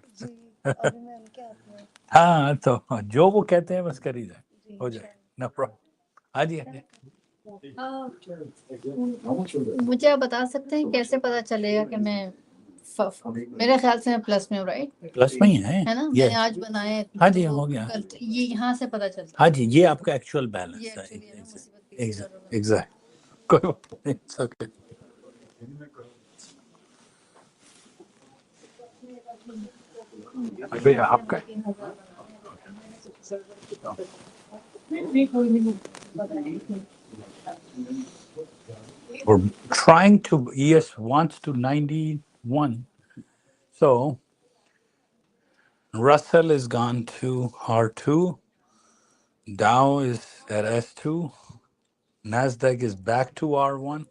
हाँ तो जो वो कहते हैं बस कर ही जाए हो जाए नो प्रॉब्लम हाँ जी हाँ जी मुझे आप बता सकते हैं कैसे पता चलेगा कि मैं मेरे ख्याल से मैं प्लस में हूँ राइट प्लस में ही है ना ये मैंने आज बनाए हाँ जी हो गया ये यहाँ से पता चलता हाँ जी ये आपका एक्चुअल बैलेंस है एग्जैक्ट कोई बात नहीं it's okay. अभी आपका we're trying to ES wants to 91. So Russell is gone to R2. Dow is at S2. NASDAQ is back to R1.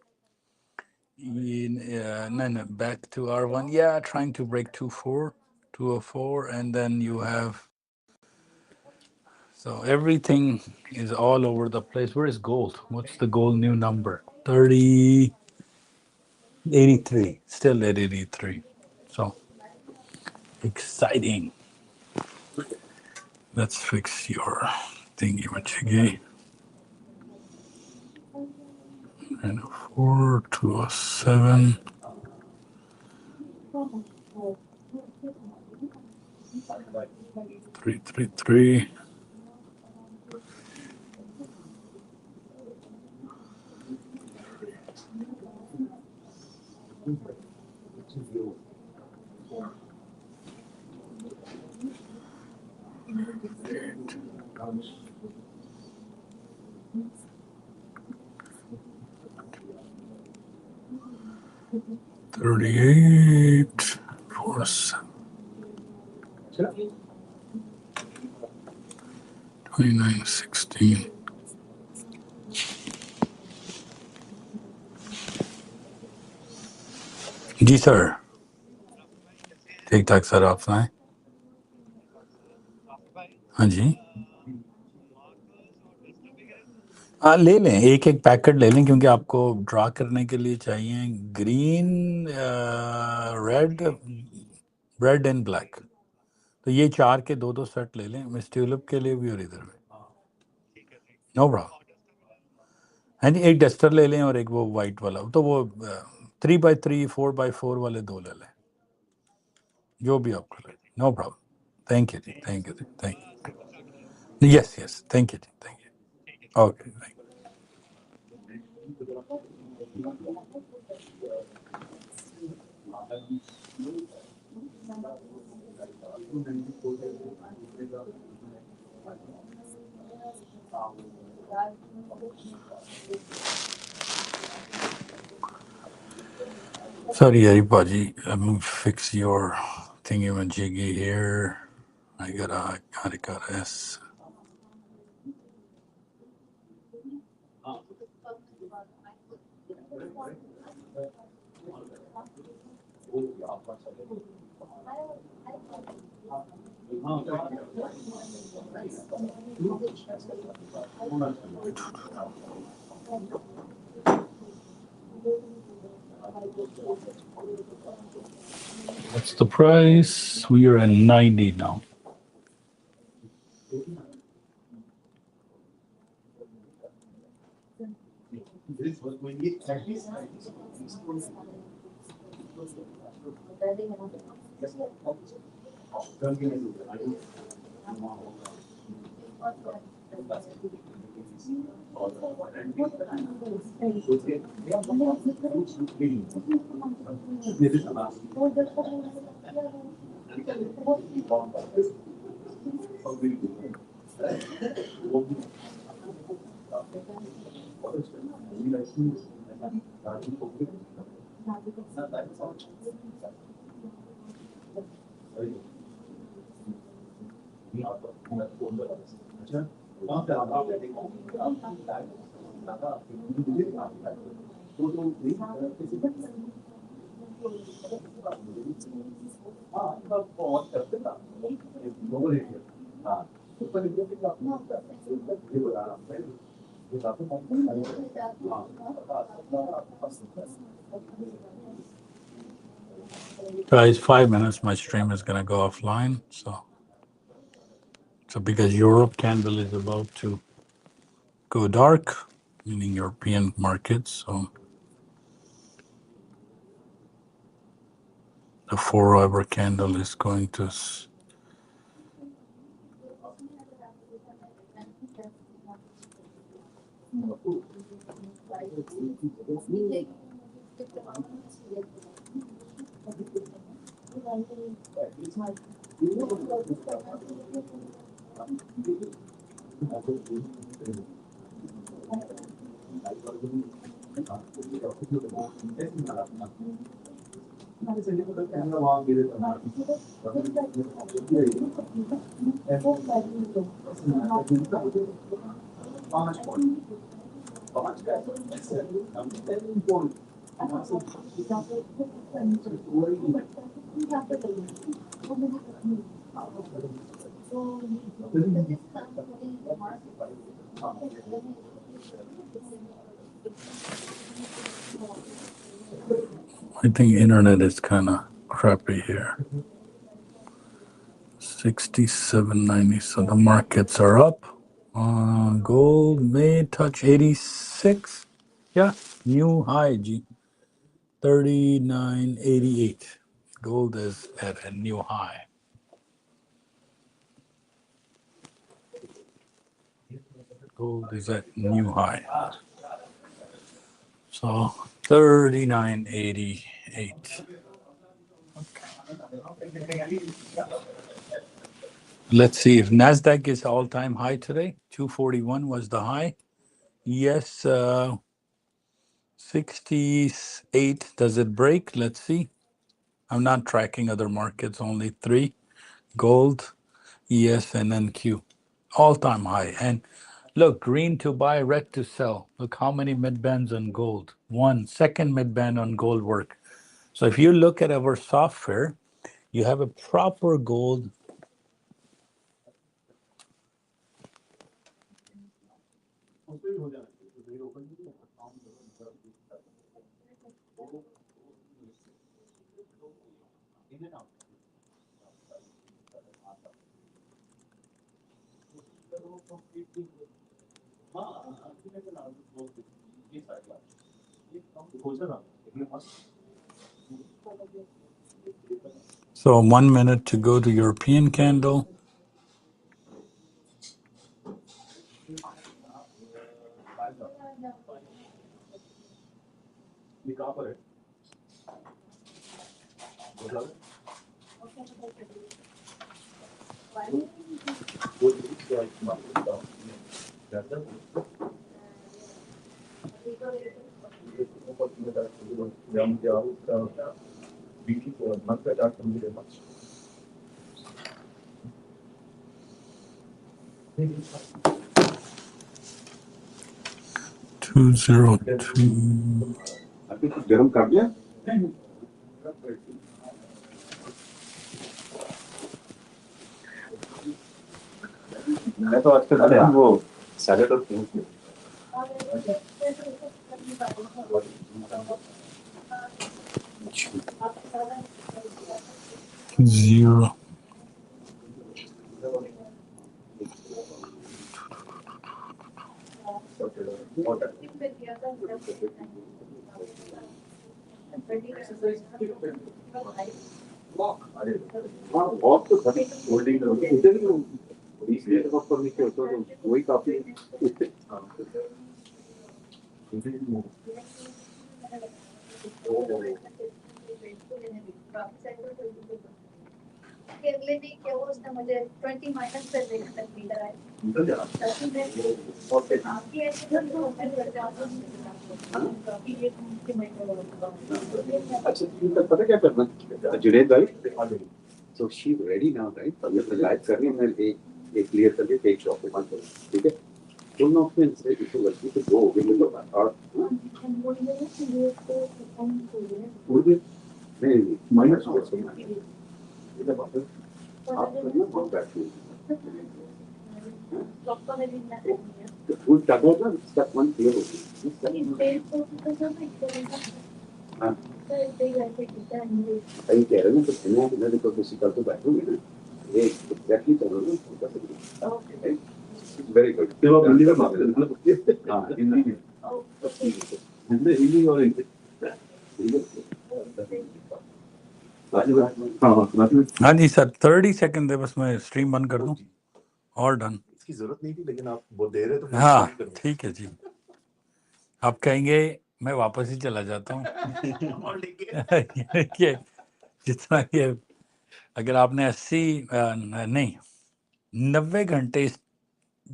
No, back to R1. Yeah, trying to break 204. And then you have, so everything is all over the place. Where is gold? What's the gold new number? 83. Still at 83. So exciting. Let's fix your thingy majiggy. 904, 207. 333. $38. 29.16. Ji sir, ठीक ठाक sir, आप सुनाएं। हाँ जी, हाँ ले लें, एक एक पैकेट ले लें, क्योंकि आपको ड्रा करने के लिए चाहिए ग्रीन, रेड एंड ब्लैक। तो ये 4 के 2-2 सेट ले लें, मिस ट्यूलिप के लिए भी और इधर भी। No problem. हाँ जी, एक डस्टर ले लें और एक वो वाइट वाला, तो वो 3x3 4x4 वाले 2 ले लें, जो भी आपको लगे। No problem. थैंक यू जी, थैंक यू जी, thank you. Yes yes, thank you जी, thank you. Okay, thank you. Sorry, Paji. Let me fix your thingy-majiggy here. I got S. What's the price? We are at 90 now. Guys, 5 minutes, my stream is going to go offline. So because Europe candle is about to go dark, meaning European markets, so the 4-hour candle is going to. I think internet is kind of crappy here. 67.90. So the markets are up. Gold may touch 86. Yeah, new high. 39.88. Gold is at a new high. Gold is at new high. So 39.88. Let's see if NASDAQ is all-time high today. 241 was the high. Yes, 68. Does it break? Let's see. I'm not tracking other markets, only three. Gold, ES+NQ. All-time high. And look, green to buy, red to sell. Look how many mid-bands on gold. One second mid-band on gold work. So if you look at our software, you have a proper gold. So 1 minute to go to European candle. Two zero two. गर्म कर दिया मैं तो आज तक वो साढ़े तो Zero. वॉक तो खड़ी होल्डिंग करोगे इधर ही इसलिए तो वॉक करने के होता है वही काफी अगले वीक क्या हुआ उसने मुझे 20 माइनस पे तक दिया है अच्छा पता क्या करना जुनेद भाई so she's ready now right तो मैं लाइव कर रही हूँ मैं एक क्लियर कर दिया एक शॉप पे बंद करूँ ठीक है तुम लोग में से इसको गलती से दो हो गए तो और नहीं माइनस हो इधर बात आप करना बहुत बैठिए तो फुल टाटा का स्टेप 1 क्लियर हो गई हाँ कहीं कह रहे हैं तो दुनिया के नदी को किसी कल तो बैठोगे ना ये एग्जैक्टली चलो ना ओके वेरी गुड तो आप हिंदी में बात करें हाँ हिंदी और हाँ जी सर 30 सेकंड है बस मैं स्ट्रीम बंद कर दूं और डन इसकी जरूरत नहीं थी लेकिन आप वो दे रहे तो हाँ ठीक है जी आप कहेंगे मैं वापस ही चला जाता हूँ ये जितना ये अगर आपने 80 नहीं 90 घंटे इस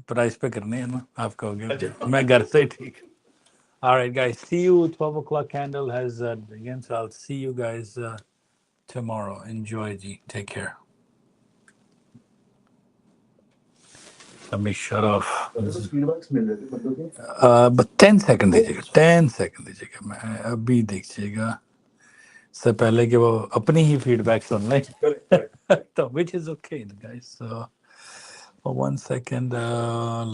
प्राइस पे करने हैं ना आप कहोगे मैं घर से ही ठीक All right, guys. See you. 12 o'clock candle has begun, so I'll see you guys tomorrow. Enjoy, G. Take care. Let me shut off. But 10 seconds दीजिएगा 10 seconds दीजिएगा मैं अभी देखिएगा से पहले कि वो अपनी ही फीडबैक सुन लें तो which is okay guys. So for 1 second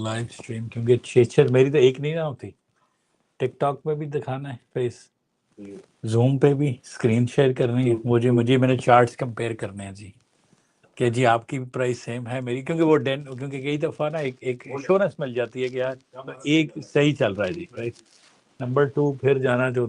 live stream क्योंकि 6 मेरी तो एक नहीं ना होती टिकटॉक पे भी दिखाना है फेस जूम पे भी स्क्रीन शेयर करनी है मुझे मैंने चार्ट्स कंपेयर करने हैं जी कि जी आपकी प्राइस सेम है मेरी क्योंकि वो क्योंकि कई दफ़ा ना एक इंश्योरेंस मिल जाती है कि यार एक सही चल रहा है जी राइट नंबर 2 फिर जाना जो